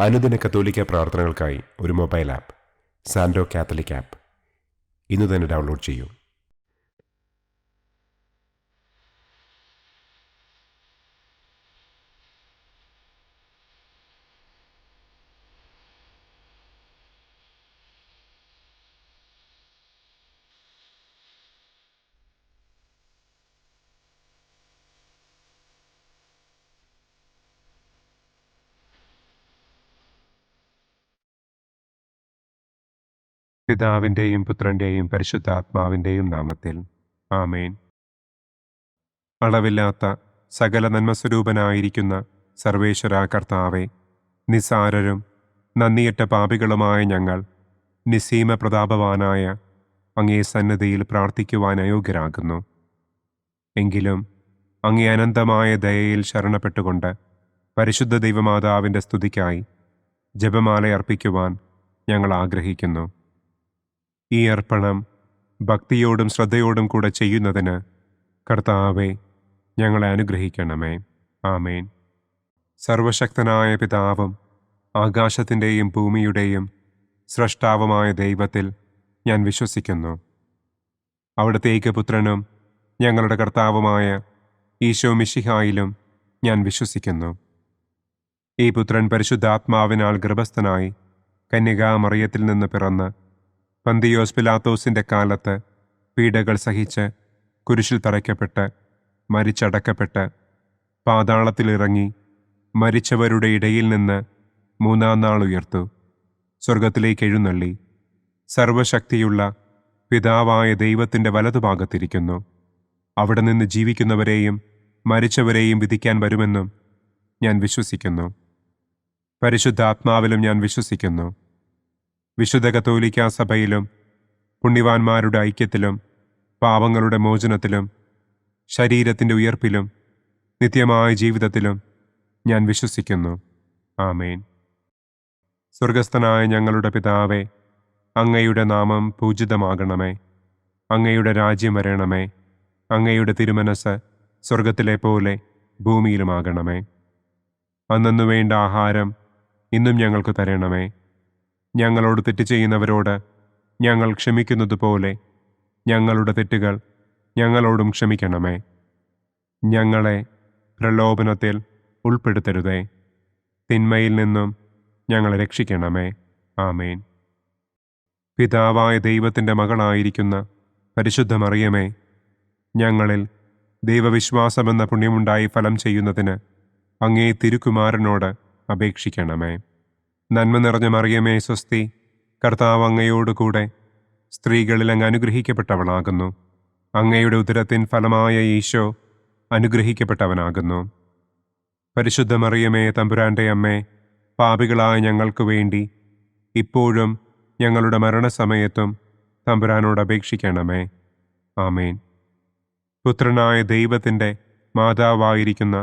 അനുദിന കത്തോലിക്ക പ്രാർത്ഥനകൾക്കായി ഒരു മൊബൈൽ ആപ്പ് സാൻഡോ കാത്തലിക് ആപ്പ് ഇന്ന് തന്നെ ഡൗൺലോഡ് ചെയ്യൂ. പിതാവിൻ്റെയും പുത്രൻ്റെയും പരിശുദ്ധാത്മാവിൻ്റെയും നാമത്തിൽ ആമേൻ. അളവില്ലാത്ത സകല നന്മസ്വരൂപനായിരിക്കുന്ന സർവേശ്വര കർത്താവെ, നിസ്സാരരും നന്ദിയറ്റ പാപികളുമായ ഞങ്ങൾ നിസ്സീമ പ്രതാപവാനായ അങ്ങേ സന്നിധിയിൽ പ്രാർത്ഥിക്കുവാൻ അയോഗ്യരാകുന്നു. എങ്കിലും അങ്ങേ അനന്തമായ ദയയിൽ ശരണപ്പെട്ടുകൊണ്ട് പരിശുദ്ധ ദൈവമാതാവിൻ്റെ സ്തുതിക്കായി ജപമാല അർപ്പിക്കുവാൻ ഞങ്ങൾ ആഗ്രഹിക്കുന്നു. ഈ അർപ്പണം ഭക്തിയോടും ശ്രദ്ധയോടും കൂടെ ചെയ്യുന്നതിന് കർത്താവെ ഞങ്ങളെ അനുഗ്രഹിക്കണമേ. ആമേൻ. സർവശക്തനായ പിതാവും ആകാശത്തിൻ്റെയും ഭൂമിയുടെയും സ്രഷ്ടാവുമായ ദൈവത്തിൽ ഞാൻ വിശ്വസിക്കുന്നു. അവിടുത്തെ ഏകപുത്രനും ഞങ്ങളുടെ കർത്താവുമായ ഈശോ മിശിഹായിലും ഞാൻ വിശ്വസിക്കുന്നു. ഈ പുത്രൻ പരിശുദ്ധാത്മാവിനാൽ ഗർഭസ്ഥനായി കന്യകാമറിയത്തിൽ നിന്ന് പിറന്ന് പന്തിയോസ് പിലാത്തോസിൻ്റെ കാലത്ത് പീഡകൾ സഹിച്ച് കുരിശിൽ തറയ്ക്കപ്പെട്ട് മരിച്ചടക്കപ്പെട്ട് പാതാളത്തിലിറങ്ങി മരിച്ചവരുടെ ഇടയിൽ നിന്ന് മൂന്നാം നാൾ ഉയർത്തു സ്വർഗത്തിലേക്ക് എഴുന്നള്ളി സർവശക്തിയുള്ള പിതാവായ ദൈവത്തിൻ്റെ വലതുഭാഗത്തിരിക്കുന്നു. അവിടെ നിന്ന് ജീവിക്കുന്നവരെയും മരിച്ചവരെയും വിധിക്കാൻ വരുമെന്നും ഞാൻ വിശ്വസിക്കുന്നു. പരിശുദ്ധാത്മാവിലും ഞാൻ വിശ്വസിക്കുന്നു. വിശുദ്ധ കത്തോലിക്കാ സഭയിലും പുണ്യവാന്മാരുടെ ഐക്യത്തിലും പാപങ്ങളുടെ മോചനത്തിലും ശരീരത്തിൻ്റെ ഉയർപ്പിലും നിത്യമായ ജീവിതത്തിലും ഞാൻ വിശ്വസിക്കുന്നു. ആമേൻ. സ്വർഗസ്ഥനായ ഞങ്ങളുടെ പിതാവേ, അങ്ങയുടെ നാമം പൂജിതമാകണമേ. അങ്ങയുടെ രാജ്യം വരണമേ. അങ്ങയുടെ തിരുമനസ് സ്വർഗത്തിലെ പോലെ ഭൂമിയിലുമാകണമേ. അന്നന്നു വേണ്ട ആഹാരം ഇന്നും ഞങ്ങൾക്ക് തരണമേ. ഞങ്ങളോട് തെറ്റ് ചെയ്യുന്നവരോട് ഞങ്ങൾ ക്ഷമിക്കുന്നത് പോലെ ഞങ്ങളുടെ തെറ്റുകൾ ഞങ്ങളോടും ക്ഷമിക്കണമേ. ഞങ്ങളെ പ്രലോഭനത്തിൽ ഉൾപ്പെടുത്തരുതേ. തിന്മയിൽ നിന്നും ഞങ്ങളെ രക്ഷിക്കണമേ. ആമേൻ. പിതാവായ ദൈവത്തിൻ്റെ മകളായിരിക്കുന്ന പരിശുദ്ധ മറിയമേ, ഞങ്ങളിൽ ദൈവവിശ്വാസമെന്ന പുണ്യമുണ്ടായി ഫലം ചെയ്യുന്നതിന് അങ്ങേ തിരുക്കുമാരനോട് അപേക്ഷിക്കണമേ. നന്മ നിറഞ്ഞ മറിയമേ സ്വസ്തി, കർത്താവ് അങ്ങയോടുകൂടെ സ്ത്രീകളിൽ അങ്ങ് അനുഗ്രഹിക്കപ്പെട്ടവളാകുന്നു. അങ്ങയുടെ ഉദരത്തിൻ ഫലമായ ഈശോ അനുഗ്രഹിക്കപ്പെട്ടവനാകുന്നു. പരിശുദ്ധ മറിയമേ തമ്പുരാൻ്റെ അമ്മേ, പാപികളായ ഞങ്ങൾക്ക് വേണ്ടി ഇപ്പോഴും ഞങ്ങളുടെ മരണസമയത്തും തമ്പുരാനോട് അപേക്ഷിക്കണമേ. ആമേൻ. പുത്രനായ ദൈവത്തിൻ്റെ മാതാവായിരിക്കുന്ന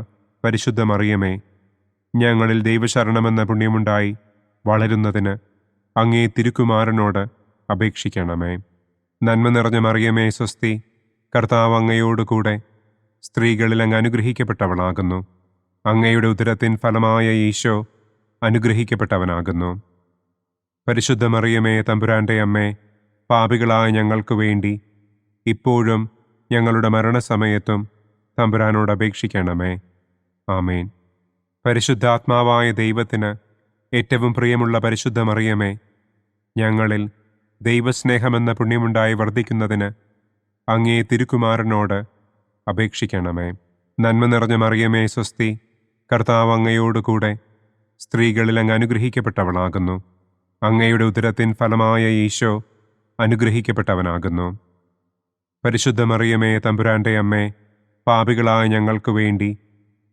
പരിശുദ്ധ മറിയമേ, ഞങ്ങളിൽ ദൈവശരണമെന്ന പുണ്യമുണ്ടായി വളരുന്നതിന് അങ്ങേ തിരുക്കുമാരനോട് അപേക്ഷിക്കണമേ. നന്മ നിറഞ്ഞ മറിയമേ സ്വസ്തി, കർത്താവ് അങ്ങയോടുകൂടെ സ്ത്രീകളിൽ അങ്ങ് അനുഗ്രഹിക്കപ്പെട്ടവളാകുന്നു. അങ്ങയുടെ ഉദരത്തിൻ ഫലമായ ഈശോ അനുഗ്രഹിക്കപ്പെട്ടവനാകുന്നു. പരിശുദ്ധ മറിയമേ തമ്പുരാൻ്റെ അമ്മേ, പാപികളായ ഞങ്ങൾക്ക് വേണ്ടി ഇപ്പോഴും ഞങ്ങളുടെ മരണസമയത്തും തമ്പുരാനോട് അപേക്ഷിക്കണമേ. ആമേൻ. പരിശുദ്ധാത്മാവായ ദൈവത്തിന് ഏറ്റവും പ്രിയമുള്ള പരിശുദ്ധ മറിയമേ, ഞങ്ങളിൽ ദൈവസ്നേഹമെന്ന പുണ്യമുണ്ടായി വർദ്ധിക്കുന്നതിന് അങ്ങേ തിരുക്കുമാരനോട് അപേക്ഷിക്കണമേ. നന്മ നിറഞ്ഞ മറിയമേ സ്വസ്തി, കർത്താവ് അങ്ങയോടുകൂടെ സ്ത്രീകളിൽ അങ്ങ് അനുഗ്രഹിക്കപ്പെട്ടവളാകുന്നു. അങ്ങയുടെ ഉദരത്തിൻ ഫലമായ ഈശോ അനുഗ്രഹിക്കപ്പെട്ടവനാകുന്നു. പരിശുദ്ധ മറിയമേ തമ്പുരാൻ്റെ അമ്മേ, പാപികളായ ഞങ്ങൾക്ക് വേണ്ടി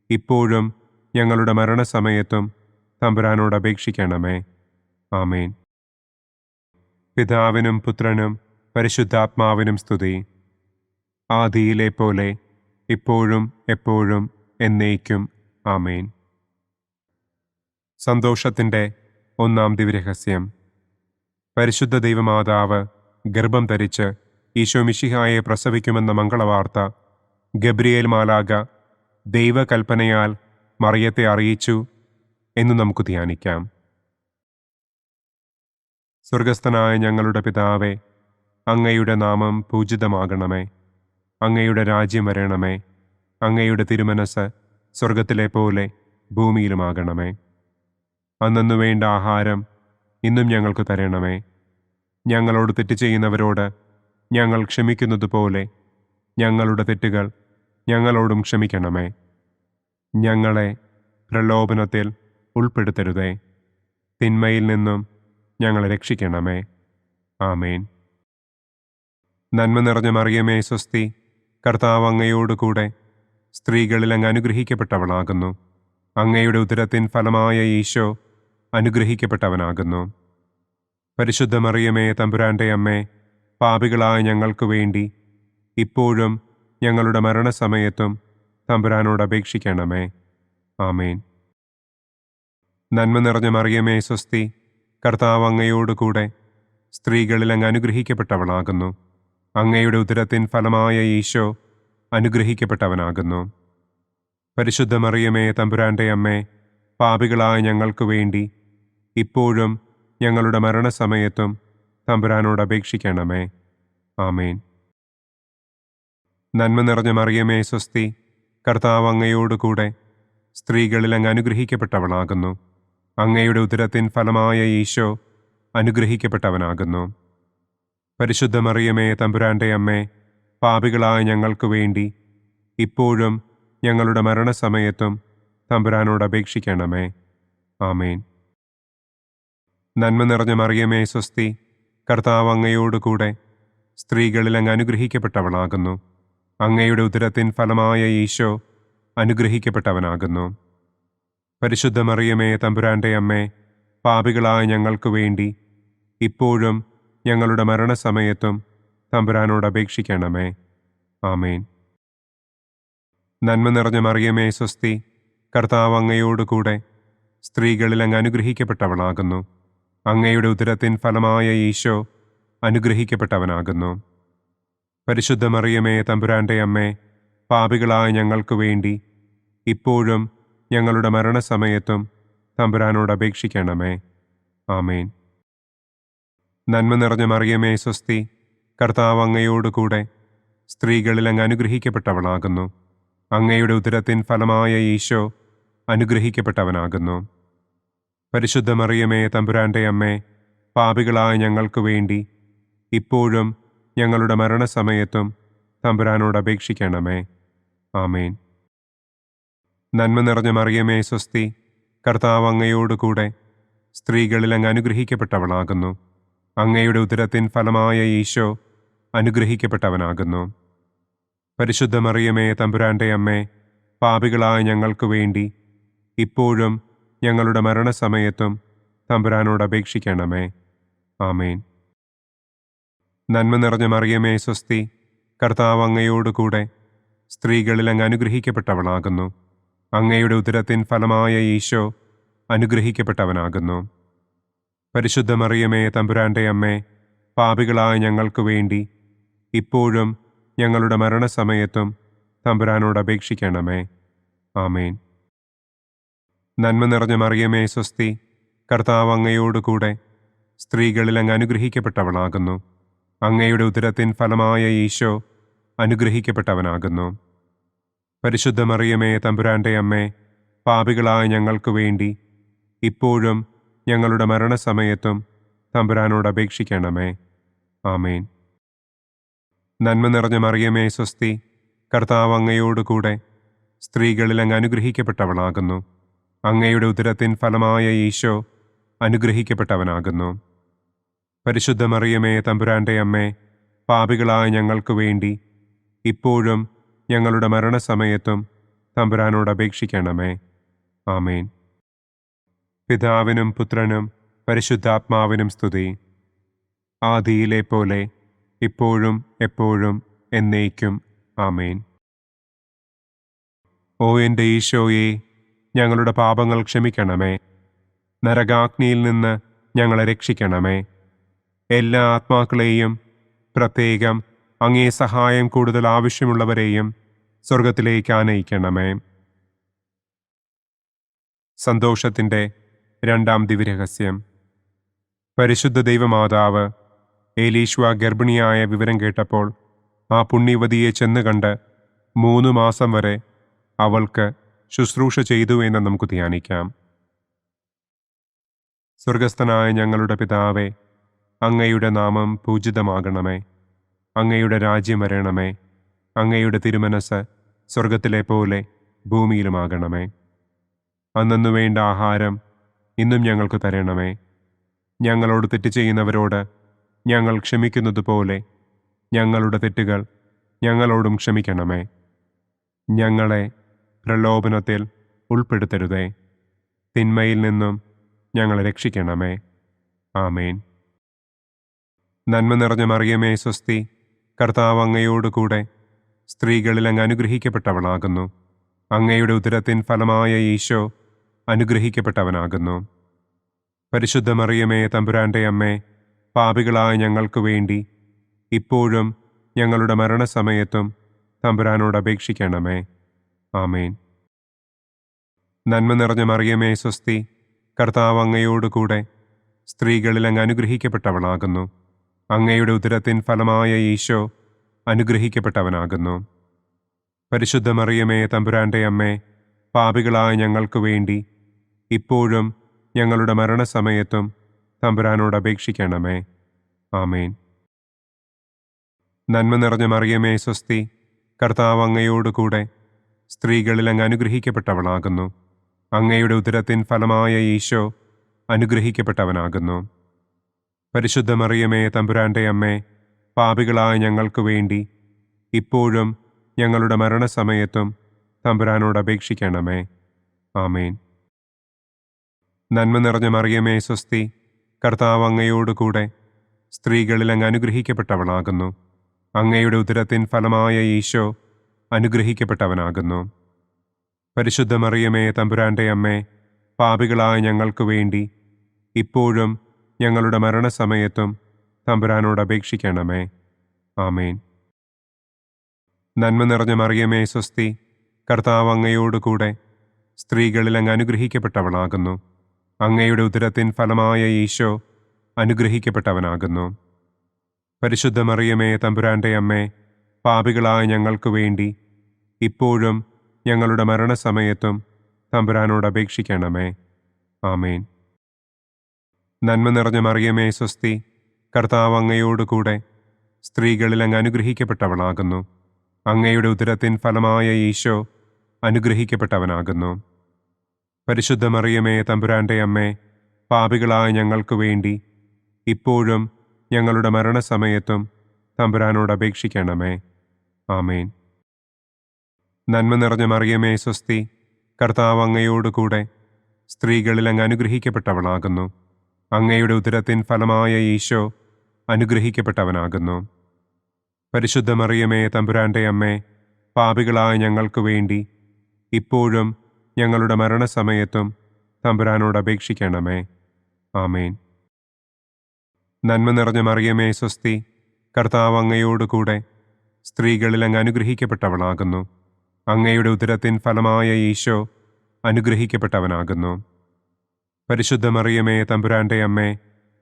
ഇപ്പോഴും ഞങ്ങളുടെ മരണസമയത്തും തമ്പുരാനോട് അപേക്ഷിക്കണമേ. ആമേൻ. പിതാവിനും പുത്രനും പരിശുദ്ധാത്മാവിനും സ്തുതി. ആദിയിലെ പോലെ ഇപ്പോഴും എപ്പോഴും എന്നേക്കും. ആമേൻ. സന്തോഷത്തിൻ്റെ ഒന്നാം ദിവ്യരഹസ്യം. പരിശുദ്ധ ദൈവമാതാവ് ഗർഭം ധരിച്ച് ഈശോ മിശിഹായെ പ്രസവിക്കുമെന്ന മംഗളവാർത്ത ഗബ്രിയേൽ മാലാഖ ദൈവകൽപ്പനയാൽ മറിയത്തെ അറിയിച്ചു എന്ന് നമുക്ക് ധ്യാനിക്കാം. സ്വർഗസ്ഥനായ ഞങ്ങളുടെ പിതാവേ, അങ്ങയുടെ നാമം പൂജിതമാകണമേ. അങ്ങയുടെ രാജ്യം വരണമേ. അങ്ങയുടെ തിരുമനസ് സ്വർഗത്തിലെ പോലെ ഭൂമിയിലുമാകണമേ. അന്നന്നു വേണ്ട ആഹാരം ഇന്നും ഞങ്ങൾക്ക് തരണമേ. ഞങ്ങളോട് തെറ്റ് ചെയ്യുന്നവരോട് ഞങ്ങൾ ക്ഷമിക്കുന്നത് പോലെ ഞങ്ങളുടെ തെറ്റുകൾ ഞങ്ങളോടും ക്ഷമിക്കണമേ. ഞങ്ങളെ പ്രലോഭനത്തിൽ ഉൾപ്പെടുത്തരുതേ. തിന്മയിൽ നിന്നും ഞങ്ങളെ രക്ഷിക്കണമേ. ആമേൻ. നന്മ നിറഞ്ഞ മറിയമേ സ്വസ്തി, കർത്താവ് അങ്ങയോടുകൂടെ സ്ത്രീകളിൽ അങ്ങ് അനുഗ്രഹിക്കപ്പെട്ടവളാകുന്നു. അങ്ങയുടെ ഉദരത്തിൻ ഫലമായ ഈശോ അനുഗ്രഹിക്കപ്പെട്ടവനാകുന്നു. പരിശുദ്ധ മറിയമേ തമ്പുരാൻ്റെ അമ്മേ, പാപികളായ ഞങ്ങൾക്ക് വേണ്ടി ഇപ്പോഴും ഞങ്ങളുടെ മരണസമയത്തും തമ്പുരാനോട് അപേക്ഷിക്കണമേ. ആമേൻ. നന്മ നിറഞ്ഞ മറിയമേ സ്വസ്തി, കർത്താവ് അങ്ങയോടുകൂടെ സ്ത്രീകളിൽ അങ്ങ് അനുഗ്രഹിക്കപ്പെട്ടവളാകുന്നു. അങ്ങയുടെ ഉദരത്തിൻ ഫലമായ ഈശോ അനുഗ്രഹിക്കപ്പെട്ടവനാകുന്നു. പരിശുദ്ധ മറിയമേ തമ്പുരാൻ്റെ അമ്മേ, പാപികളായ ഞങ്ങൾക്ക് വേണ്ടി ഇപ്പോഴും ഞങ്ങളുടെ മരണസമയത്തും തമ്പുരാനോട് അപേക്ഷിക്കണമേ. ആമേൻ. നന്മ നിറഞ്ഞ മറിയമേ സ്വസ്തി, കർത്താവ് അങ്ങയോടുകൂടെ സ്ത്രീകളിൽ അങ്ങ് അനുഗ്രഹിക്കപ്പെട്ടവളാകുന്നു. അങ്ങയുടെ ഉദരത്തിൻ ഫലമായ ഈശോ അനുഗ്രഹിക്കപ്പെട്ടവനാകുന്നു. പരിശുദ്ധ മറിയമേ തമ്പുരാൻ്റെ അമ്മേ, പാപികളായ ഞങ്ങൾക്ക് വേണ്ടി ഇപ്പോഴും ഞങ്ങളുടെ മരണസമയത്തും തമ്പുരാനോട് അപേക്ഷിക്കണമേ. ആമേൻ. നന്മ നിറഞ്ഞ മറിയമേ സ്വസ്തി, കർത്താവ് അങ്ങയോടുകൂടെ സ്ത്രീകളിൽ അങ്ങ് അനുഗ്രഹിക്കപ്പെട്ടവളാകുന്നു. അങ്ങയുടെ ഉദരത്തിൻ ഫലമായ ഈശോ അനുഗ്രഹിക്കപ്പെട്ടവനാകുന്നു. പരിശുദ്ധ മറിയമേ തമ്പുരാൻ്റെ അമ്മേ, പാപികളായ ഞങ്ങൾക്ക് വേണ്ടി ഇപ്പോഴും ഞങ്ങളുടെ മരണസമയത്തും തമ്പുരാനോട് അപേക്ഷിക്കണമേ. ആമേൻ. നന്മ നിറഞ്ഞ മറിയമേ സ്വസ്തി, കർത്താവ് അങ്ങയോടുകൂടെ സ്ത്രീകളിൽ അങ്ങ് അനുഗ്രഹിക്കപ്പെട്ടവളാകുന്നു. അങ്ങയുടെ ഉദരത്തിൻ ഫലമായ ഈശോ അനുഗ്രഹിക്കപ്പെട്ടവനാകുന്നു. പരിശുദ്ധ മറിയമേ തമ്പുരാൻ്റെ അമ്മേ, പാപികളായ ഞങ്ങൾക്ക് വേണ്ടി ഇപ്പോഴും ഞങ്ങളുടെ മരണസമയത്തും തമ്പുരാനോട് അപേക്ഷിക്കണമേ. ആമേൻ. നന്മ നിറഞ്ഞ മറിയമേ സ്വസ്തി, കർത്താവ് അങ്ങയോടുകൂടെ സ്ത്രീകളിൽ അങ്ങ് അനുഗ്രഹിക്കപ്പെട്ടവളാകുന്നു. അങ്ങയുടെ ഉദരത്തിൻ ഫലമായ ഈശോ അനുഗ്രഹിക്കപ്പെട്ടവനാകുന്നു. പരിശുദ്ധ മറിയമേ തമ്പുരാൻ്റെ അമ്മേ, പാപികളായ ഞങ്ങൾക്ക് വേണ്ടി ഇപ്പോഴും ഞങ്ങളുടെ മരണസമയത്തും തമ്പുരാനോട് അപേക്ഷിക്കണമേ. ആമേൻ. നന്മ നിറഞ്ഞ മറിയമേ സ്വസ്തി, കർത്താവ് അങ്ങയോടുകൂടെ സ്ത്രീകളിൽ അങ്ങ് അനുഗ്രഹിക്കപ്പെട്ടവളാകുന്നു. അങ്ങയുടെ ഉദരത്തിൻ ഫലമായ ഈശോ അനുഗ്രഹിക്കപ്പെട്ടവനാകുന്നു. പരിശുദ്ധ മറിയമേ തമ്പുരാൻ്റെ അമ്മേ, പാപികളായ ഞങ്ങൾക്ക് വേണ്ടി ഇപ്പോഴും ഞങ്ങളുടെ മരണസമയത്തും തമ്പുരാനോട് അപേക്ഷിക്കണമേ. ആമേൻ. നന്മ നിറഞ്ഞ മറിയമേ സ്വസ്തി, കർത്താവ് അങ്ങയോടുകൂടെ സ്ത്രീകളിൽ അങ്ങ് അനുഗ്രഹിക്കപ്പെട്ടവളാകുന്നു. അങ്ങയുടെ ഉദരത്തിൻ ഫലമായ ഈശോ അനുഗ്രഹിക്കപ്പെട്ടവനാകുന്നു. പരിശുദ്ധ മറിയമേ തമ്പുരാൻ്റെ അമ്മേ, പാപികളായ ഞങ്ങൾക്ക് വേണ്ടി ഇപ്പോഴും ഞങ്ങളുടെ മരണസമയത്തും തമ്പുരാനോട് അപേക്ഷിക്കണമേ. ആമേൻ. നന്മ നിറഞ്ഞ മറിയമേ സ്വസ്തി, കർത്താവ് അങ്ങയോടുകൂടെ സ്ത്രീകളിൽ അങ്ങ് അനുഗ്രഹിക്കപ്പെട്ടവളാകുന്നു. അങ്ങയുടെ ഉദരത്തിൻ ഫലമായ ഈശോ അനുഗ്രഹിക്കപ്പെട്ടവനാകുന്നു. പരിശുദ്ധ മറിയമേ തമ്പുരാൻ്റെ അമ്മേ, പാപികളായ ഞങ്ങൾക്ക് വേണ്ടി ഇപ്പോഴും ഞങ്ങളുടെ മരണസമയത്തും തമ്പുരാനോട് അപേക്ഷിക്കണമേ. ആമേൻ. നന്മ നിറഞ്ഞ മറിയമേ സ്വസ്തി, കർത്താവ് അങ്ങയോടുകൂടെ സ്ത്രീകളിൽ അങ്ങ് അനുഗ്രഹിക്കപ്പെട്ടവളാകുന്നു. അങ്ങയുടെ ഉദരത്തിൻ ഫലമായ ഈശോ അനുഗ്രഹിക്കപ്പെട്ടവനാകുന്നു. പരിശുദ്ധ മറിയമേ തമ്പുരാൻ്റെ അമ്മേ, പാപികളായ ഞങ്ങൾക്ക് വേണ്ടി ഇപ്പോഴും ഞങ്ങളുടെ മരണസമയത്തും തമ്പുരാനോട് അപേക്ഷിക്കണമേ. ആമേൻ. പിതാവിനും പുത്രനും പരിശുദ്ധാത്മാവിനും സ്തുതി. ആദിയിലെ പോലെ ഇപ്പോഴും എപ്പോഴും എന്നേക്കും. ആമേൻ. ഓ എൻ്റെ ഈശോയെ, ഞങ്ങളുടെ പാപങ്ങൾ ക്ഷമിക്കണമേ. നരകാഗ്നിയിൽ നിന്ന് ഞങ്ങളെ രക്ഷിക്കണമേ. എല്ലാ ആത്മാക്കളെയും, പ്രത്യേകം അങ്ങേ സഹായം കൂടുതൽ ആവശ്യമുള്ളവരെയും സ്വർഗത്തിലേക്ക് ആനയിക്കണമേ. സന്തോഷത്തിൻ്റെ രണ്ടാം ദിവ്യരഹസ്യം. പരിശുദ്ധ ദൈവമാതാവ് ഏലീശ്വ ഗർഭിണിയായ വിവരം കേട്ടപ്പോൾ ആ പുണ്യവതിയെ ചെന്ന് കണ്ട് 3 മാസം വരെ അവൾക്ക് ശുശ്രൂഷ ചെയ്തു എന്ന് നമുക്ക് ധ്യാനിക്കാം. സ്വർഗസ്ഥനായ ഞങ്ങളുടെ പിതാവേ, അങ്ങയുടെ നാമം പൂജിതമാകണമേ. അങ്ങയുടെ രാജ്യം വരണമേ. അങ്ങയുടെ തിരുമനസ് സ്വർഗത്തിലെ പോലെ ഭൂമിയിലുമാകണമേ. അന്നന്നു വേണ്ട ആഹാരം ഇന്നും ഞങ്ങൾക്ക് തരണമേ. ഞങ്ങളോട് തെറ്റ് ചെയ്യുന്നവരോട് ഞങ്ങൾ ക്ഷമിക്കുന്നത് പോലെ ഞങ്ങളുടെ തെറ്റുകൾ ഞങ്ങളോടും ക്ഷമിക്കണമേ. ഞങ്ങളെ പ്രലോഭനത്തിൽ ഉൾപ്പെടുത്തരുതേ. തിന്മയിൽ നിന്നും ഞങ്ങളെ രക്ഷിക്കണമേ. ആമേൻ. നന്മ നിറഞ്ഞ മറിയമേ സ്വസ്തി, കർത്താവ് അങ്ങയോടുകൂടെ സ്ത്രീകളിൽ അങ്ങ് അനുഗ്രഹിക്കപ്പെട്ടവളാകുന്നു. അങ്ങയുടെ ഉദരത്തിൻ ഫലമായ ഈശോ അനുഗ്രഹിക്കപ്പെട്ടവനാകുന്നു. പരിശുദ്ധ മറിയമേ തമ്പുരാൻ്റെ അമ്മേ, പാപികളായ ഞങ്ങൾക്ക് വേണ്ടി ഇപ്പോഴും ഞങ്ങളുടെ മരണസമയത്തും തമ്പുരാനോട് അപേക്ഷിക്കണമേ. ആമേൻ. നന്മ നിറഞ്ഞ മറിയമേ സ്വസ്തി, കർത്താവ് അങ്ങയോടുകൂടെ സ്ത്രീകളിൽ അങ്ങ് അനുഗ്രഹിക്കപ്പെട്ടവളാകുന്നു. അങ്ങയുടെ ഉദരത്തിൻ ഫലമായ ഈശോ അനുഗ്രഹിക്കപ്പെട്ടവനാകുന്നു. പരിശുദ്ധ മറിയമേ തമ്പുരാൻ്റെ അമ്മേ, പാപികളായ ഞങ്ങൾക്ക് വേണ്ടി ഇപ്പോഴും ഞങ്ങളുടെ മരണസമയത്തും തമ്പുരാനോട് അപേക്ഷിക്കണമേ. ആമേൻ. നന്മ നിറഞ്ഞ മറിയമേ സ്വസ്തി, കർത്താവ് അങ്ങയോടുകൂടെ സ്ത്രീകളിൽ അങ്ങ് അനുഗ്രഹിക്കപ്പെട്ടവളാകുന്നു. അങ്ങയുടെ ഉദരത്തിൻ ഫലമായ ഈശോ അനുഗ്രഹിക്കപ്പെട്ടവനാകുന്നു. പരിശുദ്ധ മറിയമേ തമ്പുരാൻ്റെ അമ്മേ, പാപികളായ ഞങ്ങൾക്ക് വേണ്ടി ഇപ്പോഴും ഞങ്ങളുടെ മരണസമയത്തും തമ്പുരാനോട് അപേക്ഷിക്കണമേ. ആമേൻ. നന്മ നിറഞ്ഞ മറിയമേ സ്വസ്തി, കർത്താവ് അങ്ങയോടുകൂടെ സ്ത്രീകളിൽ അങ്ങ് അനുഗ്രഹിക്കപ്പെട്ടവളാകുന്നു. അങ്ങയുടെ ഉദരത്തിൻ ഫലമായ ഈശോ അനുഗ്രഹിക്കപ്പെട്ടവനാകുന്നു. പരിശുദ്ധ മറിയമേ തമ്പുരാൻ്റെ അമ്മേ, പാപികളായ ഞങ്ങൾക്ക് വേണ്ടി ഇപ്പോഴും ഞങ്ങളുടെ മരണസമയത്തും തമ്പുരാനോട് അപേക്ഷിക്കണമേ. ആമേൻ. നന്മ നിറഞ്ഞ മറിയമേ സ്വസ്തി, കർത്താവ് അങ്ങയോടുകൂടെ സ്ത്രീകളിൽ അങ്ങ് അനുഗ്രഹിക്കപ്പെട്ടവളാകുന്നു. അങ്ങയുടെ ഉദരത്തിൻ ഫലമായ ഈശോ അനുഗ്രഹിക്കപ്പെട്ടവനാകുന്നു. പരിശുദ്ധ മറിയമേ തമ്പുരാൻ്റെ അമ്മേ, പാപികളായ ഞങ്ങൾക്ക് വേണ്ടി ഇപ്പോഴും ഞങ്ങളുടെ മരണസമയത്തും തമ്പുരാനോട് അപേക്ഷിക്കണമേ. ആമേൻ. നന്മ നിറഞ്ഞ മറിയമേ സ്വസ്തി, കർത്താവ് അങ്ങയോടുകൂടെ സ്ത്രീകളിൽ അങ്ങ് അനുഗ്രഹിക്കപ്പെട്ടവളാകുന്നു. അങ്ങയുടെ ഉദരത്തിൻ ഫലമായ ഈശോ അനുഗ്രഹിക്കപ്പെട്ടവനാകുന്നു. പരിശുദ്ധ മറിയമേ തമ്പുരാൻ്റെ അമ്മേ, പാപികളായ ഞങ്ങൾക്ക് വേണ്ടി ഇപ്പോഴും ഞങ്ങളുടെ മരണസമയത്തും തമ്പുരാനോട് അപേക്ഷിക്കണമേ. ആമേൻ. നന്മ നിറഞ്ഞ മറിയമേ സ്വസ്തി, കർത്താവ് അങ്ങയോടുകൂടെ സ്ത്രീകളിൽ അങ്ങ് അനുഗ്രഹിക്കപ്പെട്ടവളാകുന്നു. അങ്ങയുടെ ഉദരത്തിൻ ഫലമായ ഈശോ അനുഗ്രഹിക്കപ്പെട്ടവനാകുന്നു. പരിശുദ്ധ മറിയമേ തമ്പുരാൻ്റെ അമ്മേ, പാപികളായ ഞങ്ങൾക്ക് വേണ്ടി ഇപ്പോഴും ഞങ്ങളുടെ മരണസമയത്തും തമ്പുരാനോട് അപേക്ഷിക്കണമേ. ആമേൻ. നന്മ നിറഞ്ഞ മറിയമേ സ്വസ്തി, കർത്താവ് അങ്ങയോടുകൂടെ സ്ത്രീകളിൽ അങ്ങ് അനുഗ്രഹിക്കപ്പെട്ടവളാകുന്നു. അങ്ങയുടെ ഉദരത്തിൻ ഫലമായ ഈശോ അനുഗ്രഹിക്കപ്പെട്ടവനാകുന്നു. പരിശുദ്ധ മറിയമേ തമ്പുരാൻ്റെ അമ്മേ,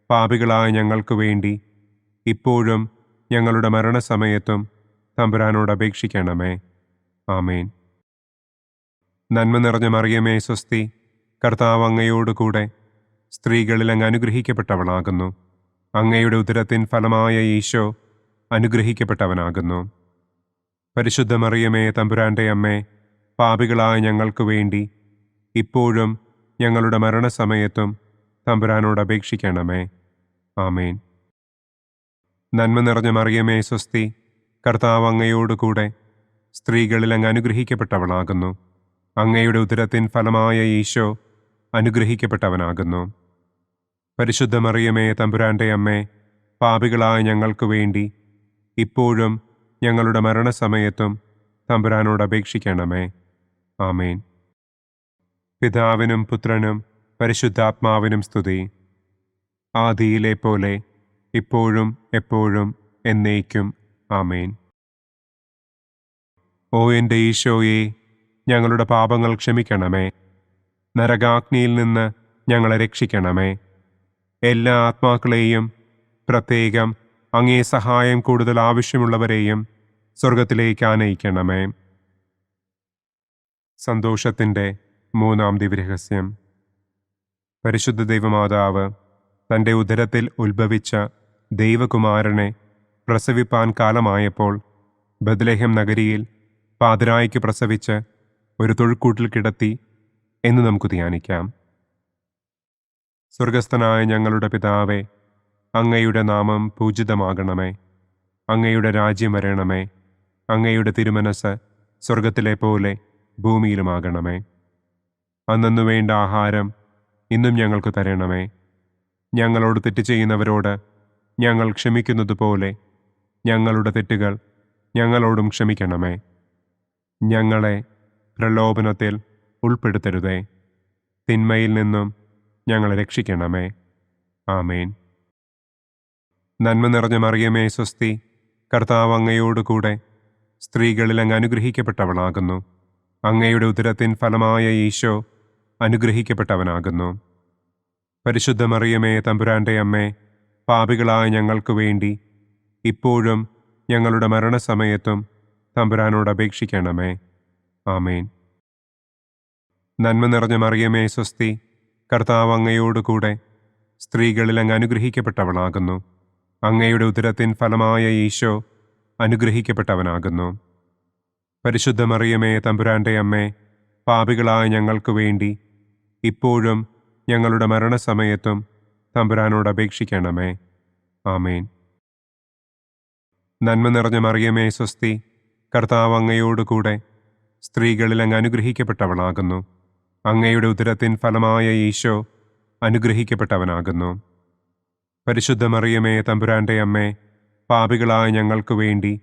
പാപികളായ ഞങ്ങൾക്ക് വേണ്ടി ഇപ്പോഴും ഞങ്ങളുടെ മരണസമയത്തും തമ്പുരാനോട് അപേക്ഷിക്കണമേ. ആമേൻ. നന്മ നിറഞ്ഞ മറിയമേ സ്വസ്തി, കർത്താവ് അങ്ങയോടുകൂടെ സ്ത്രീകളിൽ അങ്ങ് അനുഗ്രഹിക്കപ്പെട്ടവളാകുന്നു. അങ്ങയുടെ ഉദരത്തിൻ ഫലമായ ഈശോ അനുഗ്രഹിക്കപ്പെട്ടവനാകുന്നു. പരിശുദ്ധ മറിയമേ തമ്പുരാൻ്റെ അമ്മേ, പാപികളായ ഞങ്ങൾക്ക് വേണ്ടി ഇപ്പോഴും ഞങ്ങളുടെ മരണസമയത്തും തമ്പുരാനോട് അപേക്ഷിക്കണമേ. ആമേൻ. നന്മ നിറഞ്ഞ മറിയമേ സ്വസ്തി, കർത്താവ് അങ്ങയോടുകൂടെ സ്ത്രീകളിൽ അങ്ങ് അനുഗ്രഹിക്കപ്പെട്ടവളാകുന്നു. അങ്ങയുടെ ഉദരത്തിൻ ഫലമായ ഈശോ അനുഗ്രഹിക്കപ്പെട്ടവനാകുന്നു. പരിശുദ്ധ മറിയമേ തമ്പുരാൻ്റെ അമ്മേ, പാപികളായ ഞങ്ങൾക്ക് വേണ്ടി ഇപ്പോഴും ഞങ്ങളുടെ മരണസമയത്തും തമ്പുരാനോട് അപേക്ഷിക്കണമേ. ആമേൻ. പിതാവിനും പുത്രനും പരിശുദ്ധാത്മാവിനും സ്തുതി. ആദിയിലെ പോലെ ഇപ്പോഴും എപ്പോഴും എന്നേക്കും. ആമേൻ. ഓ എൻ്റെ ഈശോയെ, ഞങ്ങളുടെ പാപങ്ങൾ ക്ഷമിക്കണമേ. നരകാഗ്നിയിൽ നിന്ന് ഞങ്ങളെ രക്ഷിക്കണമേ. എല്ലാ ആത്മാക്കളെയും, പ്രത്യേകം അങ്ങേ സഹായം കൂടുതൽ ആവശ്യമുള്ളവരെയും സ്വർഗത്തിലേക്ക് ആനയിക്കണമേ. സന്തോഷത്തിൻ്റെ മൂന്നാം ദിവ്യരഹസ്യം. പരിശുദ്ധ ദൈവമാതാവ് തൻ്റെ ഉദരത്തിൽ ഉത്ഭവിച്ച ദൈവകുമാരനെ പ്രസവിപ്പാൻ കാലമായപ്പോൾ ബത്ലഹേം നഗരിയിൽ പാതിരായ്ക്ക് പ്രസവിച്ച് ഒരു തൊഴുക്കൂട്ടിൽ കിടത്തി എന്ന് നമുക്ക് ധ്യാനിക്കാം. സ്വർഗസ്ഥനായ ഞങ്ങളുടെ പിതാവേ, അങ്ങയുടെ നാമം പൂജിതമാകണമേ. അങ്ങയുടെ രാജ്യം വരണമേ. അങ്ങയുടെ തിരുമനസ് സ്വർഗത്തിലെ പോലെ ഭൂമിയിലുമാകണമേ. അന്നന്നു വേണ്ട ആഹാരം ഇന്നും ഞങ്ങൾക്ക് തരണമേ. ഞങ്ങളോട് തെറ്റ് ചെയ്യുന്നവരോട് ഞങ്ങൾ ക്ഷമിക്കുന്നതുപോലെ ഞങ്ങളുടെ തെറ്റുകൾ ഞങ്ങളോടും ക്ഷമിക്കണമേ. ഞങ്ങളെ പ്രലോഭനത്തിൽ ഉൾപ്പെടുത്തരുതേ. തിന്മയിൽ നിന്നും ഞങ്ങളെ രക്ഷിക്കണമേ. ആമേൻ. നന്മ നിറഞ്ഞ മറിയമേ സ്വസ്തി, കർത്താവ് അങ്ങയോടുകൂടെ സ്ത്രീകളിൽ അങ്ങ് അനുഗ്രഹിക്കപ്പെട്ടവളാകുന്നു. അങ്ങയുടെ ഉദരത്തിൻ ഫലമായ ഈശോ അനുഗ്രഹിക്കപ്പെട്ടവനാകുന്നു. പരിശുദ്ധ മറിയമേ തമ്പുരാൻ്റെ അമ്മേ, പാപികളായ ഞങ്ങൾക്ക് വേണ്ടി ഇപ്പോഴും ഞങ്ങളുടെ മരണസമയത്തും തമ്പുരാനോട് അപേക്ഷിക്കണമേ. ആമേൻ. നന്മ നിറഞ്ഞ മറിയമേ സ്വസ്തി, കർത്താവ് അങ്ങയോടുകൂടെ സ്ത്രീകളിൽ അങ്ങ് അനുഗ്രഹിക്കപ്പെട്ടവളാകുന്നു. അങ്ങയുടെ ഉദരത്തിൻ ഫലമായ ഈശോ അനുഗ്രഹിക്കപ്പെട്ടവനാകുന്നു. പരിശുദ്ധ മറിയമേ തമ്പുരാൻ്റെ അമ്മേ, പാപികളായ ഞങ്ങൾക്ക് വേണ്ടി ഇപ്പോഴും ഞങ്ങളുടെ മരണസമയത്തും തമ്പുരാനോട് അപേക്ഷിക്കണമേ. ആമേൻ. നന്മ നിറഞ്ഞ മറിയമേ സ്വസ്തി, കർത്താവ് അങ്ങയോടുകൂടെ സ്ത്രീകളിൽ അങ്ങ് അനുഗ്രഹിക്കപ്പെട്ടവളാകുന്നു. അങ്ങയുടെ ഉദരത്തിൻ ഫലമായ ഈശോ അനുഗ്രഹിക്കപ്പെട്ടവനാകുന്നു. പരിശുദ്ധ മറിയമേ തമ്പുരാൻ്റെ അമ്മേ, പാപികളായ ഞങ്ങൾക്ക് വേണ്ടി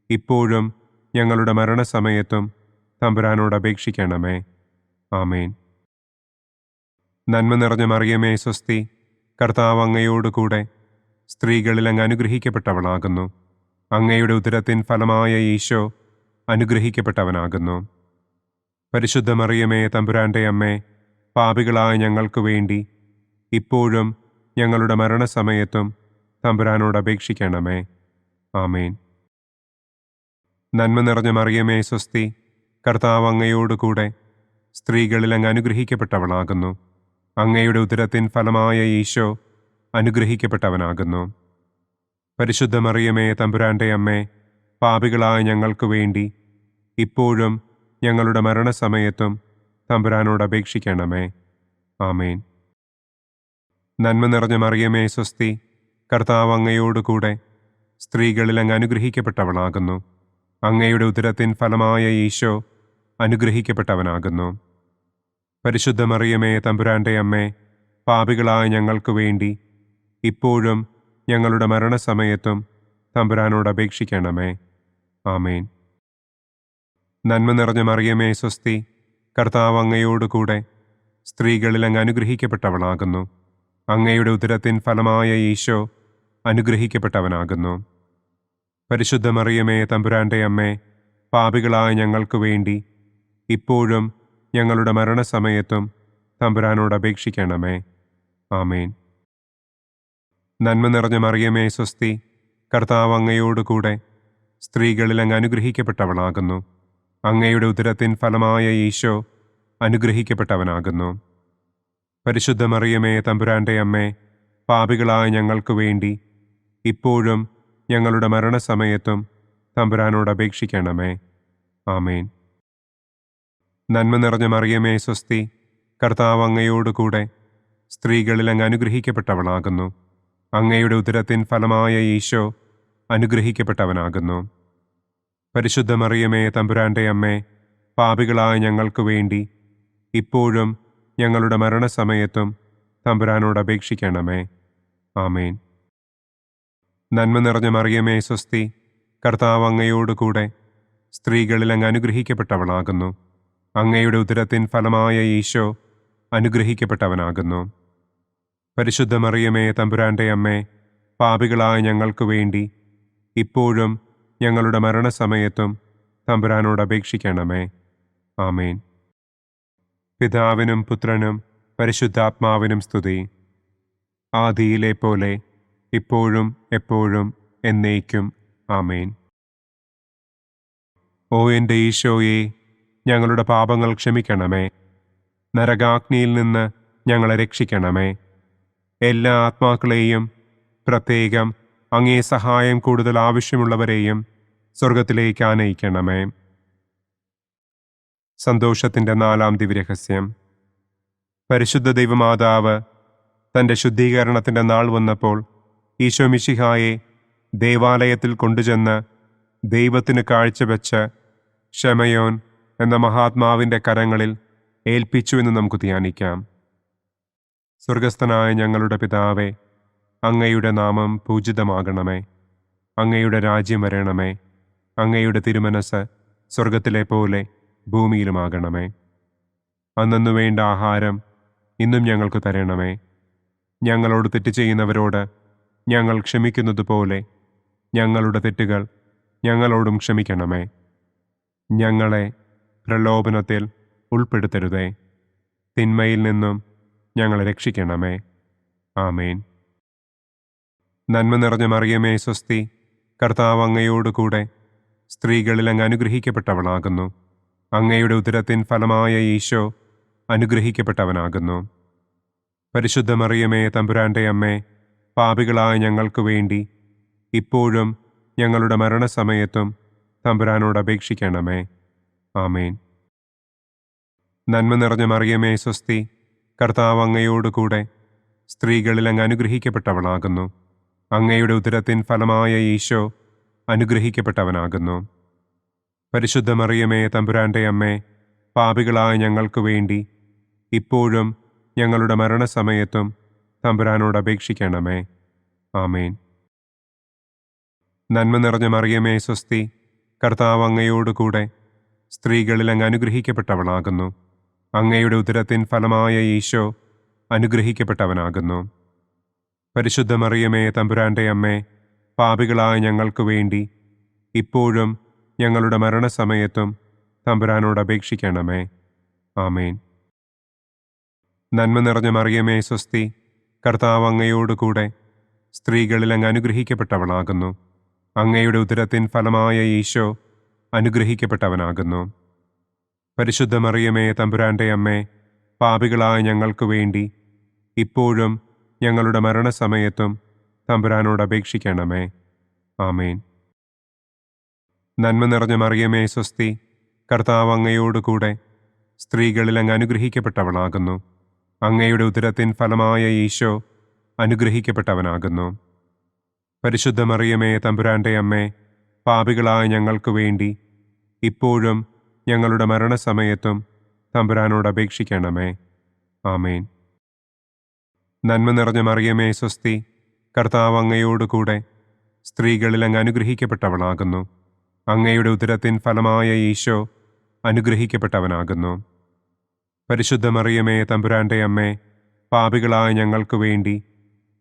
ഇപ്പോഴും ഞങ്ങളുടെ മരണസമയത്തും തമ്പുരാനോട് അപേക്ഷിക്കണമേ. ആമേൻ. നന്മ നിറഞ്ഞ മറിയമേ സ്വസ്തി, കർത്താവ് അങ്ങയോടുകൂടെ സ്ത്രീകളിൽ അങ്ങ് അനുഗ്രഹിക്കപ്പെട്ടവളാകുന്നു. അങ്ങയുടെ ഉദരത്തിൻ ഫലമായ ഈശോ അനുഗ്രഹിക്കപ്പെട്ടവനാകുന്നു. പരിശുദ്ധ മറിയമേ തമ്പുരാൻ്റെ അമ്മേ, പാപികളായ ഞങ്ങൾക്ക് വേണ്ടി ഇപ്പോഴും ഞങ്ങളുടെ മരണസമയത്തും തമ്പുരാനോട് അപേക്ഷിക്കണമേ. ആമേൻ. നന്മ നിറഞ്ഞ മറിയമേ സ്വസ്തി, കർത്താവ് അങ്ങയോടുകൂടെ സ്ത്രീകളിൽ അങ്ങ് അനുഗ്രഹിക്കപ്പെട്ടവളാകുന്നു. അങ്ങയുടെ ഉദരത്തിൻ ഫലമായ ഈശോ അനുഗ്രഹിക്കപ്പെട്ടവനാകുന്നു. പരിശുദ്ധ മറിയമേ തമ്പുരാൻ്റെ അമ്മേ, പാപികളായ ഞങ്ങൾക്ക് വേണ്ടി ഇപ്പോഴും ഞങ്ങളുടെ മരണസമയത്തും തമ്പുരാനോട് അപേക്ഷിക്കണമേ. ആമേൻ. നന്മ നിറഞ്ഞ മറിയമേ സ്വസ്തി, കർത്താവ് അങ്ങയോടുകൂടെ സ്ത്രീകളിൽ അങ്ങ് അനുഗ്രഹിക്കപ്പെട്ടവളാകുന്നു. അങ്ങയുടെ ഉദരത്തിൻ ഫലമായ ഈശോ അനുഗ്രഹിക്കപ്പെട്ടവനാകുന്നു. പരിശുദ്ധ മറിയമേ തമ്പുരാൻ്റെ അമ്മേ, പാപികളായ ഞങ്ങൾക്ക് വേണ്ടി ഇപ്പോഴും ഞങ്ങളുടെ മരണസമയത്തും തമ്പുരാനോട് അപേക്ഷിക്കണമേ. ആമേൻ. നന്മ നിറഞ്ഞ മറിയമേ സ്വസ്തി, കർത്താവ് അങ്ങയോടുകൂടെ സ്ത്രീകളിൽ അങ്ങ് അനുഗ്രഹിക്കപ്പെട്ടവളാകുന്നു. അങ്ങയുടെ ഉദരത്തിൻ ഫലമായ ഈശോ അനുഗ്രഹിക്കപ്പെട്ടവനാകുന്നു. പരിശുദ്ധ മറിയമേ തമ്പുരാൻ്റെ അമ്മേ, പാപികളായ ഞങ്ങൾക്ക് വേണ്ടി ഇപ്പോഴും ഞങ്ങളുടെ മരണസമയത്തും തമ്പുരാനോട് അപേക്ഷിക്കണമേ. ആമേൻ. നന്മ നിറഞ്ഞ മറിയമേ സ്വസ്തി, കർത്താവ് അങ്ങയോടുകൂടെ സ്ത്രീകളിൽ അങ്ങ് അനുഗ്രഹിക്കപ്പെട്ടവളാകുന്നു. അങ്ങയുടെ ഉദരത്തിൻ ഫലമായ ഈശോ അനുഗ്രഹിക്കപ്പെട്ടവനാകുന്നു. പരിശുദ്ധ മറിയമേ തമ്പുരാൻ്റെ അമ്മേ, പാപികളായ ഞങ്ങൾക്ക് വേണ്ടി ഇപ്പോഴും ഞങ്ങളുടെ മരണസമയത്തും തമ്പുരാനോട് അപേക്ഷിക്കണമേ. ആമേൻ. നന്മ നിറഞ്ഞ മറിയമേ സ്വസ്തി, കർത്താവ് അങ്ങയോടുകൂടെ സ്ത്രീകളിൽ അങ്ങ് അനുഗ്രഹിക്കപ്പെട്ടവളാകുന്നു. അങ്ങയുടെ ഉദരത്തിൻ ഫലമായ ഈശോ അനുഗ്രഹിക്കപ്പെട്ടവനാകുന്നു. പരിശുദ്ധ മറിയമേ തമ്പുരാൻ്റെ അമ്മേ, പാപികളായ ഞങ്ങൾക്ക് വേണ്ടി ഇപ്പോഴും ഞങ്ങളുടെ മരണസമയത്തും തമ്പുരാനോട് അപേക്ഷിക്കണമേ. ആമേൻ. നന്മ നിറഞ്ഞ മറിയമേ സ്വസ്തി, കർത്താവ് അങ്ങയോടുകൂടെ സ്ത്രീകളിൽ അങ്ങ് അനുഗ്രഹിക്കപ്പെട്ടവളാകുന്നു. അങ്ങയുടെ ഉദരത്തിൻ ഫലമായ ഈശോ അനുഗ്രഹിക്കപ്പെട്ടവനാകുന്നു. പരിശുദ്ധ മറിയമേ തമ്പുരാൻ്റെ അമ്മേ, പാപികളായ ഞങ്ങൾക്ക് വേണ്ടി ഇപ്പോഴും ഞങ്ങളുടെ മരണസമയത്തും തമ്പുരാനോട് അപേക്ഷിക്കണമേ. ആമേൻ. പിതാവിനും പുത്രനും പരിശുദ്ധാത്മാവിനും സ്തുതി. ആദിയിലെ പോലെ ഇപ്പോഴും എപ്പോഴും എന്നേക്കും. ആമേൻ. ഓ എൻ്റെ ഈശോയെ, ഞങ്ങളുടെ പാപങ്ങൾ ക്ഷമിക്കണമേ. നരകാഗ്നിയിൽ നിന്ന് ഞങ്ങളെ രക്ഷിക്കണമേ. എല്ലാ ആത്മാക്കളെയും, പ്രത്യേകം അങ്ങേ സഹായം കൂടുതൽ ആവശ്യമുള്ളവരെയും സ്വർഗത്തിലേക്ക് ആനയിക്കണമേ. സന്തോഷത്തിൻ്റെ 4-ാം ദിവ്യരഹസ്യം. പരിശുദ്ധ ദൈവമാതാവ് തൻ്റെ ശുദ്ധീകരണത്തിൻ്റെ നാൾ വന്നപ്പോൾ ഈശോ മിശിഹായെ ദേവാലയത്തിൽ കൊണ്ടുചെന്ന് ദൈവത്തിന് കാഴ്ചവെച്ച് ശമയോൻ എന്ന മഹാത്മാവിൻ്റെ കരങ്ങളിൽ ഏൽപ്പിച്ചു എന്ന് നമുക്ക് ധ്യാനിക്കാം. സ്വർഗസ്ഥനായ ഞങ്ങളുടെ പിതാവേ, അങ്ങയുടെ നാമം പൂജിതമാകണമേ. അങ്ങയുടെ രാജ്യം വരണമേ. അങ്ങയുടെ തിരുമനസ് സ്വർഗത്തിലെ പോലെ ഭൂമിയിലുമാകണമേ. അന്നന്നു വേണ്ട ആഹാരം ഇന്നും ഞങ്ങൾക്ക് തരണമേ. ഞങ്ങളോട് തെറ്റ് ചെയ്യുന്നവരോട് ഞങ്ങൾ ക്ഷമിക്കുന്നത് പോലെ ഞങ്ങളുടെ തെറ്റുകൾ ഞങ്ങളോടും ക്ഷമിക്കണമേ. ഞങ്ങളെ പ്രലോഭനത്തിൽ ഉൾപ്പെടുത്തരുതേ. തിന്മയിൽ നിന്നും ഞങ്ങളെ രക്ഷിക്കണമേ. ആമേൻ. നന്മ നിറഞ്ഞ മറിയമേ സ്വസ്തി, കർത്താവ് അങ്ങയോട് കൂടെ സ്ത്രീകളിൽ അങ്ങ് അനുഗ്രഹിക്കപ്പെട്ടവളാകുന്നു. അങ്ങയുടെ ഉദരത്തിൻ ഫലമായ ഈശോ അനുഗ്രഹിക്കപ്പെട്ടവനാകുന്നു. പരിശുദ്ധ മറിയമേ തമ്പുരാൻ്റെ അമ്മേ, പാപികളായ ഞങ്ങൾക്ക് വേണ്ടി ഇപ്പോഴും ഞങ്ങളുടെ മരണസമയത്തും തമ്പുരാനോട് അപേക്ഷിക്കണമേ. ആമേൻ. നന്മ നിറഞ്ഞ മറിയമേ സ്വസ്തി, കർത്താവ് അങ്ങയോട് കൂടെ സ്ത്രീകളിൽ അങ്ങ് അനുഗ്രഹിക്കപ്പെട്ടവളാകുന്നു. അങ്ങയുടെ ഉദരത്തിൻ ഫലമായ ഈശോ അനുഗ്രഹിക്കപ്പെട്ടവനാകുന്നു. പരിശുദ്ധ മറിയമേ തമ്പുരാൻ്റെ അമ്മേ, പാപികളായ ഞങ്ങൾക്ക് വേണ്ടി ഇപ്പോഴും ഞങ്ങളുടെ മരണസമയത്തും തമ്പുരാനോട് അപേക്ഷിക്കണമേ. ആമേൻ. നന്മ നിറഞ്ഞ മറിയമേ സ്വസ്തി, കർത്താവ് അങ്ങയോട് കൂടെ സ്ത്രീകളിൽ അങ്ങ് അനുഗ്രഹിക്കപ്പെട്ടവളാകുന്നു. അങ്ങയുടെ ഉദരത്തിൻ ഫലമായ ഈശോ അനുഗ്രഹിക്കപ്പെട്ടവനാകുന്നു. പരിശുദ്ധ മറിയമേ തമ്പുരാൻ്റെ അമ്മേ, പാപികളായ ഞങ്ങൾക്ക് വേണ്ടി ഇപ്പോഴും ഞങ്ങളുടെ മരണസമയത്തും തമ്പുരാനോട് അപേക്ഷിക്കണമേ. ആമേൻ. നന്മ നിറഞ്ഞ മറിയമേ സ്വസ്തി, കർത്താവ് അങ്ങയോട് കൂടെ സ്ത്രീകളിൽ അങ്ങ് അനുഗ്രഹിക്കപ്പെട്ടവളാകുന്നു. അങ്ങയുടെ ഉദരത്തിൻ ഫലമായ ഈശോ അനുഗ്രഹിക്കപ്പെട്ടവനാകുന്നു. പരിശുദ്ധ മറിയമേ തമ്പുരാൻ്റെ അമ്മേ, പാപികളായ ഞങ്ങൾക്ക് വേണ്ടി ഇപ്പോഴും ഞങ്ങളുടെ മരണസമയത്തും തമ്പുരാനോട് അപേക്ഷിക്കണമേ. ആമേൻ. നന്മ നിറഞ്ഞ മറിയമേ സ്വസ്തി, കർത്താവ് അങ്ങയോട് കൂടെ സ്ത്രീകളിൽ അങ്ങ് അനുഗ്രഹിക്കപ്പെട്ടവളാകുന്നു. അങ്ങയുടെ ഉദരത്തിൻ ഫലമായ ഈശോ അനുഗ്രഹിക്കപ്പെട്ടവനാകുന്നു. പരിശുദ്ധ മറിയമേ തമ്പുരാൻ്റെ അമ്മേ, പാപികളായ ഞങ്ങൾക്ക് വേണ്ടി ഇപ്പോഴും ഞങ്ങളുടെ മരണസമയത്തും തമ്പുരാനോട് അപേക്ഷിക്കണമേ. ആമേൻ. നന്മ നിറഞ്ഞ മറിയമേ സ്വസ്തി, കർത്താവ് അങ്ങയോട് കൂടെ സ്ത്രീകളിൽ അങ്ങ് അനുഗ്രഹിക്കപ്പെട്ടവളാകുന്നു. അങ്ങയുടെ ഉദരത്തിൻ ഫലമായ ഈശോ അനുഗ്രഹിക്കപ്പെട്ടവനാകുന്നു. പരിശുദ്ധ മറിയമേ തമ്പുരാൻ്റെ അമ്മേ, പാപികളായ ഞങ്ങൾക്ക് വേണ്ടി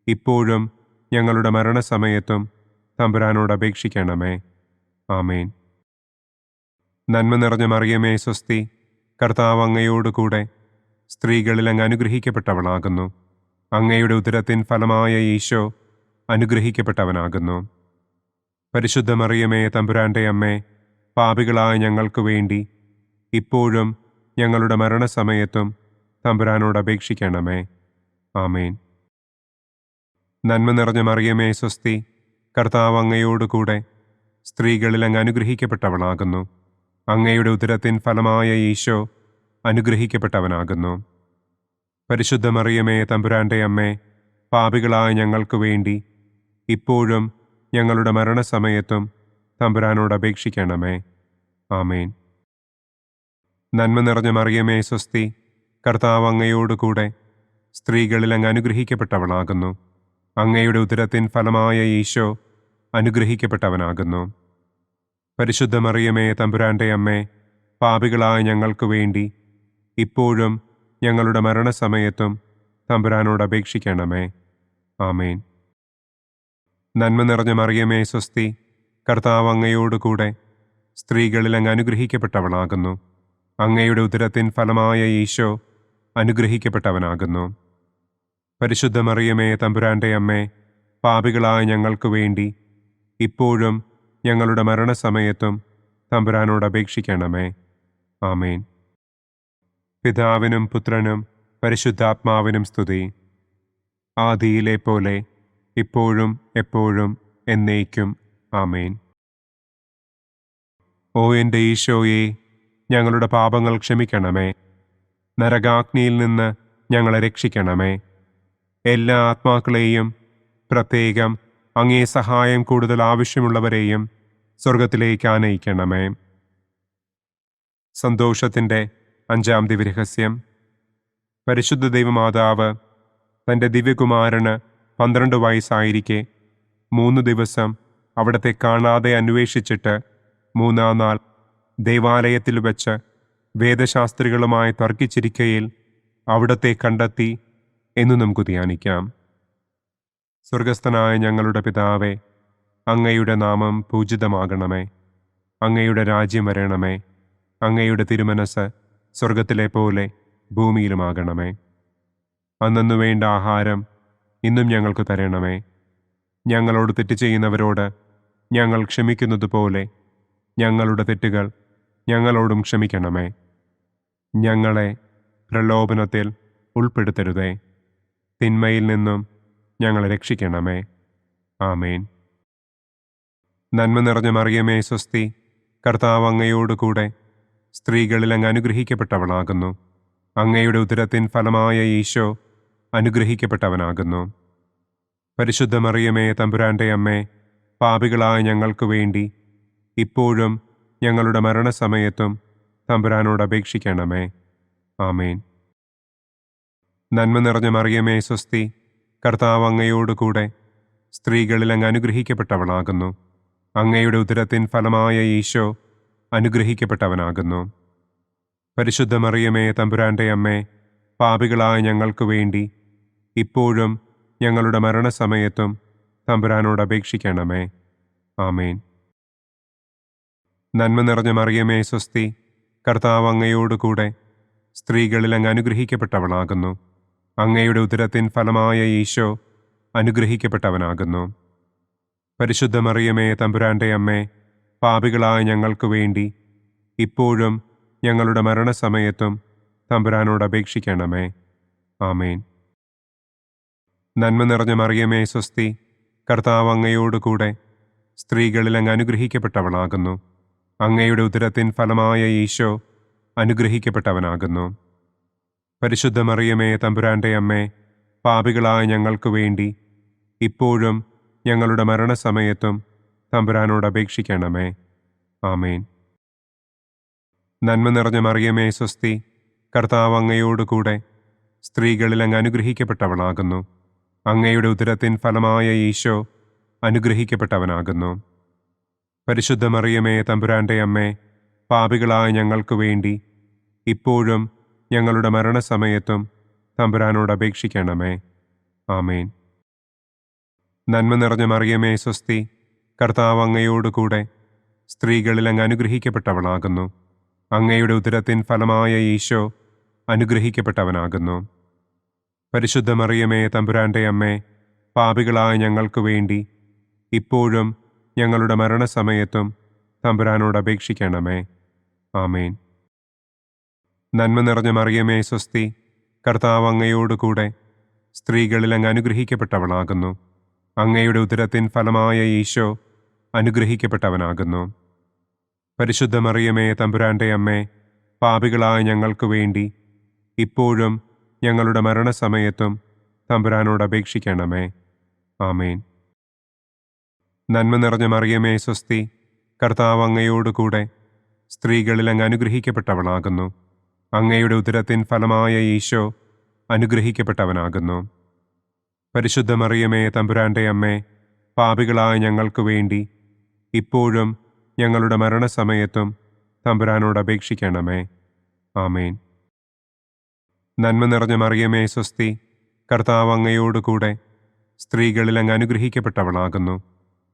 ഇപ്പോഴും ഞങ്ങളുടെ മരണസമയത്തും തമ്പുരാനോട് അപേക്ഷിക്കണമേ. ആമേൻ. നന്മ നിറഞ്ഞ മറിയമേ സ്വസ്തി, കർത്താവ് അങ്ങയോട് കൂടെ സ്ത്രീകളിൽ അങ്ങ് അനുഗ്രഹിക്കപ്പെട്ടവളാകുന്നു. അങ്ങയുടെ ഉദരത്തിൻ ഫലമായ ഈശോ അനുഗ്രഹിക്കപ്പെട്ടവനാകുന്നു. പരിശുദ്ധ മറിയമേ തമ്പുരാൻ്റെ അമ്മേ, പാപികളായ ഞങ്ങൾക്ക് വേണ്ടി ഇപ്പോഴും ഞങ്ങളുടെ മരണസമയത്തും തമ്പുരാനോട് അപേക്ഷിക്കണമേ. ആമേൻ. നന്മ നിറഞ്ഞ മറിയമേ സ്വസ്തി, കർത്താവ് അങ്ങയോട് കൂടെ സ്ത്രീകളിൽ അങ്ങ് അനുഗ്രഹിക്കപ്പെട്ടവളാകുന്നു. അങ്ങയുടെ ഉദരത്തിൻ ഫലമായ ഈശോ അനുഗ്രഹിക്കപ്പെട്ടവനാകുന്നു. പരിശുദ്ധ മറിയമേ തമ്പുരാൻ്റെ അമ്മേ, പാപികളായ ഞങ്ങൾക്ക് വേണ്ടി ഇപ്പോഴും ഞങ്ങളുടെ മരണസമയത്തും തമ്പുരാനോട് അപേക്ഷിക്കണമേ. ആമേൻ. നന്മ നിറഞ്ഞ മറിയമേ സ്വസ്തി, കർത്താവ് അങ്ങയോട് കൂടെ സ്ത്രീകളിൽ അങ്ങ് അനുഗ്രഹിക്കപ്പെട്ടവളാകുന്നു. അങ്ങയുടെ ഉദരത്തിൻ ഫലമായ ഈശോ അനുഗ്രഹിക്കപ്പെട്ടവനാകുന്നു. പരിശുദ്ധ മറിയമേ തമ്പുരാൻ്റെ അമ്മേ, പാപികളായ ഞങ്ങൾക്ക് വേണ്ടി ഇപ്പോഴും ഞങ്ങളുടെ മരണസമയത്തും തമ്പുരാനോട് അപേക്ഷിക്കണമേ. ആമേൻ. നന്മ നിറഞ്ഞ മറിയമേ സ്വസ്തി, കർത്താവ് അങ്ങയോട് കൂടെ സ്ത്രീകളിൽ അങ്ങ് അനുഗ്രഹിക്കപ്പെട്ടവളാകുന്നു. അങ്ങയുടെ ഉദരത്തിൻ ഫലമായ ഈശോ അനുഗ്രഹിക്കപ്പെട്ടവനാകുന്നു. പരിശുദ്ധ മറിയമേ തമ്പുരാന്റെ അമ്മേ, പാപികളായ ഞങ്ങൾക്ക് വേണ്ടി ഇപ്പോഴും ഞങ്ങളുടെ മരണസമയത്തും തമ്പുരാനോട് അപേക്ഷിക്കണമേ. ആമേൻ. പിതാവിനും പുത്രനും പരിശുദ്ധാത്മാവിനും സ്തുതി. ആദിയിലെ പോലെ ഇപ്പോഴും എപ്പോഴും എന്നേക്കും. ആമേൻ. ഓ എൻ്റെ ഈശോയെ, ഞങ്ങളുടെ പാപങ്ങൾ ക്ഷമിക്കണമേ. നരകാഗ്നിയിൽ നിന്ന് ഞങ്ങളെ രക്ഷിക്കണമേ. എല്ലാ ആത്മാക്കളെയും, പ്രത്യേകം അങ്ങേ സഹായം കൂടുതൽ ആവശ്യമുള്ളവരെയും സ്വർഗത്തിലേക്ക് ആനയിക്കണമേ. സന്തോഷത്തിൻ്റെ 5-ാം ദിവ്യരഹസ്യം. പരിശുദ്ധ ദൈവമാതാവ് തൻ്റെ ദിവ്യകുമാരന് 12 വയസ്സായിരിക്കെ 3 ദിവസം അവിടത്തെ കാണാതെ അന്വേഷിച്ചിട്ട് 3-ാം നാൾ ദേവാലയത്തിൽ വച്ച് വേദശാസ്ത്രികളുമായി തർക്കിച്ചിരിക്കയിൽ അവിടത്തെ കണ്ടെത്തി എന്ന് നമുക്ക് ധ്യാനിക്കാം. സ്വർഗസ്ഥനായ ഞങ്ങളുടെ പിതാവേ, അങ്ങയുടെ നാമം പൂജിതമാകണമേ. അങ്ങയുടെ രാജ്യം വരണമേ. അങ്ങയുടെ തിരുമനസ് സ്വർഗത്തിലെ പോലെ ഭൂമിയിലുമാകണമേ. അന്നു വേണ്ട ആഹാരം ഇന്നും ഞങ്ങൾക്ക് തരണമേ. ഞങ്ങളോട് തെറ്റ് ചെയ്യുന്നവരോട് ഞങ്ങൾ ക്ഷമിക്കുന്നത് പോലെ ഞങ്ങളുടെ തെറ്റുകൾ ഞങ്ങളോടും ക്ഷമിക്കണമേ. ഞങ്ങളെ പ്രലോഭനത്തിൽ ഉൾപ്പെടുത്തരുതേ. തിന്മയിൽ നിന്നും ഞങ്ങളെ രക്ഷിക്കണമേ. ആമേൻ. നന്മ നിറഞ്ഞ മറിയമേ സ്വസ്തി, കർത്താവ് അങ്ങയോടുകൂടെ സ്ത്രീകളിൽ അങ്ങ് അനുഗ്രഹിക്കപ്പെട്ടവളാകുന്നു. അങ്ങയുടെ ഉദരത്തിൻ ഫലമായ ഈശോ അനുഗ്രഹിക്കപ്പെട്ടവനാകുന്നു. പരിശുദ്ധ മറിയമേ തമ്പുരാന്റെ അമ്മേ, പാപികളായ ഞങ്ങൾക്ക് വേണ്ടി ഇപ്പോഴും ഞങ്ങളുടെ മരണസമയത്തും തമ്പുരാനോട് അപേക്ഷിക്കണമേ. ആമേൻ. നന്മ നിറഞ്ഞ മറിയമേ സ്വസ്തി, കർത്താവ് അങ്ങയോടുകൂടെ സ്ത്രീകളിൽ അങ്ങ് അനുഗ്രഹിക്കപ്പെട്ടവളാകുന്നു. അങ്ങയുടെ ഉദരത്തിൻ ഫലമായ ഈശോ അനുഗ്രഹിക്കപ്പെട്ടവനാകുന്നു. പരിശുദ്ധ മറിയമേ തമ്പുരാന്റെ അമ്മേ, പാപികളായ ഞങ്ങൾക്ക് വേണ്ടി ഇപ്പോഴും ഞങ്ങളുടെ മരണസമയത്തും തമ്പുരാനോട് അപേക്ഷിക്കണമേ. ആമേൻ. നന്മ നിറഞ്ഞ മറിയമേ സ്വസ്തി, കർത്താവ് അങ്ങയോടുകൂടെ സ്ത്രീകളിൽ അങ്ങ് അനുഗ്രഹിക്കപ്പെട്ടവളാകുന്നു. അങ്ങയുടെ ഉദരത്തിൻ ഫലമായ ഈശോ അനുഗ്രഹിക്കപ്പെട്ടവനാകുന്നു. പരിശുദ്ധ മറിയമേ തമ്പുരാന്റെ അമ്മേ, പാപികളായ ഞങ്ങൾക്ക് വേണ്ടി ഇപ്പോഴും ഞങ്ങളുടെ മരണസമയത്തും തമ്പുരാനോട് അപേക്ഷിക്കണമേ. ആമേൻ. നന്മ നിറഞ്ഞ മറിയമേ സ്വസ്തി, കർത്താവ് അങ്ങയോടുകൂടെ സ്ത്രീകളിൽ അങ്ങ് അനുഗ്രഹിക്കപ്പെട്ടവളാകുന്നു. അങ്ങയുടെ ഉദരത്തിൻ ഫലമായ ഈശോ അനുഗ്രഹിക്കപ്പെട്ടവനാകുന്നു. പരിശുദ്ധ മറിയമേ തമ്പുരാന്റെ അമ്മേ, പാപികളായ ഞങ്ങൾക്ക് വേണ്ടി ഇപ്പോഴും ഞങ്ങളുടെ മരണസമയത്തും തമ്പുരാനോട് അപേക്ഷിക്കണമേ. ആമേൻ. നന്മ നിറഞ്ഞ മറിയമേ സ്വസ്തി, കർത്താവ് അങ്ങയോടുകൂടെ സ്ത്രീകളിൽ അങ്ങ് അനുഗ്രഹിക്കപ്പെട്ടവളാകുന്നു. അങ്ങയുടെ ഉദരത്തിൻ ഫലമായ ഈശോ അനുഗ്രഹിക്കപ്പെട്ടവനാകുന്നു. പരിശുദ്ധ മറിയമേ തമ്പുരാന്റെ അമ്മേ, പാപികളായ ഞങ്ങൾക്ക് വേണ്ടി ഇപ്പോഴും ഞങ്ങളുടെ മരണസമയത്തും തമ്പുരാനോട് അപേക്ഷിക്കണമേ. ആമേൻ. നന്മ നിറഞ്ഞ മറിയമേ സ്വസ്തി, കർത്താവ് അങ്ങയോടുകൂടെ സ്ത്രീകളിൽ അങ്ങ് അനുഗ്രഹിക്കപ്പെട്ടവളാകുന്നു. അങ്ങയുടെ ഉദരത്തിൻ ഫലമായ ഈശോ അനുഗ്രഹിക്കപ്പെട്ടവനാകുന്നു. പരിശുദ്ധ മറിയമേ തമ്പുരാന്റെ അമ്മേ, പാപികളായ ഞങ്ങൾക്ക് വേണ്ടി ഇപ്പോഴും ഞങ്ങളുടെ മരണസമയത്തും തമ്പുരാനോട് അപേക്ഷിക്കണമേ. ആമേൻ. നന്മ നിറഞ്ഞ മറിയമേ സ്വസ്തി, കർത്താവ് അങ്ങയോടുകൂടെ സ്ത്രീകളിൽ അങ്ങ് അനുഗ്രഹിക്കപ്പെട്ടവളാകുന്നു. അങ്ങയുടെ ഉദരത്തിൻ ഫലമായ ഈശോ അനുഗ്രഹിക്കപ്പെട്ടവനാകുന്നു. പരിശുദ്ധ മറിയമേ തമ്പുരാന്റെ അമ്മേ, പാപികളായ ഞങ്ങൾക്ക് വേണ്ടി ഇപ്പോഴും ഞങ്ങളുടെ മരണസമയത്തും തമ്പുരാനോട് അപേക്ഷിക്കണമേ. ആമേൻ. നന്മ നിറഞ്ഞ മറിയമേ സ്വസ്തി, കർത്താവ് അങ്ങയോടുകൂടെ സ്ത്രീകളിൽ അങ്ങ് അനുഗ്രഹിക്കപ്പെട്ടവളാകുന്നു. അങ്ങയുടെ ഉദരത്തിൻ ഫലമായ ഈശോ അനുഗ്രഹിക്കപ്പെട്ടവനാകുന്നു. പരിശുദ്ധ മറിയമേ തമ്പുരാന്റെ അമ്മേ, പാപികളായ ഞങ്ങൾക്ക് വേണ്ടി ഇപ്പോഴും ഞങ്ങളുടെ മരണസമയത്തും തമ്പുരാനോട് അപേക്ഷിക്കണമേ. ആമേൻ. നന്മ നിറഞ്ഞ മറിയമേ സ്വസ്തി, കർത്താവ് അങ്ങയോടുകൂടെ സ്ത്രീകളിൽ അങ്ങ് അനുഗ്രഹിക്കപ്പെട്ടവളാകുന്നു.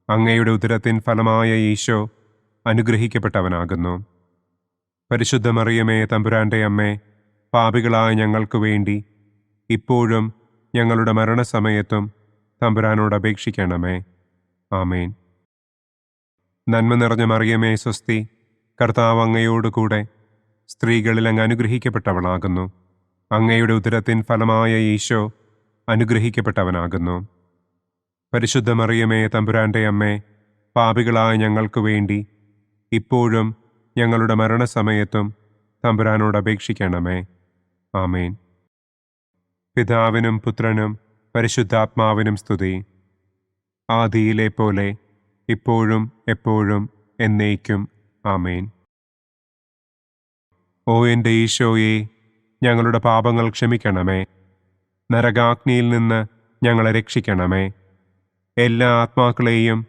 അങ്ങയുടെ ഉദരത്തിൻ ഫലമായ ഈശോ അനുഗ്രഹിക്കപ്പെട്ടവനാകുന്നു. പരിശുദ്ധ മറിയമേ തമ്പുരാന്റെ അമ്മേ, പാപികളായ ഞങ്ങൾക്ക് വേണ്ടി ഇപ്പോഴും ഞങ്ങളുടെ മരണസമയത്തും തമ്പുരാനോട് അപേക്ഷിക്കണമേ. ആമേൻ. നന്മ നിറഞ്ഞ മറിയമേ സ്വസ്തി, കർത്താവ് അങ്ങയോടുകൂടെ സ്ത്രീകളിൽ അങ്ങ് അനുഗ്രഹിക്കപ്പെട്ടവളാകുന്നു. അങ്ങയുടെ ഉദരത്തിൻ ഫലമായ ഈശോ അനുഗ്രഹിക്കപ്പെട്ടവനാകുന്നു. പരിശുദ്ധ മറിയമേ തമ്പുരാൻ്റെ അമ്മേ, പാപികളായ ഞങ്ങൾക്ക് വേണ്ടി ഇപ്പോഴും ഞങ്ങളുടെ മരണസമയത്തും തമ്പുരാനോട് അപേക്ഷിക്കണമേ. ആമേൻ. പിതാവിനും പുത്രനും പരിശുദ്ധാത്മാവിനും സ്തുതി. ആദിയിലെ പോലെ ഇപ്പോഴും എപ്പോഴും എന്നേക്കും. ആമേൻ. ഓ എൻ്റെ ഈശോയെ, ഞങ്ങളുടെ പാപങ്ങൾ ക്ഷമിക്കണമേ. നരകാഗ്നിയിൽ നിന്ന് ഞങ്ങളെ രക്ഷിക്കണമേ. എല്ലാ ആത്മാക്കളെയും,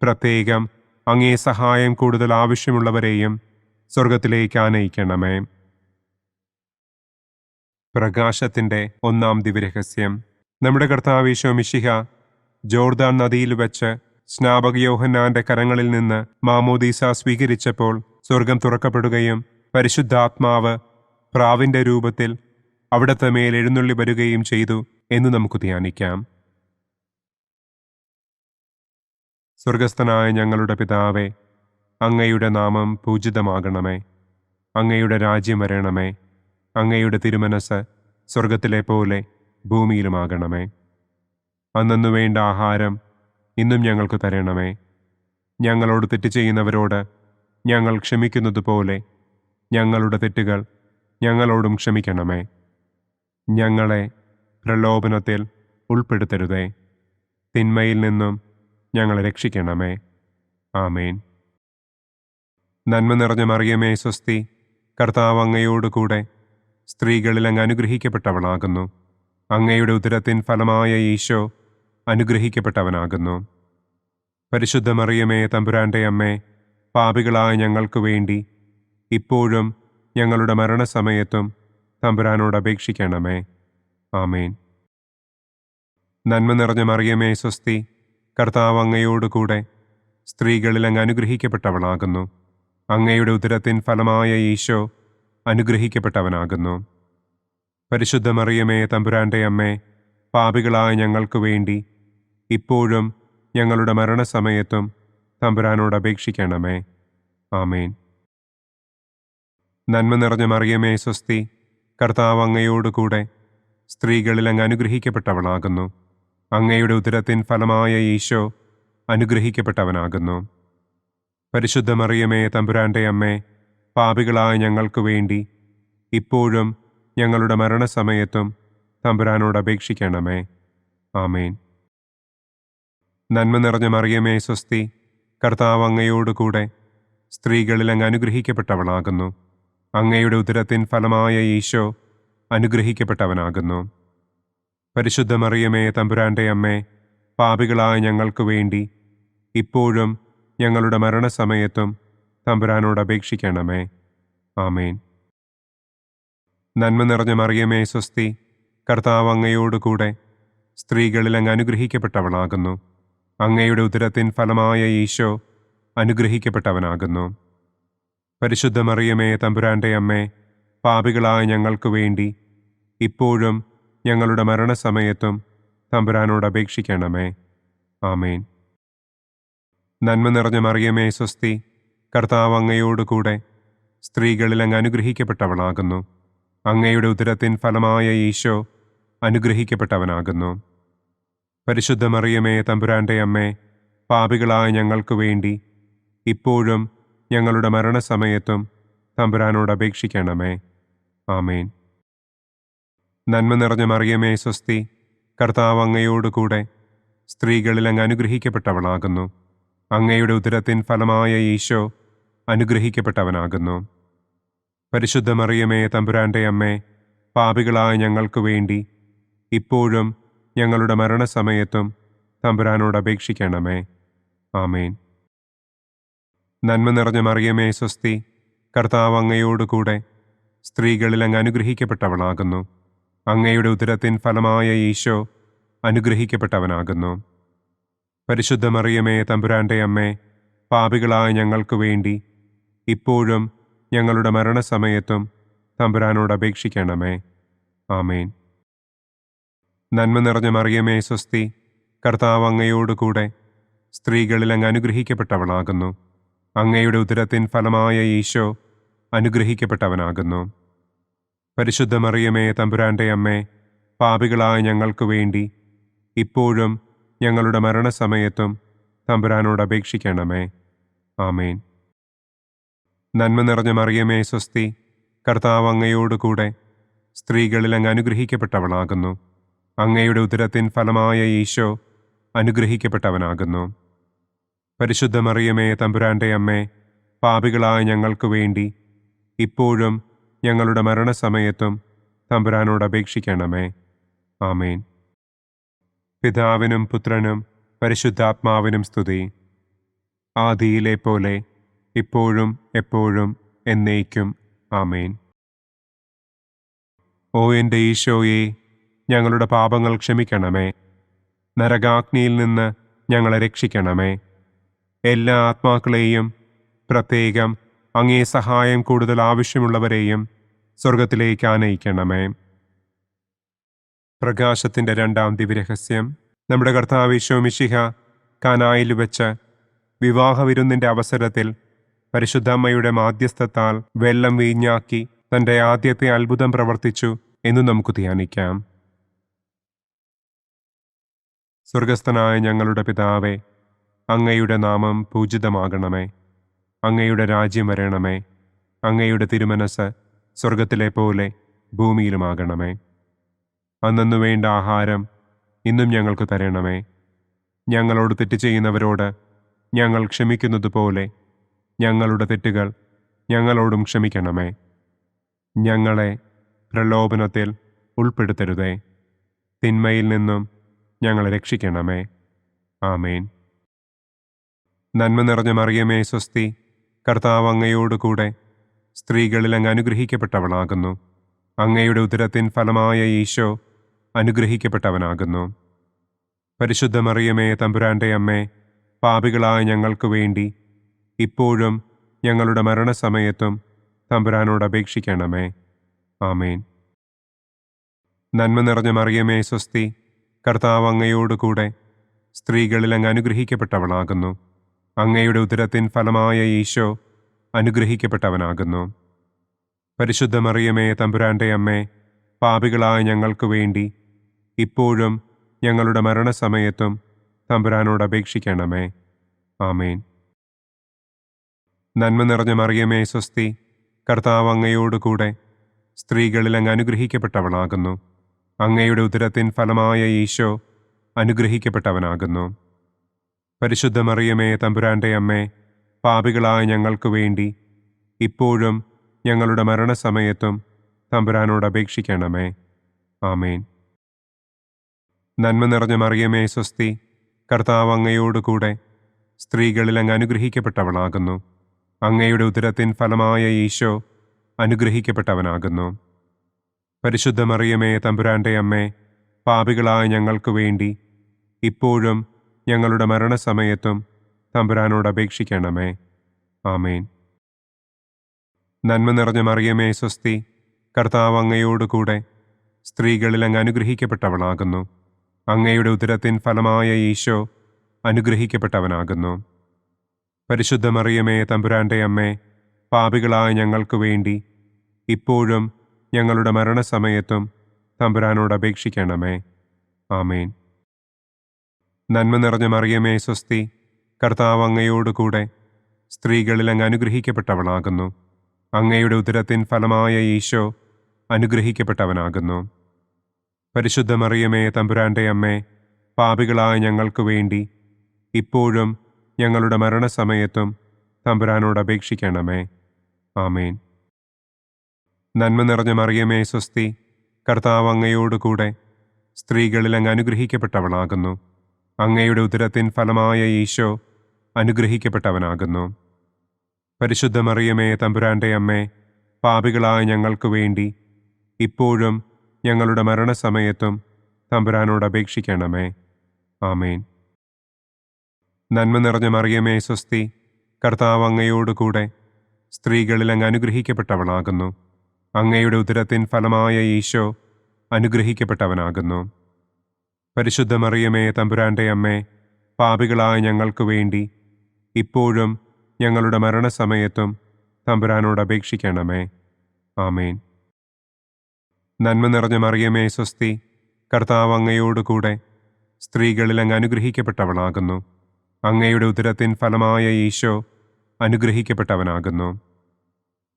പ്രത്യേകം അങ്ങേ സഹായം കൂടുതൽ ആവശ്യമുള്ളവരെയും സ്വർഗത്തിലേക്ക് ആനയിക്കണമേ. പ്രകാശത്തിൻ്റെ ഒന്നാം ദിവ്യരഹസ്യം. നമ്മുടെ കർത്താവ് ഈശോ മിശിഹ ജോർദാൻ നദിയിൽ വെച്ച് സ്നാപക യോഹന്നാന്റെ കരങ്ങളിൽ നിന്ന് മാമോദീസ സ്വീകരിച്ചപ്പോൾ സ്വർഗം തുറക്കപ്പെടുകയും പരിശുദ്ധാത്മാവ് പ്രാവിന്റെ രൂപത്തിൽ അവിടത്തെ മേൽ എഴുന്നള്ളി വരികയും ചെയ്തു എന്ന് നമുക്ക് ധ്യാനിക്കാം. സ്വർഗസ്ഥനായ ഞങ്ങളുടെ പിതാവേ, അങ്ങയുടെ നാമം പൂജിതമാകണമേ. അങ്ങയുടെ രാജ്യം വരണമേ. അങ്ങയുടെ തിരുമനസ് സ്വർഗത്തിലെ പോലെ ഭൂമിയിലുമാകണമേ. അന്നന്നു വേണ്ട ആഹാരം ഇന്നും ഞങ്ങൾക്ക് തരണമേ. ഞങ്ങളോട് തെറ്റ് ചെയ്യുന്നവരോട് ഞങ്ങൾ ക്ഷമിക്കുന്നത് പോലെ ഞങ്ങളുടെ തെറ്റുകൾ ഞങ്ങളോടും ക്ഷമിക്കണമേ. ഞങ്ങളെ പ്രലോഭനത്തിൽ ഉൾപ്പെടുത്തരുതേ, തിന്മയിൽ നിന്നും ഞങ്ങളെ രക്ഷിക്കണമേ. ആമേൻ. നന്മ നിറഞ്ഞ മറിയമേ സ്വസ്തി, കർത്താവ് അങ്ങയോടുകൂടെ സ്ത്രീകളിൽ അങ്ങ് അനുഗ്രഹിക്കപ്പെട്ടവളാകുന്നു. അങ്ങയുടെ ഉദരത്തിൻ ഫലമായ ഈശോ അനുഗ്രഹിക്കപ്പെട്ടവനാകുന്നു. പരിശുദ്ധ മറിയമേ തമ്പുരാൻ്റെ അമ്മേ, പാപികളായ ഞങ്ങൾക്ക് വേണ്ടി ഇപ്പോഴും ഞങ്ങളുടെ മരണസമയത്തും തമ്പുരാനോട് അപേക്ഷിക്കണമേ. ആമേൻ. നന്മ നിറഞ്ഞ മറിയമേ സ്വസ്തി, കർത്താവ് അങ്ങയോടുകൂടെ സ്ത്രീകളിൽ അങ്ങ് അനുഗ്രഹിക്കപ്പെട്ടവളാകുന്നു. അങ്ങയുടെ ഉദരത്തിൻ ഫലമായ ഈശോ അനുഗ്രഹിക്കപ്പെട്ടവനാകുന്നു. പരിശുദ്ധ മറിയമേ തമ്പുരാൻ്റെ അമ്മേ, പാപികളായ ഞങ്ങൾക്ക് വേണ്ടി ഇപ്പോഴും ഞങ്ങളുടെ മരണസമയത്തും തമ്പുരാനോട് അപേക്ഷിക്കണമേ. ആമേൻ. നന്മ നിറഞ്ഞ മറിയമേ സ്വസ്തി, കർത്താവ് അങ്ങയോടുകൂടെ സ്ത്രീകളിൽ അങ്ങ് അനുഗ്രഹിക്കപ്പെട്ടവളാകുന്നു. അങ്ങയുടെ ഉദരത്തിൻ ഫലമായ ഈശോ അനുഗ്രഹിക്കപ്പെട്ടവനാകുന്നു. പരിശുദ്ധ മറിയമേ തമ്പുരാൻ്റെ അമ്മേ, പാപികളായ ഞങ്ങൾക്ക് വേണ്ടി ഇപ്പോഴും ഞങ്ങളുടെ മരണസമയത്തും തമ്പുരാനോട് അപേക്ഷിക്കണമേ. ആമേൻ. നന്മ നിറഞ്ഞ മറിയമേ സ്വസ്തി, കർത്താവ് അങ്ങയോടുകൂടെ സ്ത്രീകളിൽ അങ്ങ് അനുഗ്രഹിക്കപ്പെട്ടവളാകുന്നു. അങ്ങയുടെ ഉദരത്തിൻ ഫലമായ ഈശോ അനുഗ്രഹിക്കപ്പെട്ടവനാകുന്നു. പരിശുദ്ധ മറിയമേ തമ്പുരാൻ്റെ അമ്മേ, പാപികളായ ഞങ്ങൾക്ക് വേണ്ടി ഇപ്പോഴും ഞങ്ങളുടെ മരണസമയത്തും തമ്പുരാനോട് അപേക്ഷിക്കണമേ. ആമേൻ. നന്മ നിറഞ്ഞ മറിയമേ സ്വസ്തി, കർത്താവ് അങ്ങയോടുകൂടെ സ്ത്രീകളിൽ അങ്ങ് അനുഗ്രഹിക്കപ്പെട്ടവളാകുന്നു. അങ്ങയുടെ ഉദരത്തിൻ ഫലമായ ഈശോ അനുഗ്രഹിക്കപ്പെട്ടവനാകുന്നു. പരിശുദ്ധ മറിയമേ തമ്പുരാൻ്റെ അമ്മേ, പാപികളായ ഞങ്ങൾക്ക് വേണ്ടി ഇപ്പോഴും ഞങ്ങളുടെ മരണസമയത്തും തമ്പുരാനോട് അപേക്ഷിക്കണമേ. ആമേൻ. നന്മ നിറഞ്ഞ മറിയമേ സ്വസ്തി, കർത്താവ് അങ്ങയോടുകൂടെ സ്ത്രീകളിൽ അങ്ങ് അനുഗ്രഹിക്കപ്പെട്ടവളാകുന്നു. അങ്ങയുടെ ഉദരത്തിൻ ഫലമായ ഈശോ അനുഗ്രഹിക്കപ്പെട്ടവനാകുന്നു. പരിശുദ്ധ മറിയമേ തമ്പുരാൻ്റെ അമ്മേ, പാപികളായ ഞങ്ങൾക്ക് വേണ്ടി ഇപ്പോഴും ഞങ്ങളുടെ മരണസമയത്തും തമ്പുരാനോട് അപേക്ഷിക്കണമേ. ആമേൻ. നന്മ നിറഞ്ഞ മറിയമേ സ്വസ്തി, കർത്താവ് അങ്ങയോടുകൂടെ സ്ത്രീകളിൽ അങ്ങ് അനുഗ്രഹിക്കപ്പെട്ടവളാകുന്നു. അങ്ങയുടെ ഉദരത്തിൻ ഫലമായ ഈശോ അനുഗ്രഹിക്കപ്പെട്ടവനാകുന്നു. പരിശുദ്ധ മറിയമേ തമ്പുരാൻ്റെ അമ്മേ, പാപികളായ ഞങ്ങൾക്ക് വേണ്ടി ഇപ്പോഴും ഞങ്ങളുടെ മരണസമയത്തും തമ്പുരാനോട് അപേക്ഷിക്കണമേ. ആമേൻ. നന്മ നിറഞ്ഞ മറിയമേ സ്വസ്തി, കർത്താവ് അങ്ങയോടുകൂടെ സ്ത്രീകളിൽ അങ്ങ് അനുഗ്രഹിക്കപ്പെട്ടവളാകുന്നു. അങ്ങയുടെ ഉദരത്തിൻ ഫലമായ ഈശോ അനുഗ്രഹിക്കപ്പെട്ടവനാകുന്നു. പരിശുദ്ധ മറിയമേ തമ്പുരാൻ്റെ അമ്മേ, പാപികളായ ഞങ്ങൾക്ക് വേണ്ടി ഇപ്പോഴും ഞങ്ങളുടെ മരണസമയത്തും തമ്പുരാനോട് അപേക്ഷിക്കണമേ. ആമേൻ. നന്മ നിറഞ്ഞ മറിയമേ സ്വസ്തി, കർത്താവ് അങ്ങയോടുകൂടെ സ്ത്രീകളിൽ അങ്ങ് അനുഗ്രഹിക്കപ്പെട്ടവളാകുന്നു. അങ്ങയുടെ ഉദരത്തിൻ ഫലമായ ഈശോ അനുഗ്രഹിക്കപ്പെട്ടവനാകുന്നു. പരിശുദ്ധ മറിയമേ തമ്പുരാന്റെ അമ്മേ, പാപികളായ ഞങ്ങൾക്ക് വേണ്ടി ഇപ്പോഴും ഞങ്ങളുടെ മരണസമയത്തും തമ്പുരാനോട് അപേക്ഷിക്കണമേ. ആമേൻ. നന്മ നിറഞ്ഞ മറിയമേ സ്വസ്തി, കർത്താവ് അങ്ങയോടുകൂടെ സ്ത്രീകളിൽ അങ്ങ് അനുഗ്രഹിക്കപ്പെട്ടവളാകുന്നു. അങ്ങയുടെ ഉദരത്തിൻ ഫലമായ ഈശോ അനുഗ്രഹിക്കപ്പെട്ടവനാകുന്നു. പരിശുദ്ധ മറിയമേ തമ്പുരാന്റെ അമ്മേ, പാപികളായ ഞങ്ങൾക്ക് വേണ്ടി ഇപ്പോഴും ഞങ്ങളുടെ മരണസമയത്തും തമ്പുരാനോട് അപേക്ഷിക്കണമേ. ആമേൻ. പിതാവിനും പുത്രനും പരിശുദ്ധാത്മാവിനും സ്തുതി. ആദിയിലെ പോലെ ഇപ്പോഴും എപ്പോഴും എന്നേക്കും. ആമേൻ. ഓ എൻ്റെ ഈശോയെ, ഞങ്ങളുടെ പാപങ്ങൾ ക്ഷമിക്കണമേ. നരകാഗ്നിയിൽ നിന്ന് ഞങ്ങളെ രക്ഷിക്കണമേ. എല്ലാ ആത്മാക്കളെയും, പ്രത്യേകം അങ്ങേ സഹായം കൂടുതൽ ആവശ്യമുള്ളവരെയും സ്വർഗത്തിലേക്ക് ആനയിക്കണമേ. പ്രകാശത്തിൻ്റെ രണ്ടാം ദിവ്യരഹസ്യം. നമ്മുടെ കർത്താവ് ഈശോ മിശിഹ കാനായിൽ വെച്ച് വിവാഹവിരുന്നിൻ്റെ അവസരത്തിൽ പരിശുദ്ധമ്മയുടെ മാധ്യസ്ഥത്താൽ വെള്ളം വീഞ്ഞാക്കി തൻ്റെ ആദ്യത്തെ അത്ഭുതം പ്രവർത്തിച്ചു എന്ന് നമുക്ക് ധ്യാനിക്കാം. സ്വർഗസ്ഥനായ ഞങ്ങളുടെ പിതാവേ, അങ്ങയുടെ നാമം പൂജിതമാകണമേ. അങ്ങയുടെ രാജ്യം വരണമേ. അങ്ങയുടെ തിരുമനസ് സ്വർഗത്തിലെ പോലെ ഭൂമിയിലുമാകണമേ. അന്നു വേണ്ട ആഹാരം ഇന്നും ഞങ്ങൾക്ക് തരണമേ. ഞങ്ങളോട് തെറ്റ് ചെയ്യുന്നവരോട് ഞങ്ങൾ ക്ഷമിക്കുന്നത് പോലെ ഞങ്ങളുടെ തെറ്റുകൾ ഞങ്ങളോടും ക്ഷമിക്കണമേ. ഞങ്ങളെ പ്രലോഭനത്തിൽ ഉൾപ്പെടുത്തരുതേ. തിന്മയിൽ നിന്നും ഞങ്ങളെ രക്ഷിക്കണമേ. ആമേൻ. നന്മ നിറഞ്ഞ മറിയമേ സ്വസ്തി, കർത്താവ് അങ്ങയോടുകൂടെ സ്ത്രീകളിൽ അങ്ങ് അനുഗ്രഹിക്കപ്പെട്ടവളാകുന്നു. അങ്ങയുടെ ഉദരത്തിൻ ഫലമായ ഈശോ അനുഗ്രഹിക്കപ്പെട്ടവനാകുന്നു. പരിശുദ്ധ മറിയമേ തമ്പുരാന്റെ അമ്മേ, പാപികളായ ഞങ്ങൾക്ക് വേണ്ടി ഇപ്പോഴും ഞങ്ങളുടെ മരണസമയത്തും തമ്പുരാനോട് അപേക്ഷിക്കണമേ. ആമേൻ. നന്മ നിറഞ്ഞ മറിയമേ സ്വസ്തി, കർത്താവ് അങ്ങയോടുകൂടെ സ്ത്രീകളിൽ അങ്ങ് അനുഗ്രഹിക്കപ്പെട്ടവളാകുന്നു. അങ്ങയുടെ ഉദരത്തിൻ ഫലമായ ഈശോ അനുഗ്രഹിക്കപ്പെട്ടവനാകുന്നു. പരിശുദ്ധ മറിയമേ തമ്പുരാന്റെ അമ്മേ, പാപികളായ ഞങ്ങൾക്ക് വേണ്ടി ഇപ്പോഴും ഞങ്ങളുടെ മരണസമയത്തും തമ്പുരാനോട് അപേക്ഷിക്കണമേ. ആമേൻ. നന്മ നിറഞ്ഞ മറിയമേ സ്വസ്തി, കർത്താവ് അങ്ങയോടുകൂടെ സ്ത്രീകളിൽ അങ്ങ് അനുഗ്രഹിക്കപ്പെട്ടവളാകുന്നു. അങ്ങയുടെ ഉദരത്തിൻ ഫലമായ ഈശോ അനുഗ്രഹിക്കപ്പെട്ടവനാകുന്നു. പരിശുദ്ധ മറിയമേ തമ്പുരാന്റെ അമ്മേ, പാപികളായ ഞങ്ങൾക്ക് വേണ്ടി ഇപ്പോഴും ഞങ്ങളുടെ മരണസമയത്തും തമ്പുരാനോട് അപേക്ഷിക്കണമേ. ആമേൻ. നന്മ നിറഞ്ഞ മറിയമേ സ്വസ്തി, കർത്താവ് അങ്ങയോടുകൂടെ സ്ത്രീകളിൽ അങ്ങ് അനുഗ്രഹിക്കപ്പെട്ടവളാകുന്നു. അങ്ങയുടെ ഉദരത്തിൻ ഫലമായ ഈശോ അനുഗ്രഹിക്കപ്പെട്ടവനാകുന്നു. പരിശുദ്ധ മറിയമേ തമ്പുരാന്റെ അമ്മേ, പാപികളായ ഞങ്ങൾക്ക് വേണ്ടി ഇപ്പോഴും ഞങ്ങളുടെ മരണസമയത്തും തമ്പുരാനോട് അപേക്ഷിക്കണമേ. ആമേൻ. നന്മ നിറഞ്ഞ മറിയമേ സ്വസ്തി, കർത്താവ് അങ്ങയോടുകൂടെ സ്ത്രീകളിൽ അങ്ങ് അനുഗ്രഹിക്കപ്പെട്ടവളാകുന്നു. അങ്ങയുടെ ഉദരത്തിൻ ഫലമായ ഈശോ അനുഗ്രഹിക്കപ്പെട്ടവനാകുന്നു. പരിശുദ്ധ മറിയമേ തമ്പുരാന്റെ അമ്മേ, പാപികളായ ഞങ്ങൾക്ക് വേണ്ടി ഇപ്പോഴും ഞങ്ങളുടെ മരണസമയത്തും തമ്പുരാനോട് അപേക്ഷിക്കണമേ. ആമേൻ. നന്മ നിറഞ്ഞ മറിയമേ സ്വസ്തി, കർത്താവ് അങ്ങയോടുകൂടെ സ്ത്രീകളിൽ അങ്ങ് അനുഗ്രഹിക്കപ്പെട്ടവളാകുന്നു. അങ്ങയുടെ ഉദരത്തിൻ ഫലമായ ഈശോ അനുഗ്രഹിക്കപ്പെട്ടവനാകുന്നു. പരിശുദ്ധ മറിയമേ തമ്പുരാന്റെ അമ്മേ, പാപികളായ ഞങ്ങൾക്ക് വേണ്ടി ഇപ്പോഴും ഞങ്ങളുടെ മരണസമയത്തും തമ്പുരാനോട് അപേക്ഷിക്കണമേ. ആമേൻ. നന്മ നിറഞ്ഞ മറിയമേ സ്വസ്തി, കർത്താവ് അങ്ങയോടുകൂടെ സ്ത്രീകളിൽ അങ്ങ് അനുഗ്രഹിക്കപ്പെട്ടവളാകുന്നു. അങ്ങയുടെ ഉദരത്തിൻ ഫലമായ ഈശോ അനുഗ്രഹിക്കപ്പെട്ടവനാകുന്നു. പരിശുദ്ധ മറിയമേ തമ്പുരാന്റെ അമ്മേ, പാപികളായ ഞങ്ങൾക്ക് വേണ്ടി ഇപ്പോഴും ഞങ്ങളുടെ മരണസമയത്തും തമ്പുരാനോട് അപേക്ഷിക്കണമേ. ആമേൻ. നന്മ നിറഞ്ഞ മറിയമേ സ്വസ്തി, കർത്താവ് അങ്ങയോടുകൂടെ സ്ത്രീകളിൽ അങ്ങ് അനുഗ്രഹിക്കപ്പെട്ടവളാകുന്നു. അങ്ങയുടെ ഉദരത്തിൻ ഫലമായ ഈശോ അനുഗ്രഹിക്കപ്പെട്ടവനാകുന്നു. പരിശുദ്ധ മറിയമേ തമ്പുരാന്റെ അമ്മേ, പാപികളായ ഞങ്ങൾക്ക് വേണ്ടി ഇപ്പോഴും ഞങ്ങളുടെ മരണസമയത്തും തമ്പുരാനോട് അപേക്ഷിക്കണമേ. ആമേൻ. നന്മ നിറഞ്ഞ മറിയമേ സ്വസ്തി, കർത്താവ് അങ്ങയോടുകൂടെ സ്ത്രീകളിൽ അങ്ങ് അനുഗ്രഹിക്കപ്പെട്ടവളാകുന്നു. അങ്ങയുടെ ഉദരത്തിൻ ഫലമായ ഈശോ അനുഗ്രഹിക്കപ്പെട്ടവനാകുന്നു.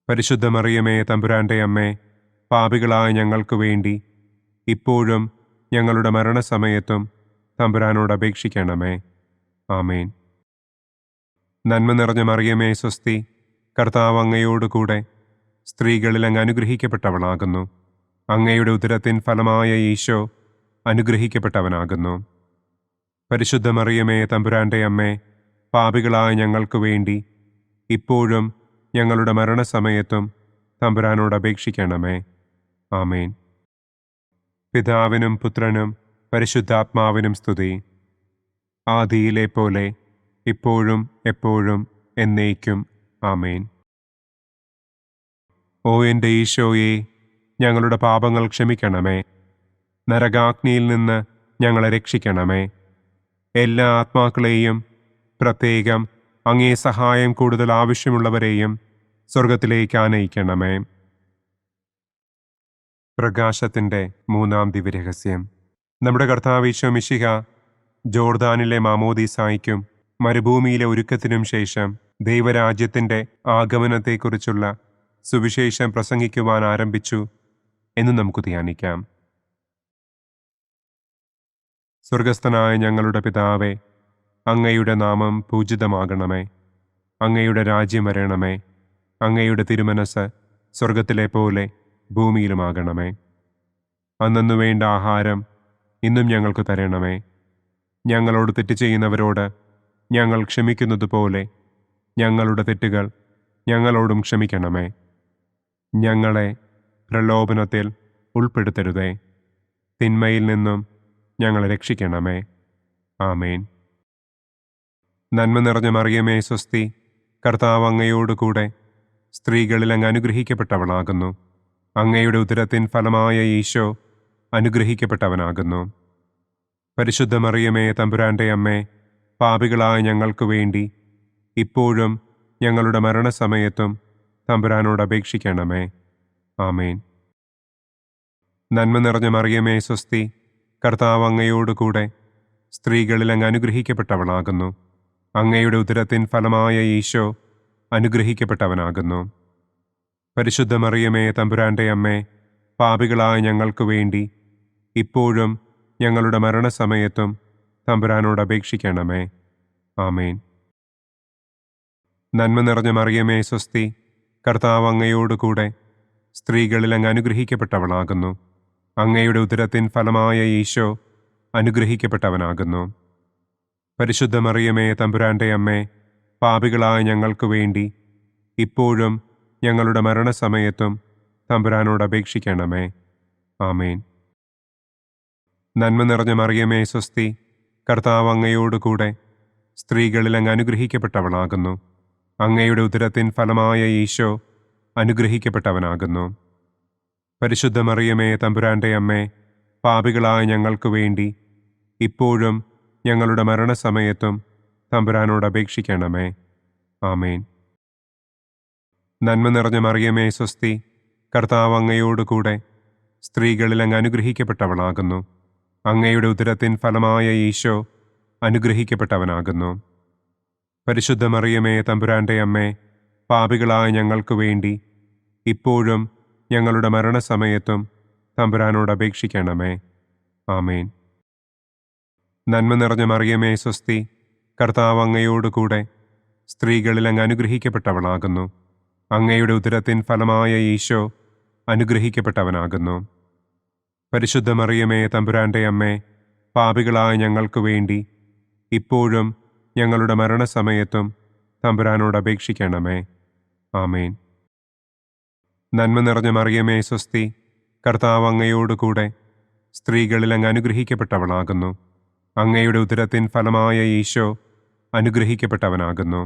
പരിശുദ്ധ മറിയമേ തമ്പുരാന്റെ അമ്മേ, പാപികളായ ഞങ്ങൾക്ക് വേണ്ടി ഇപ്പോഴും ഞങ്ങളുടെ മരണസമയത്തും തമ്പുരാനോട് അപേക്ഷിക്കണമേ. ആമേൻ. നന്മ നിറഞ്ഞ മറിയമേ സ്വസ്തി, കർത്താവ് അങ്ങയോടുകൂടെ സ്ത്രീകളിൽ അങ്ങ് അനുഗ്രഹിക്കപ്പെട്ടവളാകുന്നു. അങ്ങയുടെ ഉദരത്തിൻ ഫലമായ ഈശോ അനുഗ്രഹിക്കപ്പെട്ടവനാകുന്നു. പരിശുദ്ധ മറിയമേ തമ്പുരാന്റെ അമ്മേ, പാപികളായ ഞങ്ങൾക്ക് വേണ്ടി ഇപ്പോഴും ഞങ്ങളുടെ മരണസമയത്തും തമ്പുരാനോട് അപേക്ഷിക്കണമേ. ആമേൻ. പിതാവിനും പുത്രനും പരിശുദ്ധാത്മാവിനും സ്തുതി. ആദിയിലെ പോലെ ഇപ്പോഴും എപ്പോഴും എന്നേക്കും. ആമേൻ. ഓ എൻ്റെ ഈശോയെ, ഞങ്ങളുടെ പാപങ്ങൾ ക്ഷമിക്കണമേ. നരകാഗ്നിയിൽ നിന്ന് ഞങ്ങളെ രക്ഷിക്കണമേ. എല്ലാ ആത്മാക്കളെയും, പ്രത്യേകം അങ്ങേ സഹായം കൂടുതൽ ആവശ്യമുള്ളവരെയും സ്വർഗത്തിലേക്ക് ആനയിക്കണമേ. പ്രകാശത്തിൻ്റെ മൂന്നാം ദിവ്യരഹസ്യം. നമ്മുടെ കർത്താവ് ഈശോ മിശിഹ ജോർദാനിലെ മാമോദീസായ്ക്കും മരുഭൂമിയിലെ ഒരുക്കത്തിനും ശേഷം ദൈവരാജ്യത്തിൻ്റെ ആഗമനത്തെക്കുറിച്ചുള്ള സുവിശേഷം പ്രസംഗിക്കുവാൻ ആരംഭിച്ചു എന്ന് നമുക്ക് ധ്യാനിക്കാം. സ്വർഗസ്ഥനായ ഞങ്ങളുടെ പിതാവേ, അങ്ങയുടെ നാമം പൂജിതമാകണമേ. അങ്ങയുടെ രാജ്യം വരണമേ. അങ്ങയുടെ തിരുമനസ് സ്വർഗത്തിലെ പോലെ ഭൂമിയിലുമാകണമേ. അന്നന്നു വേണ്ട ആഹാരം ഇന്നും ഞങ്ങൾക്ക് തരണമേ. ഞങ്ങളോട് തെറ്റ് ചെയ്യുന്നവരോട് ഞങ്ങൾ ക്ഷമിക്കുന്നതുപോലെ ഞങ്ങളുടെ തെറ്റുകൾ ഞങ്ങളോടും ക്ഷമിക്കണമേ. ഞങ്ങളെ പ്രലോഭനത്തിൽ ഉൾപ്പെടുത്തരുതേ. തിന്മയിൽ നിന്നും ഞങ്ങളെ രക്ഷിക്കണമേ. ആമേൻ. നന്മ നിറഞ്ഞ മറിയമേ സ്വസ്തി, കർത്താവ് അങ്ങയോടുകൂടെ സ്ത്രീകളിൽ അങ്ങ് അനുഗ്രഹിക്കപ്പെട്ടവളാകുന്നു. അങ്ങയുടെ ഉദരത്തിൻ ഫലമായ ഈശോ അനുഗ്രഹിക്കപ്പെട്ടവനാകുന്നു. പരിശുദ്ധ മറിയമേ തമ്പുരാന്റെ അമ്മേ, പാപികളായ ഞങ്ങൾക്ക് വേണ്ടി ഇപ്പോഴും ഞങ്ങളുടെ മരണസമയത്തും തമ്പുരാനോട് അപേക്ഷിക്കണമേ. ആമേൻ. നന്മ നിറഞ്ഞ മറിയമേ സ്വസ്തി, കർത്താവ് അങ്ങയോടുകൂടെ സ്ത്രീകളിൽ അങ്ങ് അനുഗ്രഹിക്കപ്പെട്ടവളാകുന്നു. അങ്ങയുടെ ഉദരത്തിൻ ഫലമായ ഈശോ അനുഗ്രഹിക്കപ്പെട്ടവനാകുന്നു. പരിശുദ്ധ മറിയമേ തമ്പുരാന്റെ അമ്മേ, പാപികളായ ഞങ്ങൾക്ക് വേണ്ടി ഇപ്പോഴും ഞങ്ങളുടെ മരണസമയത്തും തമ്പുരാനോട് അപേക്ഷിക്കണമേ. ആമേൻ. നന്മ നിറഞ്ഞ മറിയമേ സ്വസ്തി, കർത്താവ് അങ്ങയോടുകൂടെ സ്ത്രീകളിൽ അങ്ങ് അനുഗ്രഹിക്കപ്പെട്ടവളാകുന്നു. അങ്ങയുടെ ഉദരത്തിൻ ഫലമായ ഈശോ അനുഗ്രഹിക്കപ്പെട്ടവനാകുന്നു. പരിശുദ്ധ മറിയമേ തമ്പുരാന്റെ അമ്മേ, പാപികളായ ഞങ്ങൾക്ക് വേണ്ടി ഇപ്പോഴും ഞങ്ങളുടെ മരണസമയത്തും തമ്പുരാനോട് അപേക്ഷിക്കണമേ. ആമേൻ. നന്മ നിറഞ്ഞ മറിയമേ സ്വസ്തി, കർത്താവ് അങ്ങയോടുകൂടെ സ്ത്രീകളിൽ അങ്ങ് അനുഗ്രഹിക്കപ്പെട്ടവളാകുന്നു. അങ്ങയുടെ ഉദരത്തിൻ ഫലമായ ഈശോ അനുഗ്രഹിക്കപ്പെട്ടവനാകുന്നു. പരിശുദ്ധ മറിയമേ തമ്പുരാന്റെ അമ്മേ, പാപികളായ ഞങ്ങൾക്ക് വേണ്ടി ഇപ്പോഴും ഞങ്ങളുടെ മരണസമയത്തും തമ്പുരാനോട് അപേക്ഷിക്കണമേ. ആമേൻ. നന്മ നിറഞ്ഞ മറിയമേ സ്വസ്തി, കർത്താവ് അങ്ങയോടുകൂടെ സ്ത്രീകളിൽ അങ്ങ് അനുഗ്രഹിക്കപ്പെട്ടവളാകുന്നു. അങ്ങയുടെ ഉദരത്തിൻ ഫലമായ ഈശോ അനുഗ്രഹിക്കപ്പെട്ടവനാകുന്നു. പരിശുദ്ധ മറിയമേ തമ്പുരാന്റെ അമ്മേ, പാപികളായ ഞങ്ങൾക്ക് വേണ്ടി ഇപ്പോഴും ഞങ്ങളുടെ മരണസമയത്തും തമ്പുരാനോട് അപേക്ഷിക്കണമേ. ആമേൻ. നന്മ നിറഞ്ഞ മറിയമേ സ്വസ്തി, കർത്താവ് അങ്ങയോടുകൂടെ സ്ത്രീകളിൽ അങ്ങ് അനുഗ്രഹിക്കപ്പെട്ടവളാകുന്നു. അങ്ങയുടെ ഉദരത്തിൻ ഫലമായ ഈശോ അനുഗ്രഹിക്കപ്പെട്ടവനാകുന്നു. പരിശുദ്ധ മറിയമേ തമ്പുരാന്റെ അമ്മേ, പാപികളായ ഞങ്ങൾക്ക് വേണ്ടി ഇപ്പോഴും ഞങ്ങളുടെ മരണസമയത്തും തമ്പുരാനോട് അപേക്ഷിക്കണമേ. ആമേൻ. നന്മ നിറഞ്ഞ മറിയമേ സ്വസ്തി, കർത്താവ് അങ്ങയോടുകൂടെ സ്ത്രീകളിൽ അങ്ങ് അനുഗ്രഹിക്കപ്പെട്ടവളാകുന്നു. അങ്ങയുടെ ഉദരത്തിൻ ഫലമായ ഈശോ അനുഗ്രഹിക്കപ്പെട്ടവനാകുന്നു.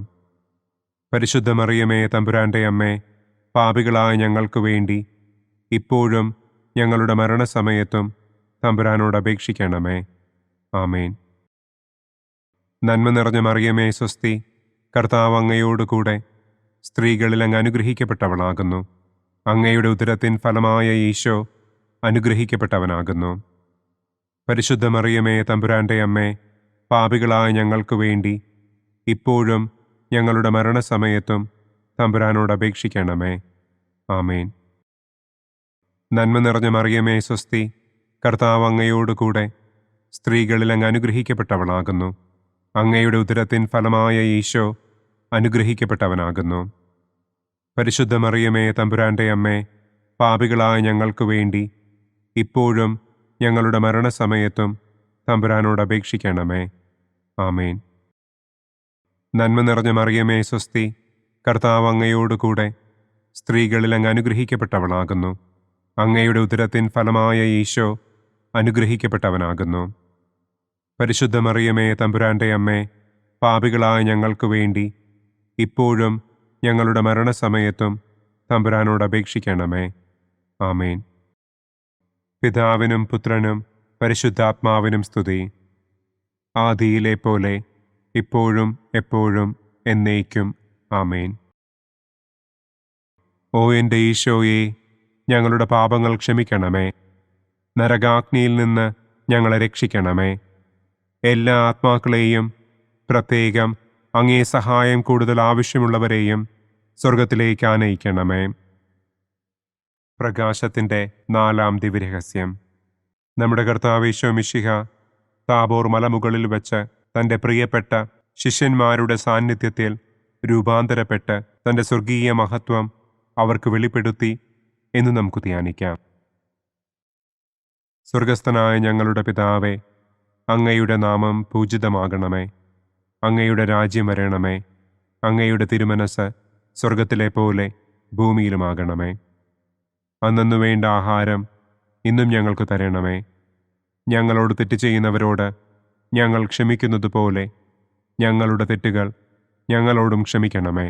പരിശുദ്ധ മറിയമേ തമ്പുരാന്റെ അമ്മേ, പാപികളായ ഞങ്ങൾക്ക് വേണ്ടി ഇപ്പോഴും ഞങ്ങളുടെ മരണസമയത്തും തമ്പുരാനോട് അപേക്ഷിക്കണമേ. ആമേൻ. നന്മ നിറഞ്ഞ മറിയമേ സ്വസ്തി, കർത്താവ് അങ്ങയോടുകൂടെ സ്ത്രീകളിൽ അങ്ങ് അനുഗ്രഹിക്കപ്പെട്ടവളാകുന്നു. അങ്ങയുടെ ഉദരത്തിൻ ഫലമായ ഈശോ അനുഗ്രഹിക്കപ്പെട്ടവനാകുന്നു. പരിശുദ്ധ മറിയമേ തമ്പുരാന്റെ അമ്മേ, പാപികളായ ഞങ്ങൾക്ക് വേണ്ടി ഇപ്പോഴും ഞങ്ങളുടെ മരണസമയത്തും തമ്പുരാനോട് അപേക്ഷിക്കണമേ. ആമേൻ. നന്മ നിറഞ്ഞ മറിയമേ സ്വസ്തി, കർത്താവ് അങ്ങയോടുകൂടെ സ്ത്രീകളിൽ അങ്ങ് അനുഗ്രഹിക്കപ്പെട്ടവളാകുന്നു. അങ്ങയുടെ ഉദരത്തിൻ ഫലമായ ഈശോ അനുഗ്രഹിക്കപ്പെട്ടവനാകുന്നു. പരിശുദ്ധ മറിയമേ തമ്പുരാന്റെ അമ്മേ, പാപികളായ ഞങ്ങൾക്ക് വേണ്ടി ഇപ്പോഴും ഞങ്ങളുടെ മരണസമയത്തും തമ്പുരാനോട് അപേക്ഷിക്കണമേ. ആമേൻ. നന്മ നിറഞ്ഞ മറിയമേ സ്വസ്തി, കർത്താവ് അങ്ങയോടുകൂടെ സ്ത്രീകളിൽ അങ്ങ് അനുഗ്രഹിക്കപ്പെട്ടവളാകുന്നു. അങ്ങയുടെ ഉദരത്തിൻ ഫലമായ ഈശോ അനുഗ്രഹിക്കപ്പെട്ടവനാകുന്നു. പരിശുദ്ധ മറിയമേ തമ്പുരാന്റെ അമ്മേ, പാപികളായ ഞങ്ങൾക്ക് വേണ്ടി ഇപ്പോഴും ഞങ്ങളുടെ മരണസമയത്തും തമ്പുരാനോട് അപേക്ഷിക്കണമേ. ആമേൻ. പിതാവിനും പുത്രനും പരിശുദ്ധാത്മാവിനും സ്തുതി. ആദിയിലെ പോലെ ഇപ്പോഴും എപ്പോഴും എന്നേക്കും. ആമേൻ. ഓ എൻ്റെ ഈശോയെ, ഞങ്ങളുടെ പാപങ്ങൾ ക്ഷമിക്കണമേ. നരകാഗ്നിയിൽ നിന്ന് ഞങ്ങളെ രക്ഷിക്കണമേ. എല്ലാ ആത്മാക്കളെയും, പ്രത്യേകം അങ്ങേ സഹായം കൂടുതൽ ആവശ്യമുള്ളവരെയും സ്വർഗത്തിലേക്ക് ആനയിക്കണമേ. പ്രകാശത്തിൻ്റെ 4-ാം ദിവ്യരഹസ്യം. നമ്മുടെ കർത്താവ് ഈശോ മിശിഹ താബോർ മലമുകളിൽ വെച്ച് തൻ്റെ പ്രിയപ്പെട്ട ശിഷ്യന്മാരുടെ സാന്നിധ്യത്തിൽ രൂപാന്തരപ്പെട്ട് തൻ്റെ സ്വർഗീയ മഹത്വം അവർക്ക് വെളിപ്പെടുത്തി എന്ന് നമുക്ക് ധ്യാനിക്കാം. സ്വർഗസ്ഥനായ ഞങ്ങളുടെ പിതാവേ, അങ്ങയുടെ നാമം പൂജിതമാകണമേ. അങ്ങയുടെ രാജ്യം വരണമേ. അങ്ങയുടെ തിരുമനസ് സ്വർഗത്തിലെ പോലെ ഭൂമിയിലുമാകണമേ. അന്നു വേണ്ട ആഹാരം ഇന്നും ഞങ്ങൾക്ക് തരണമേ. ഞങ്ങളോട് തെറ്റ് ചെയ്യുന്നവരോട് ഞങ്ങൾ ക്ഷമിക്കുന്നത് പോലെ ഞങ്ങളുടെ തെറ്റുകൾ ഞങ്ങളോടും ക്ഷമിക്കണമേ.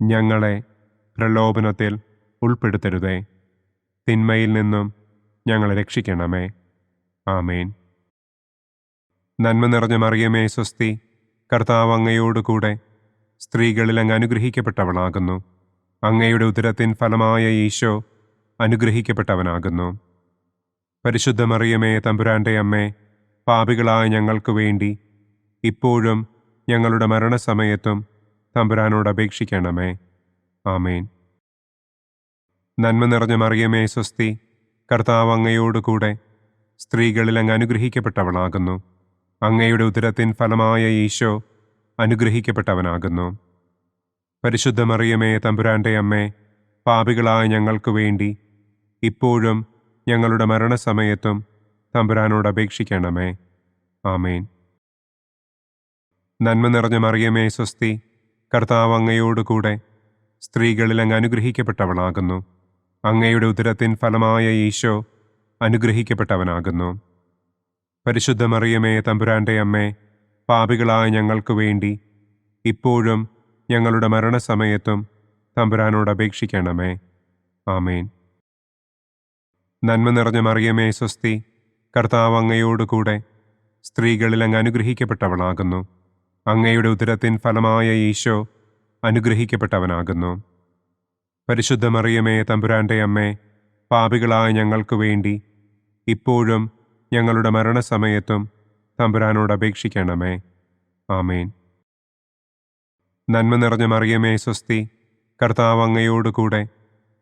ഞങ്ങളെ പ്രലോഭനത്തിൽ ഉൾപ്പെടുത്തരുതേ. തിന്മയിൽ നിന്നും ഞങ്ങളെ രക്ഷിക്കണമേ. ആമേൻ. നന്മ നിറഞ്ഞ മറിയമേ സ്വസ്തി, കർത്താവ് അങ്ങയോടുകൂടെ സ്ത്രീകളിൽ അങ്ങ് അനുഗ്രഹിക്കപ്പെട്ടവളാകുന്നു. അങ്ങയുടെ ഉദരത്തിൻ ഫലമായ ഈശോ അനുഗ്രഹിക്കപ്പെട്ടവനാകുന്നു. പരിശുദ്ധ മറിയമേ തമ്പുരാന്റെ അമ്മേ, പാപികളായ ഞങ്ങൾക്ക് വേണ്ടി ഇപ്പോഴും ഞങ്ങളുടെ മരണസമയത്തും തമ്പുരാനോട് അപേക്ഷിക്കണമേ. ആമേൻ. നന്മ നിറഞ്ഞ മറിയമേ സ്വസ്തി, കർത്താവ് അങ്ങയോടുകൂടെ സ്ത്രീകളിൽ അങ്ങ് അനുഗ്രഹിക്കപ്പെട്ടവളാകുന്നു. അങ്ങയുടെ ഉദരത്തിൻ ഫലമായ ഈശോ അനുഗ്രഹിക്കപ്പെട്ടവനാകുന്നു. പരിശുദ്ധ മറിയമേ തമ്പുരാന്റെ അമ്മേ, പാപികളായ ഞങ്ങൾക്ക് വേണ്ടി ഇപ്പോഴും ഞങ്ങളുടെ മരണസമയത്തും തമ്പുരാനോട് അപേക്ഷിക്കണമേ. ആമേൻ. നന്മ നിറഞ്ഞ മറിയമേ സ്വസ്തി, കർത്താവ് അങ്ങയോടുകൂടെ സ്ത്രീകളിൽ അങ്ങ് അനുഗ്രഹിക്കപ്പെട്ടവളാകുന്നു. അങ്ങയുടെ ഉദരത്തിൻ ഫലമായ ഈശോ അനുഗ്രഹിക്കപ്പെട്ടവനാകുന്നു. പരിശുദ്ധ മറിയമേ തമ്പുരാന്റെ അമ്മേ, പാപികളായ ഞങ്ങൾക്ക് വേണ്ടി ഇപ്പോഴും ഞങ്ങളുടെ മരണസമയത്തും തമ്പുരാനോട് അപേക്ഷിക്കണമേ. ആമേൻ. നന്മ നിറഞ്ഞ മറിയമേ സ്വസ്തി, കർത്താവ് അങ്ങയോടുകൂടെ സ്ത്രീകളിൽ അങ്ങ് അനുഗ്രഹിക്കപ്പെട്ടവളാകുന്നു. അങ്ങയുടെ ഉദരത്തിൻ ഫലമായ ഈശോ അനുഗ്രഹിക്കപ്പെട്ടവനാകുന്നു. പരിശുദ്ധ മറിയമേ തമ്പുരാന്റെ അമ്മേ, പാപികളായ ഞങ്ങൾക്ക് വേണ്ടി ഇപ്പോഴും ഞങ്ങളുടെ മരണസമയത്തും തമ്പുരാനോട് അപേക്ഷിക്കണമേ. ആമേൻ. നന്മ നിറഞ്ഞ മറിയമേ സ്വസ്തി, കർത്താവ് അങ്ങയോടുകൂടെ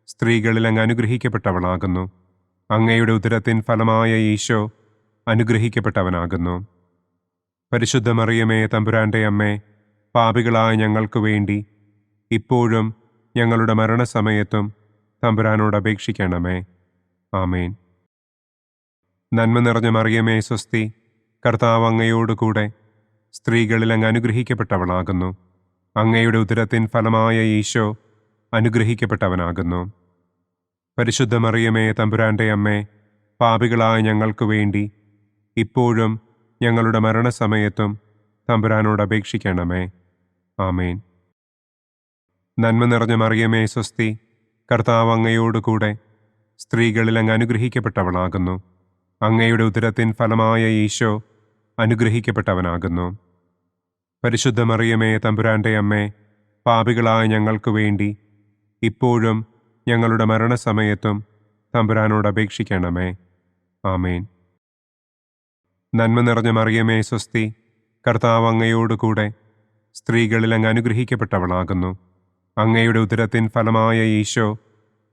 സ്ത്രീകളിൽ അങ്ങ് അനുഗ്രഹിക്കപ്പെട്ടവളാകുന്നു. അങ്ങയുടെ ഉദരത്തിൻ ഫലമായ ഈശോ അനുഗ്രഹിക്കപ്പെട്ടവനാകുന്നു. പരിശുദ്ധ മറിയമേ തമ്പുരാന്റെ അമ്മേ, പാപികളായ ഞങ്ങൾക്ക് വേണ്ടി ഇപ്പോഴും ഞങ്ങളുടെ മരണസമയത്തും തമ്പുരാനോട് അപേക്ഷിക്കണമേ. ആമേൻ. നന്മ നിറഞ്ഞ മറിയമേ സ്വസ്തി, കർത്താവ് അങ്ങയോടുകൂടെ സ്ത്രീകളിൽ അങ്ങ് അനുഗ്രഹിക്കപ്പെട്ടവളാകുന്നു. അങ്ങയുടെ ഉദരത്തിൻ ഫലമായ ഈശോ അനുഗ്രഹിക്കപ്പെട്ടവനാകുന്നു. പരിശുദ്ധ മറിയമേ തമ്പുരാന്റെ അമ്മേ, പാപികളായ ഞങ്ങൾക്ക് വേണ്ടി ഇപ്പോഴും ഞങ്ങളുടെ മരണസമയത്തും തമ്പുരാനോട് അപേക്ഷിക്കണമേ. ആമേൻ. നന്മ നിറഞ്ഞ മറിയമേ സ്വസ്തി, കർത്താവ് അങ്ങയോടുകൂടെ സ്ത്രീകളിൽ അങ്ങ് അനുഗ്രഹിക്കപ്പെട്ടവളാകുന്നു. അങ്ങയുടെ ഉദരത്തിൻ ഫലമായ ഈശോ അനുഗ്രഹിക്കപ്പെട്ടവനാകുന്നു. പരിശുദ്ധ മറിയമേ തമ്പുരാന്റെ അമ്മേ, പാപികളായ ഞങ്ങൾക്ക് വേണ്ടി ഇപ്പോഴും ഞങ്ങളുടെ മരണസമയത്തും തമ്പുരാനോട് അപേക്ഷിക്കണമേ. ആമേൻ. നന്മ നിറഞ്ഞ മറിയമേ സ്വസ്തി, കർത്താവ് അങ്ങയോടുകൂടെ സ്ത്രീകളിൽ അങ്ങ് അനുഗ്രഹിക്കപ്പെട്ടവളാകുന്നു. അങ്ങയുടെ ഉദരത്തിൻ ഫലമായ ഈശോ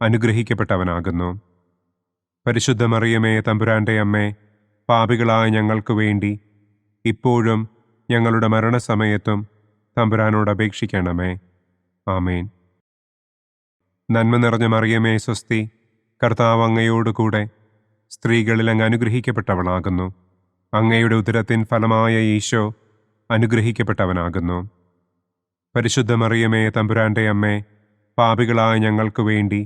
അനുഗ്രഹിക്കപ്പെട്ടവനാകുന്നു. പരിശുദ്ധ മറിയമേ തമ്പുരാന്റെ അമ്മേ, പാപികളായ ഞങ്ങൾക്ക് വേണ്ടി ഇപ്പോഴും ഞങ്ങളുടെ മരണസമയത്തും തമ്പുരാനോട് അപേക്ഷിക്കണമേ. ആമേൻ. നന്മ നിറഞ്ഞ മറിയമേ സ്വസ്തി, കർത്താവ് അങ്ങയോടുകൂടെ സ്ത്രീകളിൽ അങ്ങ് അനുഗ്രഹിക്കപ്പെട്ടവളാകുന്നു. അങ്ങയുടെ ഉദരത്തിൻ ഫലമായ ഈശോ അനുഗ്രഹിക്കപ്പെട്ടവനാകുന്നു. പരിശുദ്ധ മറിയമേ തമ്പുരാന്റെ അമ്മേ, പാപികളായ ഞങ്ങൾക്ക് വേണ്ടി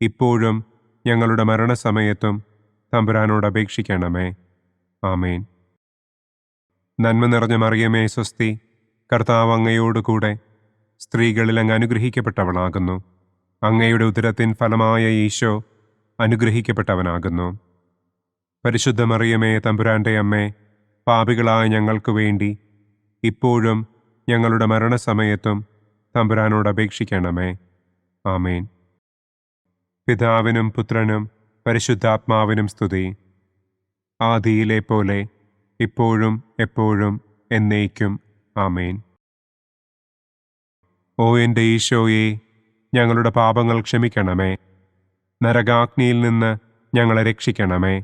ഇപ്പോഴും ഞങ്ങളുടെ മരണസമയത്തും തമ്പുരാനോട് അപേക്ഷിക്കണമേ. ആമേൻ. നന്മ നിറഞ്ഞ മറിയമേ സ്വസ്തി, കർത്താവ് അങ്ങയോടുകൂടെ സ്ത്രീകളിൽ അങ്ങ് അനുഗ്രഹിക്കപ്പെട്ടവളാകുന്നു. അങ്ങയുടെ ഉദരത്തിൻ ഫലമായ ഈശോ അനുഗ്രഹിക്കപ്പെട്ടവനാകുന്നു. പരിശുദ്ധ മറിയമേ തമ്പുരാന്റെ അമ്മേ, പാപികളായ ഞങ്ങൾക്ക് വേണ്ടി ഇപ്പോഴും ഞങ്ങളുടെ മരണസമയത്തും തമ്പുരാനോട് അപേക്ഷിക്കണമേ. ആമേൻ. പിതാവിനും പുത്രനും പരിശുദ്ധാത്മാവിനും സ്തുതി. ആദിയിലെ പോലെ ഇപ്പോഴും എപ്പോഴും എന്നേക്കും. ആമേൻ. ഓ എൻ്റെ ഈശോയെ, ഞങ്ങളുടെ പാപങ്ങൾ ക്ഷമിക്കണമേ. നരകാഗ്നിയിൽ നിന്ന് ഞങ്ങളെ രക്ഷിക്കണമേ.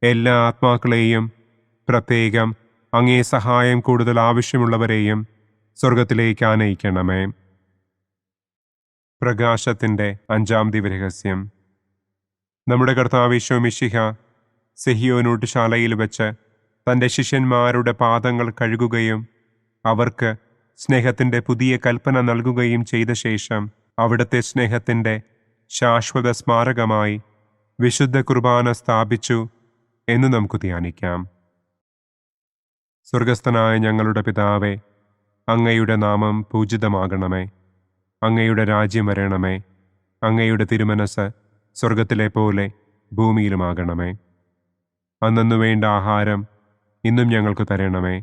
എല്ലാ ആത്മാക്കളെയും, പ്രത്യേകം അങ്ങേ സഹായം കൂടുതൽ ആവശ്യമുള്ളവരെയും സ്വർഗത്തിലേക്ക് ആനയിക്കണമേ. പ്രകാശത്തിൻ്റെ 5-ാം ദിവ്യരഹസ്യം. നമ്മുടെ കർത്താവ് ഈശോ മിശിഹ സെഹിയോനൂട്ടുശാലയിൽ വെച്ച് തൻ്റെ ശിഷ്യന്മാരുടെ പാദങ്ങൾ കഴുകുകയും അവർക്ക് സ്നേഹത്തിൻ്റെ പുതിയ കൽപ്പന നൽകുകയും ചെയ്ത ശേഷം അവിടുത്തെ സ്നേഹത്തിൻ്റെ ശാശ്വത സ്മാരകമായി വിശുദ്ധ കുർബാന സ്ഥാപിച്ചു എന്ന് നമുക്ക് ധ്യാനിക്കാം. സ്വർഗസ്ഥനായ ഞങ്ങളുടെ പിതാവേ, അങ്ങയുടെ നാമം പൂജിതമാകണമേ. അങ്ങയുടെ രാജ്യം വരണമേ. അങ്ങയുടെ തിരുമനസ് സ്വർഗത്തിലെ പോലെ ഭൂമിയിലുമാകണമേ. അന്നന്നു വേണ്ട ആഹാരം ഇന്നും ഞങ്ങൾക്ക് തരണമേ.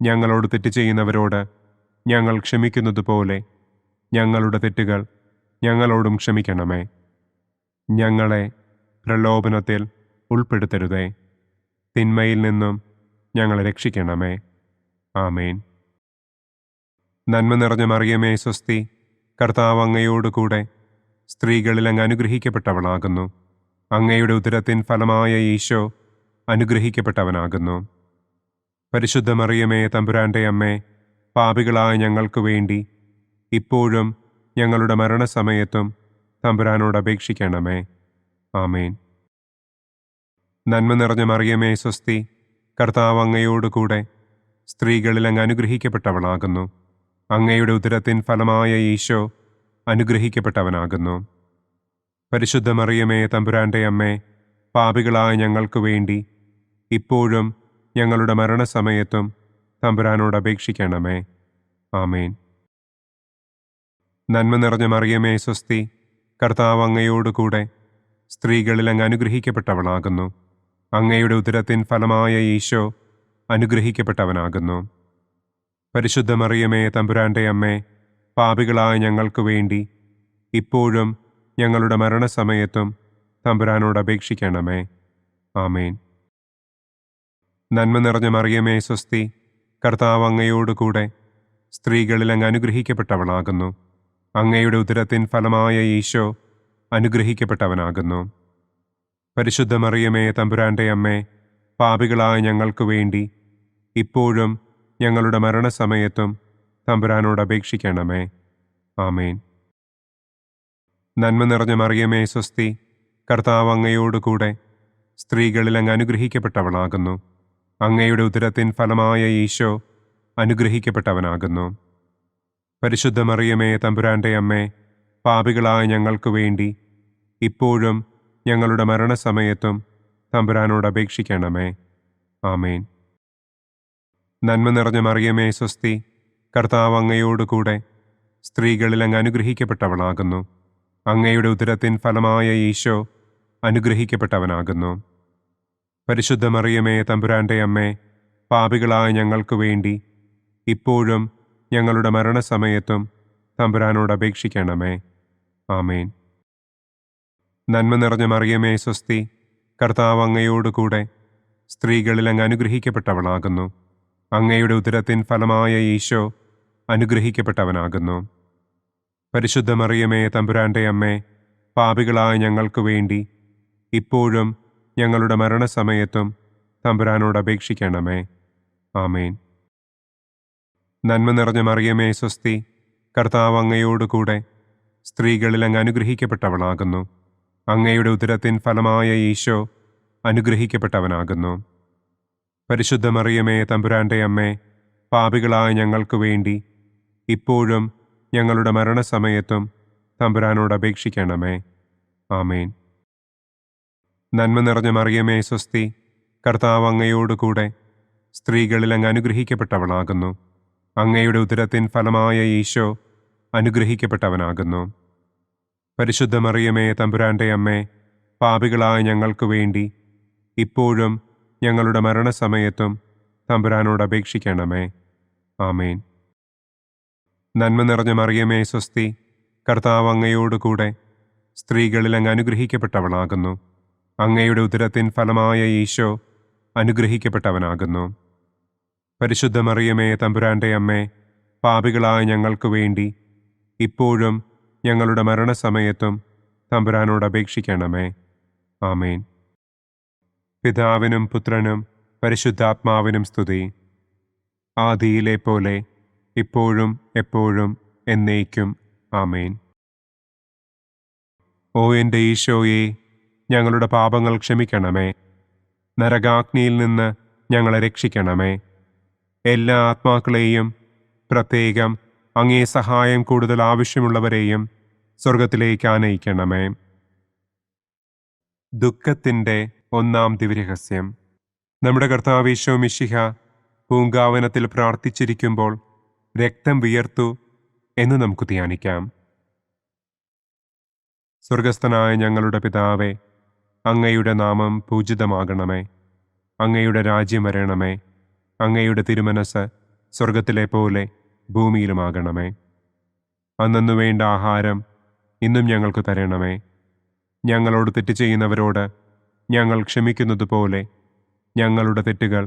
ഞങ്ങളോട് തെറ്റ് ചെയ്യുന്നവരോട് ഞങ്ങൾ ക്ഷമിക്കുന്നത് പോലെ ഞങ്ങളുടെ തെറ്റുകൾ ഞങ്ങളോടും ക്ഷമിക്കണമേ. ഞങ്ങളെ പ്രലോഭനത്തിൽ ഉൾപ്പെടുത്തരുതേ. തിന്മയിൽ നിന്നും ഞങ്ങളെ രക്ഷിക്കണമേ. ആമേൻ. നന്മ നിറഞ്ഞ മറിയമേ സ്വസ്തി, കർത്താവ് അങ്ങയോടുകൂടെ സ്ത്രീകളിൽ അങ്ങ് അനുഗ്രഹിക്കപ്പെട്ടവളാകുന്നു. അങ്ങയുടെ ഉദരത്തിൻ ഫലമായ ഈശോ അനുഗ്രഹിക്കപ്പെട്ടവനാകുന്നു. പരിശുദ്ധ മറിയമേ തമ്പുരാന്റെ അമ്മേ, പാപികളായ ഞങ്ങൾക്ക് വേണ്ടി ഇപ്പോഴും ഞങ്ങളുടെ മരണസമയത്തും തമ്പുരാനോട് അപേക്ഷിക്കണമേ. ആമേൻ. നന്മ നിറഞ്ഞ മറിയമേ സ്വസ്തി, കർത്താവ് അങ്ങയോടുകൂടെ സ്ത്രീകളിൽ അങ്ങ് അനുഗ്രഹിക്കപ്പെട്ടവളാകുന്നു. അങ്ങയുടെ ഉദരത്തിൻ ഫലമായ ഈശോ അനുഗ്രഹിക്കപ്പെട്ടവനാകുന്നു. പരിശുദ്ധ മറിയമേ തമ്പുരാന്റെ അമ്മേ, പാപികളായ ഞങ്ങൾക്ക് വേണ്ടി ഇപ്പോഴും ഞങ്ങളുടെ മരണസമയത്തും തമ്പുരാനോട് അപേക്ഷിക്കണമേ. ആമേൻ. നന്മ നിറഞ്ഞ മറിയമേ സ്വസ്തി, കർത്താവ് അങ്ങയോടുകൂടെ സ്ത്രീകളിൽ അങ്ങ് അനുഗ്രഹിക്കപ്പെട്ടവളാകുന്നു. അങ്ങയുടെ ഉദരത്തിൻ ഫലമായ ഈശോ അനുഗ്രഹിക്കപ്പെട്ടവനാകുന്നു. പരിശുദ്ധ മറിയമേ തമ്പുരാന്റെ അമ്മേ, പാപികളായ ഞങ്ങൾക്ക് വേണ്ടി ഇപ്പോഴും ഞങ്ങളുടെ മരണസമയത്തും തമ്പുരാനോട് അപേക്ഷിക്കണമേ. ആമേൻ. നന്മ നിറഞ്ഞ മറിയമേ സ്വസ്തി, കർത്താവ് അങ്ങയോടുകൂടെ സ്ത്രീകളിൽ അങ്ങ് അനുഗ്രഹിക്കപ്പെട്ടവളാകുന്നു. അങ്ങയുടെ ഉദരത്തിൻ ഫലമായ ഈശോ അനുഗ്രഹിക്കപ്പെട്ടവനാകുന്നു. പരിശുദ്ധ മറിയമേ തമ്പുരാന്റെ അമ്മേ, പാപികളായ ഞങ്ങൾക്ക് വേണ്ടി ഇപ്പോഴും ഞങ്ങളുടെ മരണസമയത്തും തമ്പുരാനോട് അപേക്ഷിക്കണമേ. ആമേൻ. നന്മ നിറഞ്ഞ മറിയമേ സ്വസ്തി, കർത്താവ് അങ്ങയോടുകൂടെ സ്ത്രീകളിൽ അങ്ങ് അനുഗ്രഹിക്കപ്പെട്ടവളാകുന്നു. അങ്ങയുടെ ഉദരത്തിൻ ഫലമായ ഈശോ അനുഗ്രഹിക്കപ്പെട്ടവനാകുന്നു. പരിശുദ്ധ മറിയമേ തമ്പുരാന്റെ അമ്മേ, പാപികളായ ഞങ്ങൾക്ക് വേണ്ടി ഇപ്പോഴും ഞങ്ങളുടെ മരണസമയത്തും തമ്പുരാനോട് അപേക്ഷിക്കണമേ. ആമേൻ. നന്മ നിറഞ്ഞ മറിയമേ സ്വസ്തി, കർത്താവ് അങ്ങയോടുകൂടെ സ്ത്രീകളിൽ അങ്ങ് അനുഗ്രഹിക്കപ്പെട്ടവളാകുന്നു. അങ്ങയുടെ ഉദരത്തിൻ ഫലമായ ഈശോ അനുഗ്രഹിക്കപ്പെട്ടവനാകുന്നു. പരിശുദ്ധ മറിയമേ തമ്പുരാന്റെ അമ്മേ, പാപികളായ ഞങ്ങൾക്ക് വേണ്ടി ഇപ്പോഴും ഞങ്ങളുടെ മരണസമയത്തും തമ്പുരാനോട് അപേക്ഷിക്കണമേ. ആമേൻ. നന്മ നിറഞ്ഞ മറിയമേ സ്വസ്തി, കർത്താവ് അങ്ങയോട് കൂടെ സ്ത്രീകളിൽ അങ്ങ് അനുഗ്രഹിക്കപ്പെട്ടവളാകുന്നു. അങ്ങയുടെ ഉദരത്തിൻ ഫലമായ ഈശോ അനുഗ്രഹിക്കപ്പെട്ടവനാകുന്നു. പരിശുദ്ധ മറിയമേ തമ്പുരാൻ്റെ അമ്മേ, പാപികളായ ഞങ്ങൾക്ക് വേണ്ടി ഇപ്പോഴും ഞങ്ങളുടെ മരണസമയത്തും തമ്പുരാനോട് അപേക്ഷിക്കണമേ. ആമേൻ. നന്മ നിറഞ്ഞ മറിയമേ സ്വസ്തി, കർത്താവ് അങ്ങയോട് കൂടെ സ്ത്രീകളിൽ അങ്ങ് അനുഗ്രഹിക്കപ്പെട്ടവളാകുന്നു. അങ്ങയുടെ ഉദരത്തിൻ ഫലമായ ഈശോ അനുഗ്രഹിക്കപ്പെട്ടവനാകുന്നു. പരിശുദ്ധ മറിയമേ തമ്പുരാൻ്റെ അമ്മേ, പാപികളായ ഞങ്ങൾക്ക് വേണ്ടി ഇപ്പോഴും ഞങ്ങളുടെ മരണസമയത്തും തമ്പുരാനോട് അപേക്ഷിക്കണമേ. ആമേൻ. നന്മ നിറഞ്ഞ മറിയമേ സ്വസ്തി, കർത്താവ് അങ്ങയോട് കൂടെ സ്ത്രീകളിൽ അങ്ങ് അനുഗ്രഹിക്കപ്പെട്ടവളാകുന്നു. അങ്ങയുടെ ഉദരത്തിൻ ഫലമായ ഈശോ അനുഗ്രഹിക്കപ്പെട്ടവനാകുന്നു. പരിശുദ്ധ മറിയമേ തമ്പുരാൻ്റെ അമ്മേ, പാപികളായ ഞങ്ങൾക്ക് വേണ്ടി ഇപ്പോഴും ഞങ്ങളുടെ മരണസമയത്തും തമ്പുരാനോട് അപേക്ഷിക്കണമേ. ആമേൻ. നന്മ നിറഞ്ഞ മറിയമേ സ്വസ്തി, കർത്താവ് അങ്ങയോട് കൂടെ സ്ത്രീകളിൽ അങ്ങ് അനുഗ്രഹിക്കപ്പെട്ടവളാകുന്നു. അങ്ങയുടെ ഉദരത്തിൻ ഫലമായ ഈശോ അനുഗ്രഹിക്കപ്പെട്ടവനാകുന്നു. പരിശുദ്ധ മറിയമേ തമ്പുരാൻ്റെ അമ്മേ, പാപികളായ ഞങ്ങൾക്ക് വേണ്ടി ഇപ്പോഴും ഞങ്ങളുടെ മരണസമയത്തും തമ്പുരാനോട് അപേക്ഷിക്കണമേ. ആമേൻ. പിതാവിനും പുത്രനും പരിശുദ്ധാത്മാവിനും സ്തുതി. ആദിയിലെ പോലെ ഇപ്പോഴും എപ്പോഴും എന്നേക്കും. ആമേൻ. ഓ എൻ്റെ ഈശോയെ, ഞങ്ങളുടെ പാപങ്ങൾ ക്ഷമിക്കണമേ. നരകാഗ്നിയിൽ നിന്ന് ഞങ്ങളെ രക്ഷിക്കണമേ. എല്ലാ ആത്മാക്കളെയും, പ്രത്യേകം അങ്ങേ സഹായം കൂടുതൽ ആവശ്യമുള്ളവരെയും സ്വർഗത്തിലേക്ക് ആനയിക്കണമേ. ദുഃഖത്തിൻ്റെ ഒന്നാം ദിവ്യരഹസ്യം. നമ്മുടെ കർത്താവ് ഈശോ മിശിഹ പൂങ്കാവനത്തിൽ പ്രാർത്ഥിച്ചിരിക്കുമ്പോൾ രക്തം വിയർത്തു എന്ന് നമുക്ക് ധ്യാനിക്കാം. സ്വർഗസ്ഥനായ ഞങ്ങളുടെ പിതാവേ, അങ്ങയുടെ നാമം പൂജിതമാകണമേ. അങ്ങയുടെ രാജ്യം വരണമേ. അങ്ങയുടെ തിരുമനസ് സ്വർഗത്തിലെ പോലെ ഭൂമിയിലുമാകണമേ. അന്നു വേണ്ട ആഹാരം ഇന്നും ഞങ്ങൾക്ക് തരണമേ. ഞങ്ങളോട് തെറ്റ് ചെയ്യുന്നവരോട് ഞങ്ങൾ ക്ഷമിക്കുന്നതുപോലെ ഞങ്ങളുടെ തെറ്റുകൾ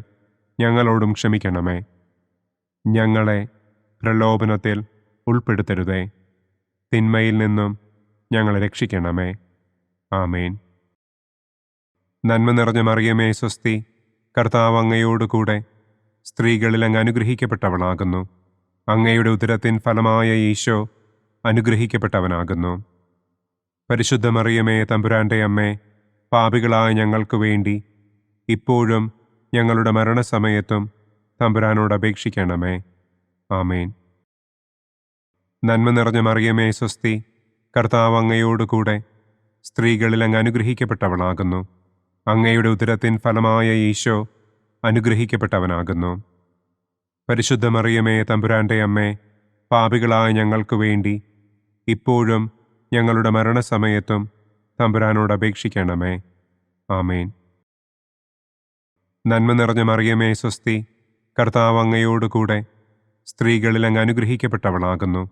ഞങ്ങളോടും ക്ഷമിക്കണമേ. ഞങ്ങളെ പ്രലോഭനത്തിൽ ഉൾപ്പെടുത്തരുതേ. തിന്മയിൽ നിന്നും ഞങ്ങളെ രക്ഷിക്കണമേ. ആമേൻ. നന്മ നിറഞ്ഞ മറിയമേ സ്വസ്തി, കർത്താവ് അങ്ങയോട് കൂടെ സ്ത്രീകളിൽ അങ്ങ് അനുഗ്രഹിക്കപ്പെട്ടവളാകുന്നു. അങ്ങയുടെ ഉദരത്തിൻ ഫലമായ ഈശോ അനുഗ്രഹിക്കപ്പെട്ടവനാകുന്നു. പരിശുദ്ധ മറിയമേ തമ്പുരാൻ്റെ അമ്മേ, പാപികളായ ഞങ്ങൾക്ക് വേണ്ടി ഇപ്പോഴും ഞങ്ങളുടെ മരണസമയത്തും തമ്പുരാനോട് അപേക്ഷിക്കണമേ. ആമേൻ. നന്മ നിറഞ്ഞ മറിയമേ സ്വസ്തി, കർത്താവ് അങ്ങയോട് കൂടെ സ്ത്രീകളിൽ അങ്ങ് അനുഗ്രഹിക്കപ്പെട്ടവളാകുന്നു. അങ്ങയുടെ ഉദരത്തിൻ ഫലമായ ഈശോ അനുഗ്രഹിക്കപ്പെട്ടവനാകുന്നു. പരിശുദ്ധ മറിയമേ തമ്പുരാൻ്റെ അമ്മേ, പാപികളായ ഞങ്ങൾക്ക് വേണ്ടി ഇപ്പോഴും ഞങ്ങളുടെ മരണസമയത്തും തമ്പുരാനോട് അപേക്ഷിക്കണമേ. ആമേൻ. നന്മ നിറഞ്ഞ മറിയമേ സ്വസ്തി, കർത്താവ് അങ്ങയോട് കൂടെ സ്ത്രീകളിൽ അങ്ങ് അനുഗ്രഹിക്കപ്പെട്ടവളാകുന്നു.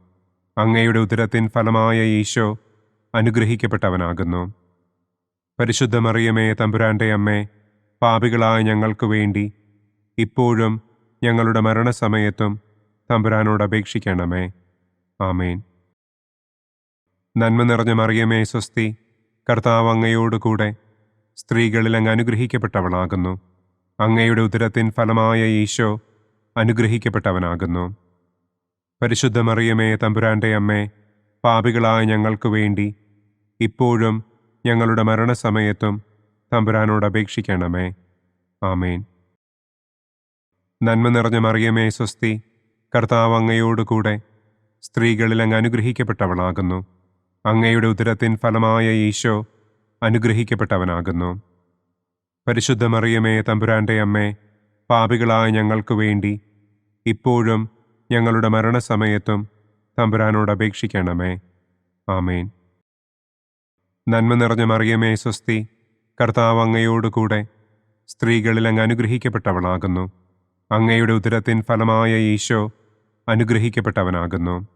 അങ്ങയുടെ ഉദരത്തിൻ ഫലമായ ഈശോ അനുഗ്രഹിക്കപ്പെട്ടവനാകുന്നു. പരിശുദ്ധ മറിയമേ തമ്പുരാൻ്റെ അമ്മേ, പാപികളായ ഞങ്ങൾക്ക് വേണ്ടി ഇപ്പോഴും ഞങ്ങളുടെ മരണസമയത്തും തമ്പുരാനോട് അപേക്ഷിക്കണമേ. ആമേൻ. നന്മ നിറഞ്ഞ മറിയമേ സ്വസ്തി, കർത്താവ് അങ്ങയോട് കൂടെ സ്ത്രീകളിൽ അങ്ങ് അനുഗ്രഹിക്കപ്പെട്ടവളാകുന്നു. അങ്ങയുടെ ഉദരത്തിൻ ഫലമായ ഈശോ അനുഗ്രഹിക്കപ്പെട്ടവനാകുന്നു. പരിശുദ്ധ മറിയമേ തമ്പുരാൻ്റെ അമ്മേ, പാപികളായ ഞങ്ങൾക്ക് വേണ്ടി ഇപ്പോഴും ഞങ്ങളുടെ മരണസമയത്തും തമ്പുരാനോട് അപേക്ഷിക്കണമേ. ആമേൻ. നന്മ നിറഞ്ഞ മറിയമേ സ്വസ്തി, കർത്താവ് അങ്ങയോട് കൂടെ സ്ത്രീകളിൽ അങ്ങ് അനുഗ്രഹിക്കപ്പെട്ടവളാകുന്നു. അങ്ങയുടെ ഉദരത്തിൻ ഫലമായ ഈശോ അനുഗ്രഹിക്കപ്പെട്ടവനാകുന്നു. പരിശുദ്ധ മറിയമേ തമ്പുരാൻ്റെ അമ്മേ, പാപികളായ ഞങ്ങൾക്ക് വേണ്ടി ഇപ്പോഴും ഞങ്ങളുടെ മരണസമയത്തും തമ്പുരാനോട് അപേക്ഷിക്കണമേ. ആമേൻ. നന്മ നിറഞ്ഞ മറിയമേ സ്വസ്തി, കർത്താവ് അങ്ങയോട് കൂടെ സ്ത്രീകളിൽ അങ്ങ് അനുഗ്രഹിക്കപ്പെട്ടവളാകുന്നു. അങ്ങയുടെ ഉദരത്തിൻ ഫലമായ ഈശോ അനുഗ്രഹിക്കപ്പെട്ടവനാകുന്നു.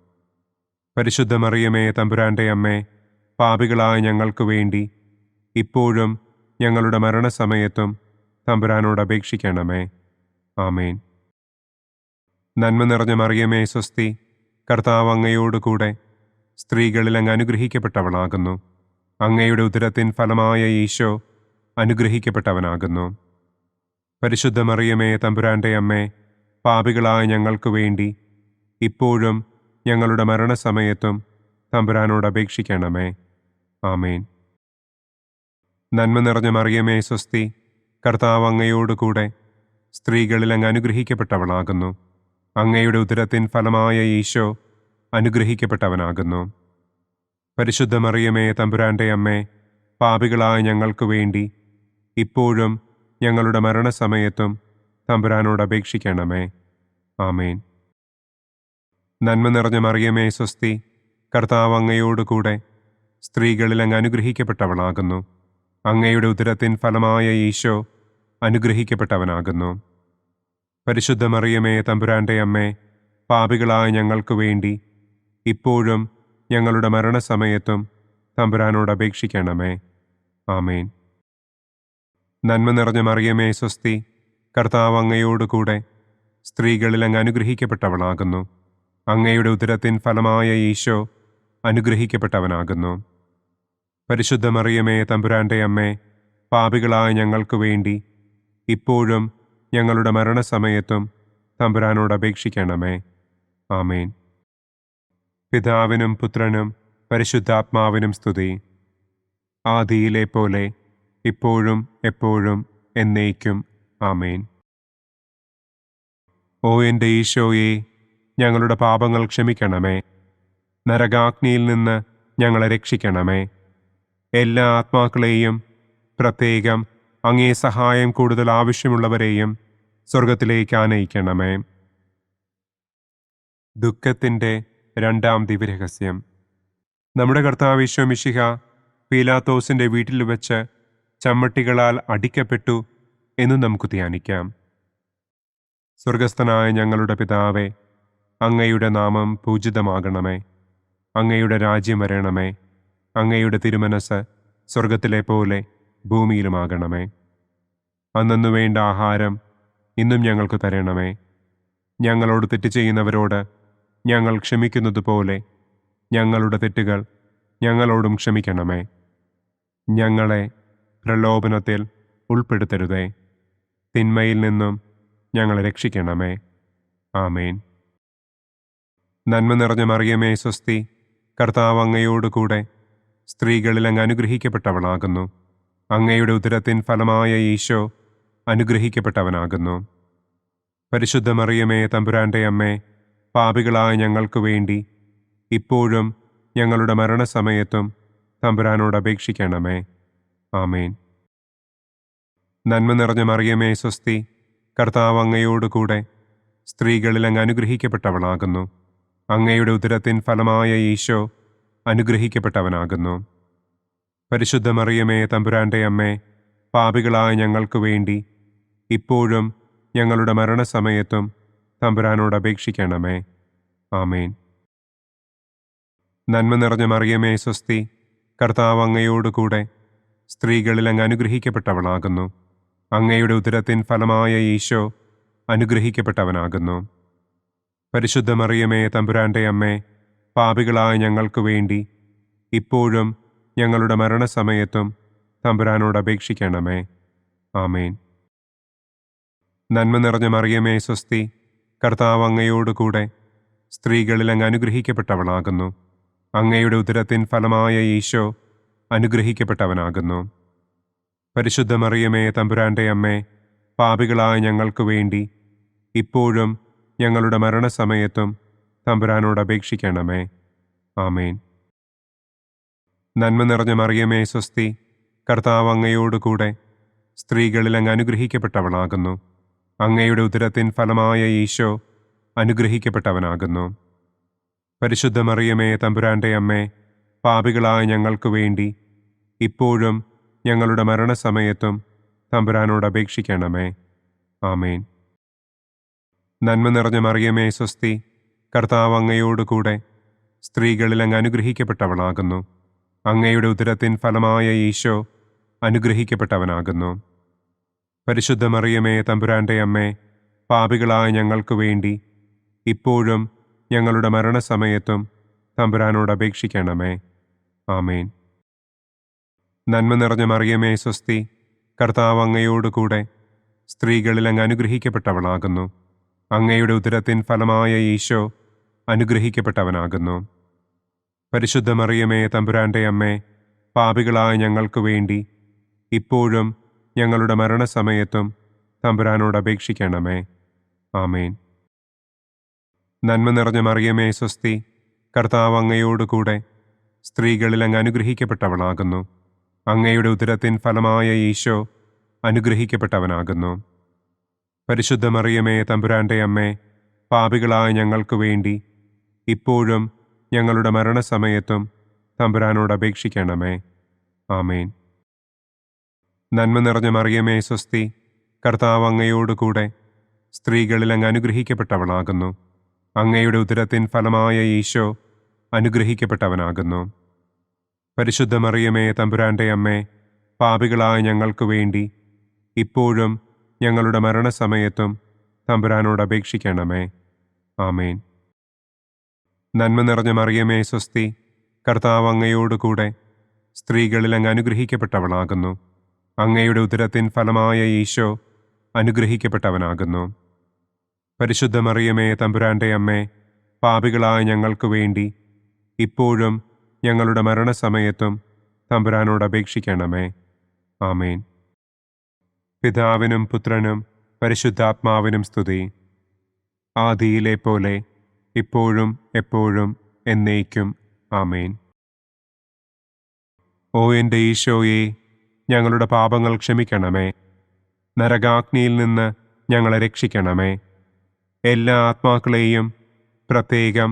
പരിശുദ്ധ മറിയമേ, തമ്പുരാന്റെ അമ്മേ, പാപികളായ ഞങ്ങൾക്ക് വേണ്ടി ഇപ്പോഴും ഞങ്ങളുടെ മരണസമയത്തും തമ്പുരാനോട് അപേക്ഷിക്കണമേ. ആമേൻ. നന്മ നിറഞ്ഞ മറിയമേ, സ്വസ്തി, കർത്താവ് അങ്ങയോടുകൂടെ സ്ത്രീകളിൽ അങ്ങ് അനുഗ്രഹിക്കപ്പെട്ടവളാകുന്നു. അങ്ങയുടെ ഉദരത്തിൻ ഫലമായ ഈശോ അനുഗ്രഹിക്കപ്പെട്ടവനാകുന്നു. പരിശുദ്ധ മറിയമേ, തമ്പുരാന്റെ അമ്മേ, പാപികളായ ഞങ്ങൾക്ക് വേണ്ടി ഇപ്പോഴും ഞങ്ങളുടെ മരണസമയത്തും തമ്പുരാനോട് അപേക്ഷിക്കണമേ. ആമേൻ. നന്മ നിറഞ്ഞ മറിയമേ, സ്വസ്തി, കർത്താവ് അങ്ങയോടുകൂടെ സ്ത്രീകളിൽ അങ്ങ് അനുഗ്രഹിക്കപ്പെട്ടവളാകുന്നു. അങ്ങയുടെ ഉദരത്തിൻ ഫലമായ ഈശോ അനുഗ്രഹിക്കപ്പെട്ടവനാകുന്നു. പരിശുദ്ധ മറിയമേ, തമ്പുരാന്റെ അമ്മേ, പാപികളായ ഞങ്ങൾക്ക് വേണ്ടി ഇപ്പോഴും ഞങ്ങളുടെ മരണസമയത്തും തമ്പുരാനോട് അപേക്ഷിക്കണമേ. ആമേൻ. നന്മ നിറഞ്ഞ മറിയമേ, സ്വസ്തി, കർത്താവ് അങ്ങയോടുകൂടെ സ്ത്രീകളിൽ അങ്ങ് അനുഗ്രഹിക്കപ്പെട്ടവളാകുന്നു. അങ്ങയുടെ ഉദരത്തിൻ ഫലമായ ഈശോ അനുഗ്രഹിക്കപ്പെട്ടവനാകുന്നു. പരിശുദ്ധ മറിയമേ, തമ്പുരാന്റെ അമ്മേ, പാപികളായ ഞങ്ങൾക്ക് വേണ്ടി ഇപ്പോഴും ഞങ്ങളുടെ മരണസമയത്തും തമ്പുരാനോട് അപേക്ഷിക്കണമേ. ആമേൻ. നന്മ നിറഞ്ഞ മറിയമേ, സ്വസ്തി, കർത്താവ് അങ്ങയോടുകൂടെ സ്ത്രീകളിൽ അങ്ങ് അനുഗ്രഹിക്കപ്പെട്ടവളാകുന്നു. അങ്ങയുടെ ഉദരത്തിൻ ഫലമായ ഈശോ അനുഗ്രഹിക്കപ്പെട്ടവനാകുന്നു. പരിശുദ്ധ മറിയമേ, തമ്പുരാന്റെ അമ്മേ, പാപികളായ ഞങ്ങൾക്ക് വേണ്ടി ഇപ്പോഴും ഞങ്ങളുടെ മരണസമയത്തും തമ്പുരാനോട് അപേക്ഷിക്കണമേ. ആമേൻ. പിതാവിനും പുത്രനും പരിശുദ്ധാത്മാവിനും സ്തുതി. ആദിയിലെ പോലെ ഇപ്പോഴും എപ്പോഴും എന്നേക്കും. ആമേൻ. ഓ എൻ്റെ ഈശോയെ, ഞങ്ങളുടെ പാപങ്ങൾ ക്ഷമിക്കണമേ. നരകാഗ്നിയിൽ നിന്ന് ഞങ്ങളെ രക്ഷിക്കണമേ. എല്ലാ ആത്മാക്കളെയും, പ്രത്യേകം അങ്ങേ സഹായം കൂടുതൽ ആവശ്യമുള്ളവരെയും സ്വർഗത്തിലേക്ക് ആനയിക്കണമേ. ദുഃഖത്തിൻ്റെ രണ്ടാം ദിവ്യരഹസ്യം. നമ്മുടെ കർത്താവ് ഈശോ മിശിഹ പീലാത്തോസിൻ്റെ വീട്ടിൽ വെച്ച് ചമ്മട്ടികളാൽ അടിക്കപ്പെട്ടു എന്ന് നമുക്ക് ധ്യാനിക്കാം. സ്വർഗസ്ഥനായ ഞങ്ങളുടെ പിതാവേ, അങ്ങയുടെ നാമം പൂജിതമാകണമേ. അങ്ങയുടെ രാജ്യം വരണമേ. അങ്ങയുടെ തിരുമനസ് സ്വർഗത്തിലെ പോലെ ഭൂമിയിലുമാകണമേ. അന്നന്നു വേണ്ട ആഹാരം ഇന്നും ഞങ്ങൾക്ക് തരണമേ. ഞങ്ങളോട് തെറ്റ് ചെയ്യുന്നവരോട് ഞങ്ങൾ ക്ഷമിക്കുന്നത് പോലെ ഞങ്ങളുടെ തെറ്റുകൾ ഞങ്ങളോടും ക്ഷമിക്കണമേ. ഞങ്ങളെ പ്രലോഭനത്തിൽ ഉൾപ്പെടുത്തരുതേ. തിന്മയിൽ നിന്നും ഞങ്ങളെ രക്ഷിക്കണമേ. ആമേൻ. നന്മ നിറഞ്ഞ മറിയമേ, സ്വസ്തി, കർത്താവ് അങ്ങയോടുകൂടെ സ്ത്രീകളിൽ അങ്ങ് അനുഗ്രഹിക്കപ്പെട്ടവളാകുന്നു. അങ്ങയുടെ ഉദരത്തിൻ ഫലമായ ഈശോ അനുഗ്രഹിക്കപ്പെട്ടവനാകുന്നു. പരിശുദ്ധ മറിയമേ, തമ്പുരാന്റെ അമ്മേ, പാപികളായ ഞങ്ങൾക്ക് വേണ്ടി ഇപ്പോഴും ഞങ്ങളുടെ മരണസമയത്തും തമ്പുരാനോട് അപേക്ഷിക്കണമേ. ആമേൻ. നന്മ നിറഞ്ഞ മറിയമേ, സ്വസ്തി, കർത്താവ് അങ്ങയോടുകൂടെ സ്ത്രീകളിൽ അങ്ങ് അനുഗ്രഹിക്കപ്പെട്ടവളാകുന്നു. അങ്ങയുടെ ഉദരത്തിൻ ഫലമായ ഈശോ അനുഗ്രഹിക്കപ്പെട്ടവനാകുന്നു. പരിശുദ്ധ മറിയമേ, തമ്പുരാന്റെ അമ്മേ, പാപികളായ ഞങ്ങൾക്ക് വേണ്ടി ഇപ്പോഴും ഞങ്ങളുടെ മരണസമയത്തും തമ്പുരാനോട് അപേക്ഷിക്കണമേ. ആമേൻ. നന്മ നിറഞ്ഞ മറിയമേ, സ്വസ്തി, കർത്താവ് അങ്ങയോടുകൂടെ സ്ത്രീകളിൽ അങ്ങ് അനുഗ്രഹിക്കപ്പെട്ടവളാകുന്നു. അങ്ങയുടെ ഉദരത്തിൻ ഫലമായ ഈശോ അനുഗ്രഹിക്കപ്പെട്ടവനാകുന്നു. പരിശുദ്ധ മറിയമേ, തമ്പുരാന്റെ അമ്മേ, പാപികളായ ഞങ്ങൾക്ക് വേണ്ടി ഇപ്പോഴും ഞങ്ങളുടെ മരണസമയത്തും തമ്പുരാനോട് അപേക്ഷിക്കണമേ. ആമേൻ. നന്മ നിറഞ്ഞ മറിയമേ, സ്വസ്തി, കർത്താവ് അങ്ങയോടുകൂടെ സ്ത്രീകളിൽ അങ്ങ് അനുഗ്രഹിക്കപ്പെട്ടവളാകുന്നു. അങ്ങയുടെ ഉദരത്തിൻ ഫലമായ ഈശോ അനുഗ്രഹിക്കപ്പെട്ടവനാകുന്നു. പരിശുദ്ധ മറിയമേ, തമ്പുരാന്റെ അമ്മേ, പാപികളായ ഞങ്ങൾക്ക് വേണ്ടി ഇപ്പോഴും ഞങ്ങളുടെ മരണസമയത്തും തമ്പുരാനോട് അപേക്ഷിക്കണമേ. ആമേൻ. നന്മ നിറഞ്ഞ മറിയമേ, സ്വസ്തി, കർത്താവ് അങ്ങയോടുകൂടെ സ്ത്രീകളിൽ അങ്ങ് അനുഗ്രഹിക്കപ്പെട്ടവളാകുന്നു. അങ്ങയുടെ ഉദരത്തിൻ ഫലമായ ഈശോ അനുഗ്രഹിക്കപ്പെട്ടവനാകുന്നു. പരിശുദ്ധ മറിയമേ, തമ്പുരാന്റെ അമ്മേ, പാപികളായ ഞങ്ങൾക്ക് വേണ്ടി ഇപ്പോഴും ഞങ്ങളുടെ മരണസമയത്തും തമ്പുരാനോട് അപേക്ഷിക്കണമേ. ആമേൻ. നന്മ നിറഞ്ഞ മറിയമേ സ്വസ്തി, കർത്താവ് അങ്ങയോട് കൂടെ സ്ത്രീകളിൽ അങ്ങ് അനുഗ്രഹിക്കപ്പെട്ടവളാകുന്നു. അങ്ങയുടെ ഉദരത്തിൻ ഫലമായ ഈശോ അനുഗ്രഹിക്കപ്പെട്ടവനാകുന്നു. പരിശുദ്ധ മറിയമേ തമ്പുരാന്റെ അമ്മേ, പാപികളായ ഞങ്ങൾക്ക് വേണ്ടി ഇപ്പോഴും ഞങ്ങളുടെ മരണസമയത്തും തമ്പുരാനോട് അപേക്ഷിക്കണമേ. ആമേൻ. നന്മ നിറഞ്ഞ മറിയമേ സ്വസ്തി, കർത്താവ് അങ്ങയോട് കൂടെ സ്ത്രീകളിൽ അങ്ങ് അനുഗ്രഹിക്കപ്പെട്ടവളാകുന്നു. അങ്ങയുടെ ഉദരത്തിൻ ഫലമായ ഈശോ അനുഗ്രഹിക്കപ്പെട്ടവനാകുന്നു. പരിശുദ്ധ മറിയമേ തമ്പുരാന്റെ അമ്മേ, പാപികളായ ഞങ്ങൾക്ക് വേണ്ടി ഇപ്പോഴും ഞങ്ങളുടെ മരണസമയത്തും തമ്പുരാനോട് അപേക്ഷിക്കണമേ. ആമേൻ. നന്മ നിറഞ്ഞ മറിയമേ സ്വസ്തി, കർത്താവ് അങ്ങയോട് കൂടെ സ്ത്രീകളിൽ അങ്ങ് അനുഗ്രഹിക്കപ്പെട്ടവളാകുന്നു. അങ്ങയുടെ ഉദരത്തിൻ ഫലമായ ഈശോ അനുഗ്രഹിക്കപ്പെട്ടവനാകുന്നു. പരിശുദ്ധ മറിയമേ തമ്പുരാന്റെ അമ്മേ, പാപികളായ ഞങ്ങൾക്ക് വേണ്ടി ഇപ്പോഴും ഞങ്ങളുടെ മരണസമയത്തും തമ്പുരാനോട് അപേക്ഷിക്കണമേ. ആമേൻ. നന്മ നിറഞ്ഞ മറിയമേ സ്വസ്തി, കർത്താവ് അങ്ങയോട് കൂടെ സ്ത്രീകളിൽ അങ്ങ് അനുഗ്രഹിക്കപ്പെട്ടവളാകുന്നു. അങ്ങയുടെ ഉദരത്തിൻ ഫലമായ ഈശോ അനുഗ്രഹിക്കപ്പെട്ടവനാകുന്നു. പരിശുദ്ധ മറിയമേ തമ്പുരാന്റെ അമ്മേ, പാപികളായ ഞങ്ങൾക്ക് വേണ്ടി ഇപ്പോഴും ഞങ്ങളുടെ മരണസമയത്തും തമ്പുരാനോട് അപേക്ഷിക്കണമേ. ആമേൻ. നന്മ നിറഞ്ഞ മറിയമേ സ്വസ്തി, കർത്താവ് അങ്ങയോട് കൂടെ സ്ത്രീകളിൽ അങ്ങ് അനുഗ്രഹിക്കപ്പെട്ടവളാകുന്നു. അങ്ങയുടെ ഉദരത്തിൻ ഫലമായ ഈശോ അനുഗ്രഹിക്കപ്പെട്ടവനാകുന്നു. പരിശുദ്ധ മറിയമേ തമ്പുരാന്റെ അമ്മേ, പാപികളായ ഞങ്ങൾക്ക് വേണ്ടി ഇപ്പോഴും ഞങ്ങളുടെ മരണസമയത്തും തമ്പുരാനോട് അപേക്ഷിക്കണമേ. ആമേൻ. പിതാവിനും പുത്രനും പരിശുദ്ധാത്മാവിനും സ്തുതി. ആദിയിലെ പോലെ ഇപ്പോഴും എപ്പോഴും എന്നേക്കും. ആമേൻ. ഓ എൻ്റെ ഈശോയെ, ഞങ്ങളുടെ പാപങ്ങൾ ക്ഷമിക്കണമേ. നരകാഗ്നിയിൽ നിന്ന് ഞങ്ങളെ രക്ഷിക്കണമേ. എല്ലാ ആത്മാക്കളെയും, പ്രത്യേകം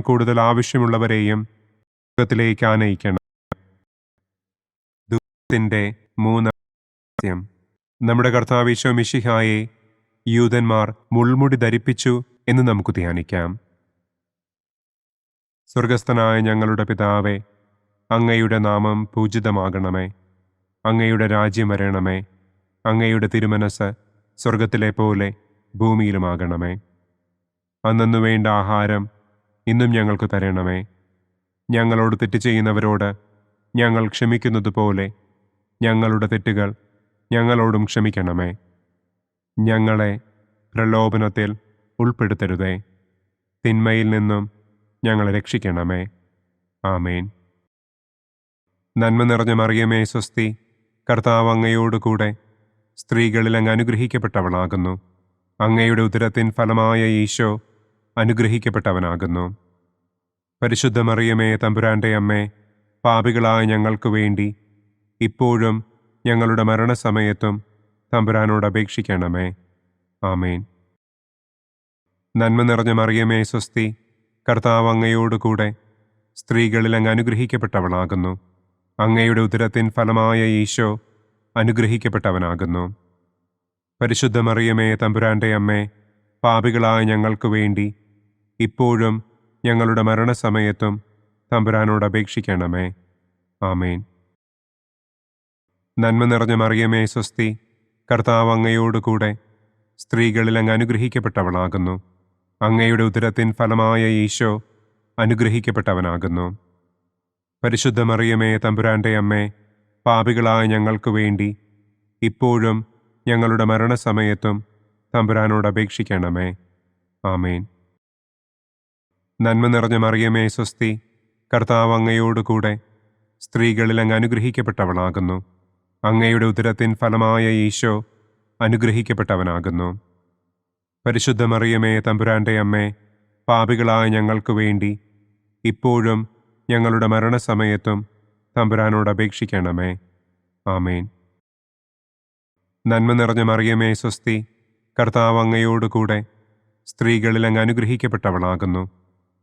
കൂടുതൽ ആവശ്യമുള്ളവരെയും സ്വർഗ്ഗത്തിലേക്ക് ആനയിക്കണം. ദുഃഖത്തിൻ്റെ മൂന്നാം രഹസ്യം. നമ്മുടെ കർത്താവ് ഈശോ മിശിഹായെ യൂദന്മാർ മുൾമുടി ധരിപ്പിച്ചു എന്ന് നമുക്ക് ധ്യാനിക്കാം. സ്വർഗസ്ഥനായ ഞങ്ങളുടെ പിതാവേ, അങ്ങയുടെ നാമം പൂജിതമാകണമേ. അങ്ങയുടെ രാജ്യം വരണമേ. അങ്ങയുടെ തിരുമനസ് സ്വർഗത്തിലെ പോലെ ഭൂമിയിലുമാകണമേ. അന്നന്നു വേണ്ട ആഹാരം ഇന്നും ഞങ്ങൾക്ക് തരണമേ. ഞങ്ങളോട് തെറ്റ് ചെയ്യുന്നവരോട് ഞങ്ങൾ ക്ഷമിക്കുന്നത് പോലെ ഞങ്ങളുടെ തെറ്റുകൾ ഞങ്ങളോടും ക്ഷമിക്കണമേ. ഞങ്ങളെ പ്രലോഭനത്തിൽ ഉൾപ്പെടുത്തരുതേ. തിന്മയിൽ നിന്നും ഞങ്ങളെ രക്ഷിക്കണമേ. ആമേൻ. നന്മ നിറഞ്ഞ മറിയമേ സ്വസ്തി, കർത്താവ് അങ്ങയോട് കൂടെ സ്ത്രീകളിൽ അങ്ങ് അനുഗ്രഹിക്കപ്പെട്ടവളാകുന്നു. അങ്ങയുടെ ഉദരത്തിൻ ഫലമായ ഈശോ അനുഗ്രഹിക്കപ്പെട്ടവനാകുന്നു. പരിശുദ്ധ മറിയമേ തമ്പുരാന്റെ അമ്മേ, പാപികളായ ഞങ്ങൾക്ക് വേണ്ടി ഇപ്പോഴും ഞങ്ങളുടെ മരണസമയത്തും തമ്പുരാനോട് അപേക്ഷിക്കണമേ. ആമേൻ. നന്മ നിറഞ്ഞ മറിയമേ സ്വസ്തി, കർത്താവ് അങ്ങയോട് കൂടെ സ്ത്രീകളിൽ അങ്ങ് അനുഗ്രഹിക്കപ്പെട്ടവളാകുന്നു. അങ്ങയുടെ ഉദരത്തിൻ ഫലമായ ഈശോ അനുഗ്രഹിക്കപ്പെട്ടവനാകുന്നു. പരിശുദ്ധ മറിയമേ തമ്പുരാന്റെ അമ്മേ, പാപികളായ ഞങ്ങൾക്ക് വേണ്ടി ഇപ്പോഴും ഞങ്ങളുടെ മരണസമയത്തും തമ്പുരാനോട് അപേക്ഷിക്കണമേ. ആമേൻ. നന്മ നിറഞ്ഞ മറിയമേ സ്വസ്തി, കർത്താവ് അങ്ങയോട് കൂടെ സ്ത്രീകളിൽ അങ്ങ് അനുഗ്രഹിക്കപ്പെട്ടവളാകുന്നു. അങ്ങയുടെ ഉദരത്തിൻ ഫലമായ ഈശോ അനുഗ്രഹിക്കപ്പെട്ടവനാകുന്നു. പരിശുദ്ധ മറിയമേ തമ്പുരാന്റെ അമ്മേ, പാപികളായ ഞങ്ങൾക്ക് വേണ്ടി ഇപ്പോഴും ഞങ്ങളുടെ മരണസമയത്തും തമ്പുരാനോട് അപേക്ഷിക്കണമേ. ആമേൻ. നന്മ നിറഞ്ഞ മറിയമേ സ്വസ്തി, കർത്താവ് അങ്ങയോട് കൂടെ സ്ത്രീകളിൽ അങ്ങ് അനുഗ്രഹിക്കപ്പെട്ടവളാകുന്നു. അങ്ങയുടെ ഉദരത്തിൻ ഫലമായ ഈശോ അനുഗ്രഹിക്കപ്പെട്ടവനാകുന്നു. പരിശുദ്ധ മറിയമേ തമ്പുരാന്റെ അമ്മേ, പാപികളായ ഞങ്ങൾക്ക് വേണ്ടി ഇപ്പോഴും ഞങ്ങളുടെ മരണസമയത്തും തമ്പുരാനോട് അപേക്ഷിക്കണമേ. ആമേൻ. നന്മ നിറഞ്ഞ മറിയമേ സ്വസ്തി, കർത്താവ് അങ്ങയോട് കൂടെ സ്ത്രീകളിൽ അങ്ങ് അനുഗ്രഹിക്കപ്പെട്ടവളാകുന്നു.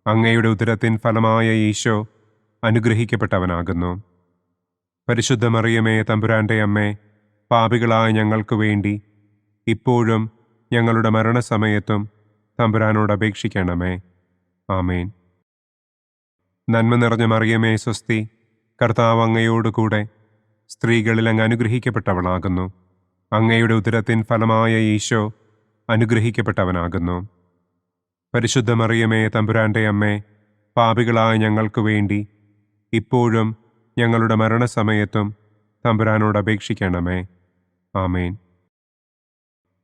അങ്ങയുടെ ഉദരത്തിൻ ഫലമായ ഈശോ അനുഗ്രഹിക്കപ്പെട്ടവനാകുന്നു. പരിശുദ്ധ മറിയമേ തമ്പുരാന്റെ അമ്മേ, പാപികളായ ഞങ്ങൾക്ക് വേണ്ടി ഇപ്പോഴും ഞങ്ങളുടെ മരണസമയത്തും തമ്പുരാനോട് അപേക്ഷിക്കണമേ. ആമേൻ. നന്മ നിറഞ്ഞ മറിയമേ സ്വസ്തി, കർത്താവ് അങ്ങയോട് കൂടെ സ്ത്രീകളിൽ അങ്ങ് അനുഗ്രഹിക്കപ്പെട്ടവളാകുന്നു. അങ്ങയുടെ ഉദരത്തിൻ ഫലമായ ഈശോ അനുഗ്രഹിക്കപ്പെട്ടവനാകുന്നു. പരിശുദ്ധ മറിയമേ തമ്പുരാന്റെ അമ്മേ, പാപികളായ ഞങ്ങൾക്ക് വേണ്ടി ഇപ്പോഴും ഞങ്ങളുടെ മരണസമയത്തും തമ്പുരാനോട് അപേക്ഷിക്കണമേ. ആമേൻ.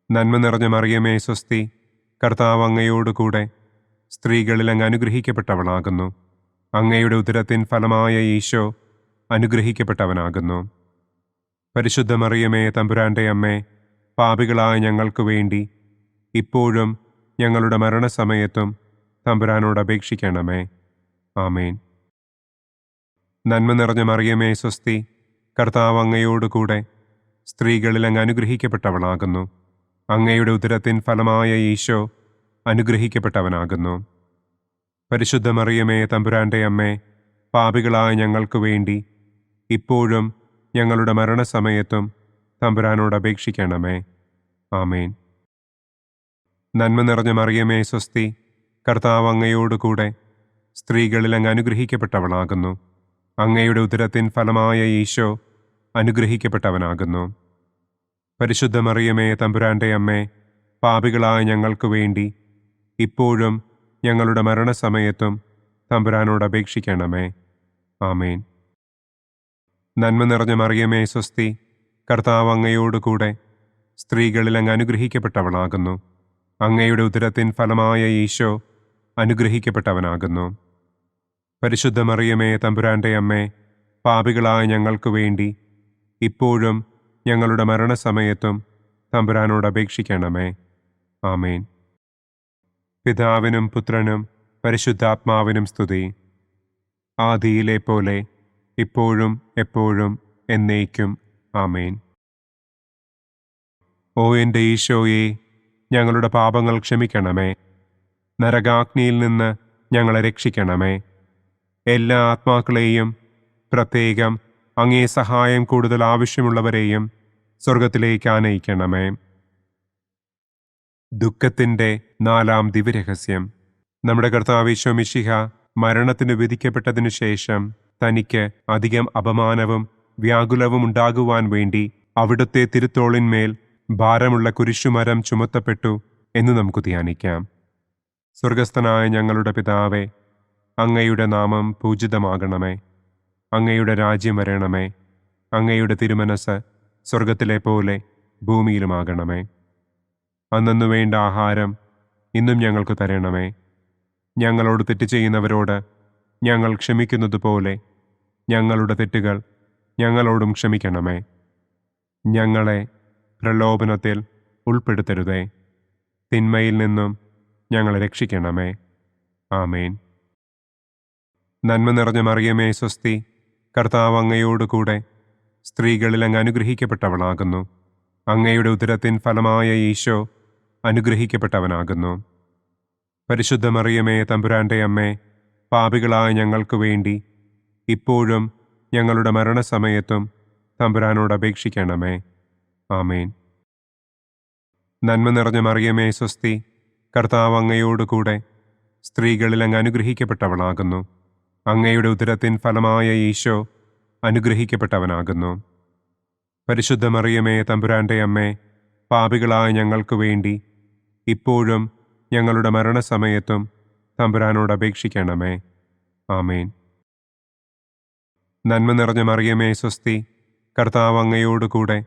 നന്മ നിറഞ്ഞ മറിയമേ സ്വസ്തി, കർത്താവ് അങ്ങയോട് കൂടെ സ്ത്രീകളിൽ അങ്ങ് അനുഗ്രഹിക്കപ്പെട്ടവളാകുന്നു. അങ്ങയുടെ ഉദരത്തിൻ ഫലമായ ഈശോ അനുഗ്രഹിക്കപ്പെട്ടവനാകുന്നു. പരിശുദ്ധ മറിയമേ തമ്പുരാന്റെ അമ്മേ, പാപികളായ ഞങ്ങൾക്ക് വേണ്ടി ഇപ്പോഴും ഞങ്ങളുടെ മരണസമയത്തും തമ്പുരാനോട് അപേക്ഷിക്കണമേ. ആമേൻ. നന്മ നിറഞ്ഞ മറിയമേ സ്വസ്തി, കർത്താവ് അങ്ങയോട് കൂടെ സ്ത്രീകളിൽ അങ്ങ് അനുഗ്രഹിക്കപ്പെട്ടവളാകുന്നു. അങ്ങയുടെ ഉദരത്തിൻ ഫലമായ ഈശോ അനുഗ്രഹിക്കപ്പെട്ടവനാകുന്നു. പരിശുദ്ധ മറിയമേ തമ്പുരാന്റെ അമ്മേ, പാപികളായ ഞങ്ങൾക്ക് വേണ്ടി ഇപ്പോഴും ഞങ്ങളുടെ മരണസമയത്തും തമ്പുരാനോട് അപേക്ഷിക്കണമേ. ആമേൻ. നന്മ നിറഞ്ഞ മറിയമേ സ്വസ്തി, കർത്താവ് അങ്ങയോട് കൂടെ സ്ത്രീകളിൽ അങ്ങ് അനുഗ്രഹിക്കപ്പെട്ടവളാകുന്നു. അങ്ങയുടെ ഉദരത്തിൻ ഫലമായ ഈശോ അനുഗ്രഹിക്കപ്പെട്ടവനാകുന്നു. പരിശുദ്ധ മറിയമേ തമ്പുരാന്റെ അമ്മേ, പാപികളായ ഞങ്ങൾക്ക് വേണ്ടി ഇപ്പോഴും ഞങ്ങളുടെ മരണസമയത്തും തമ്പുരാനോട് അപേക്ഷിക്കണമേ. ആമേൻ. നന്മ നിറഞ്ഞ മറിയമേ സ്വസ്തി, കർത്താവ് അങ്ങയോട് കൂടെ സ്ത്രീകളിൽ അങ്ങ് അനുഗ്രഹിക്കപ്പെട്ടവളാകുന്നു. അങ്ങയുടെ ഉദരത്തിൻ ഫലമായ ഈശോ അനുഗ്രഹിക്കപ്പെട്ടവനാകുന്നു. പരിശുദ്ധ മറിയമേ തമ്പുരാന്റെ അമ്മേ, പാപികളായ ഞങ്ങൾക്ക് വേണ്ടി ഇപ്പോഴും ഞങ്ങളുടെ മരണസമയത്തും തമ്പുരാനോട് അപേക്ഷിക്കണമേ. ആമേൻ. പിതാവിനും പുത്രനും പരിശുദ്ധാത്മാവിനും സ്തുതി. ആദിയിലെ പോലെ ഇപ്പോഴും എപ്പോഴും എന്നേക്കും. ആമേൻ. ഓ എൻ്റെ ഈശോയെ, ഞങ്ങളുടെ പാപങ്ങൾ ക്ഷമിക്കണമേ. നരകാഗ്നിയിൽ നിന്ന് ഞങ്ങളെ രക്ഷിക്കണമേ. എല്ലാ ആത്മാക്കളെയും, പ്രത്യേകം അങ്ങേ സഹായം കൂടുതൽ ആവശ്യമുള്ളവരെയും സ്വർഗത്തിലേക്ക് ആനയിക്കണമേ. ദുഃഖത്തിൻ്റെ 4-ാം ദിവ്യരഹസ്യം. നമ്മുടെ കർത്താവ് ഈശോ മിശിഹ മരണത്തിന് വിധിക്കപ്പെട്ടതിനു ശേഷം തനിക്ക് അധികം അപമാനവും വ്യാകുലവും ഉണ്ടാകുവാൻ വേണ്ടി അവിടുത്തെ തിരുത്തോളിന്മേൽ ഭാരമുള്ള കുരിശുമരം ചുമത്തപ്പെട്ടു എന്ന് നമുക്ക് ധ്യാനിക്കാം. സ്വർഗസ്ഥനായ ഞങ്ങളുടെ പിതാവേ, അങ്ങയുടെ നാമം പൂജിതമാകണമേ. അങ്ങയുടെ രാജ്യം വരണമേ. അങ്ങയുടെ തിരുമനസ് സ്വർഗത്തിലെ പോലെ ഭൂമിയിലുമാകണമേ. അന്നന്നു വേണ്ട ആഹാരം ഇന്നും ഞങ്ങൾക്ക് തരണമേ. ഞങ്ങളോട് തെറ്റ് ചെയ്യുന്നവരോട് ഞങ്ങൾ ക്ഷമിക്കുന്നത് പോലെ ഞങ്ങളുടെ തെറ്റുകൾ ഞങ്ങളോടും ക്ഷമിക്കണമേ. ഞങ്ങളെ പ്രലോഭനത്തിൽ ഉൾപ്പെടുത്തരുതേ. തിന്മയിൽ നിന്നും ഞങ്ങളെ രക്ഷിക്കണമേ. ആമേൻ. നന്മ നിറഞ്ഞ മറിയമേ സ്വസ്തി, കർത്താവ് അങ്ങയോട് കൂടെ സ്ത്രീകളിൽ അങ്ങ് അനുഗ്രഹിക്കപ്പെട്ടവളാകുന്നു. അങ്ങയുടെ ഉദരത്തിൻ ഫലമായ ഈശോ അനുഗ്രഹിക്കപ്പെട്ടവനാകുന്നു. പരിശുദ്ധ മറിയമേ തമ്പുരാന്റെ അമ്മേ, പാപികളായ ഞങ്ങൾക്ക് വേണ്ടി ഇപ്പോഴും ഞങ്ങളുടെ മരണസമയത്തും തമ്പുരാനോട് അപേക്ഷിക്കണമേ. ആമേൻ. നന്മ നിറഞ്ഞ മറിയമേ സ്വസ്തി, കർത്താവ് അങ്ങയോട് കൂടെ സ്ത്രീകളിൽ അങ്ങ് അനുഗ്രഹിക്കപ്പെട്ടവളാകുന്നു. അങ്ങയുടെ ഉദരത്തിൻ ഫലമായ ഈശോ അനുഗ്രഹിക്കപ്പെട്ടവനാകുന്നു. പരിശുദ്ധ മറിയമേ തമ്പുരാന്റെ അമ്മേ, പാപികളായ ഞങ്ങൾക്ക് വേണ്ടി ഇപ്പോഴും ഞങ്ങളുടെ മരണസമയത്തും തമ്പുരാനോട് അപേക്ഷിക്കണമേ. ആമേൻ. നന്മ നിറഞ്ഞ മറിയമേ സ്വസ്തി, കർത്താവ് അങ്ങയോട് കൂടെ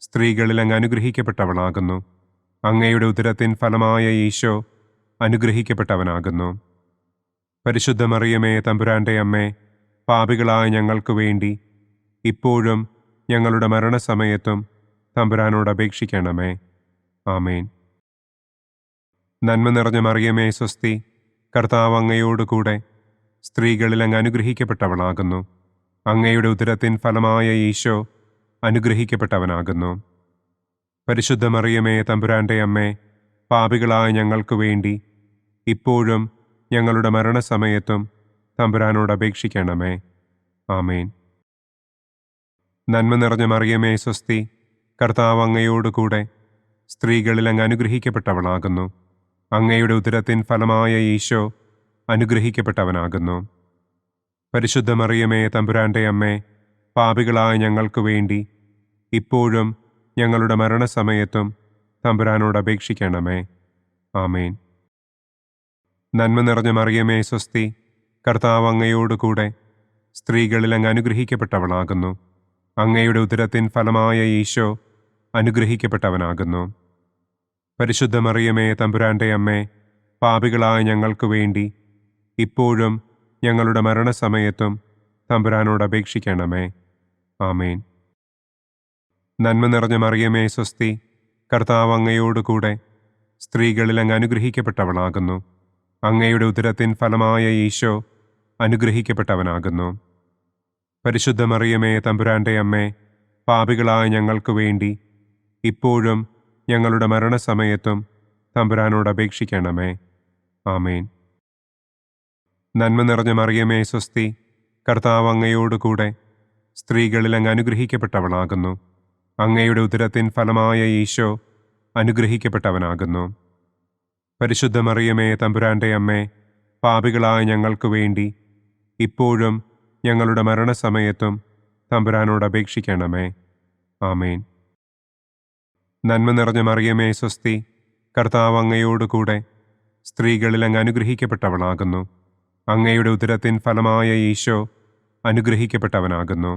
സ്ത്രീകളിൽ അങ്ങ് അനുഗ്രഹിക്കപ്പെട്ടവളാകുന്നു. അങ്ങയുടെ ഉദരത്തിൻ ഫലമായ ഈശോ അനുഗ്രഹിക്കപ്പെട്ടവനാകുന്നു. പരിശുദ്ധ മറിയമേ തമ്പുരാന്റെ അമ്മേ, പാപികളായ ഞങ്ങൾക്ക് വേണ്ടി ഇപ്പോഴും ഞങ്ങളുടെ മരണസമയത്തും തമ്പുരാനോട് അപേക്ഷിക്കണമേ. ആമേൻ. നന്മ നിറഞ്ഞ മറിയമേ സ്വസ്തി, കർത്താവ് അങ്ങയോട് കൂടെ സ്ത്രീകളിൽ അങ്ങ് അനുഗ്രഹിക്കപ്പെട്ടവളാകുന്നു. അങ്ങയുടെ ഉദരത്തിൻ ഫലമായ ഈശോ അനുഗ്രഹിക്കപ്പെട്ടവനാകുന്നു. പരിശുദ്ധ മറിയമേ തമ്പുരാന്റെ അമ്മേ, പാപികളായ ഞങ്ങൾക്ക് വേണ്ടി ഇപ്പോഴും ഞങ്ങളുടെ മരണസമയത്തും തമ്പുരാനോട് അപേക്ഷിക്കണമേ. ആമേൻ. നന്മ നിറഞ്ഞ മറിയമേ സ്വസ്തി, കർത്താവ് അങ്ങയോട് കൂടെ സ്ത്രീകളിൽ അങ്ങ് അനുഗ്രഹിക്കപ്പെട്ടവളാകുന്നു. അങ്ങയുടെ ഉദരത്തിൻ ഫലമായ ഈശോ അനുഗ്രഹിക്കപ്പെട്ടവനാകുന്നു. പരിശുദ്ധ മറിയമേ, തമ്പുരാന്റെ അമ്മേ, പാപികളായ ഞങ്ങൾക്ക് വേണ്ടി ഇപ്പോഴും ഞങ്ങളുടെ മരണസമയത്തും തമ്പുരാനോട് അപേക്ഷിക്കണമേ. ആമേൻ. നന്മ നിറഞ്ഞ മറിയമേ, സ്വസ്തി, കർത്താവ് അങ്ങയോടുകൂടെ സ്ത്രീകളിൽ അങ്ങ് അനുഗ്രഹിക്കപ്പെട്ടവളാകുന്നു. അങ്ങയുടെ ഉദരത്തിൻ ഫലമായ ഈശോ അനുഗ്രഹിക്കപ്പെട്ടവനാകുന്നു. പരിശുദ്ധ മറിയമേ, തമ്പുരാന്റെ അമ്മേ, പാപികളായ ഞങ്ങൾക്ക് വേണ്ടി ഇപ്പോഴും ഞങ്ങളുടെ മരണസമയത്തും തമ്പുരാനോട് അപേക്ഷിക്കണമേ. ആമേൻ. നന്മ നിറഞ്ഞ മറിയമേ, സ്വസ്തി, കർത്താവ് അങ്ങയോടുകൂടെ സ്ത്രീകളിൽ അങ്ങ് അനുഗ്രഹിക്കപ്പെട്ടവളാകുന്നു. അങ്ങയുടെ ഉദരത്തിൻ ഫലമായ ഈശോ അനുഗ്രഹിക്കപ്പെട്ടവനാകുന്നു. പരിശുദ്ധ മറിയമേ, തമ്പുരാന്റെ അമ്മേ, പാപികളായ ഞങ്ങൾക്ക് വേണ്ടി ഇപ്പോഴും ഞങ്ങളുടെ മരണസമയത്തും തമ്പുരാനോട് അപേക്ഷിക്കണമേ. ആമേൻ. നന്മ നിറഞ്ഞ മറിയമേ, സ്വസ്തി, കർത്താവ് അങ്ങയോടുകൂടെ സ്ത്രീകളിൽ അങ്ങ് അനുഗ്രഹിക്കപ്പെട്ടവളാകുന്നു. അങ്ങയുടെ ഉദരത്തിൻ ഫലമായ ഈശോ അനുഗ്രഹിക്കപ്പെട്ടവനാകുന്നു. പരിശുദ്ധ മറിയമേ, തമ്പുരാന്റെ അമ്മേ, പാപികളായ ഞങ്ങൾക്ക് വേണ്ടി ഇപ്പോഴും ഞങ്ങളുടെ മരണസമയത്തും തമ്പുരാനോട് അപേക്ഷിക്കണമേ. ആമേൻ. നന്മ നിറഞ്ഞ മറിയമേ, സ്വസ്തി, കർത്താവ് അങ്ങയോടുകൂടെ സ്ത്രീകളിൽ അങ്ങ് അനുഗ്രഹിക്കപ്പെട്ടവളാകുന്നു. അങ്ങയുടെ ഉദരത്തിൻ ഫലമായ ഈശോ അനുഗ്രഹിക്കപ്പെട്ടവനാകുന്നു.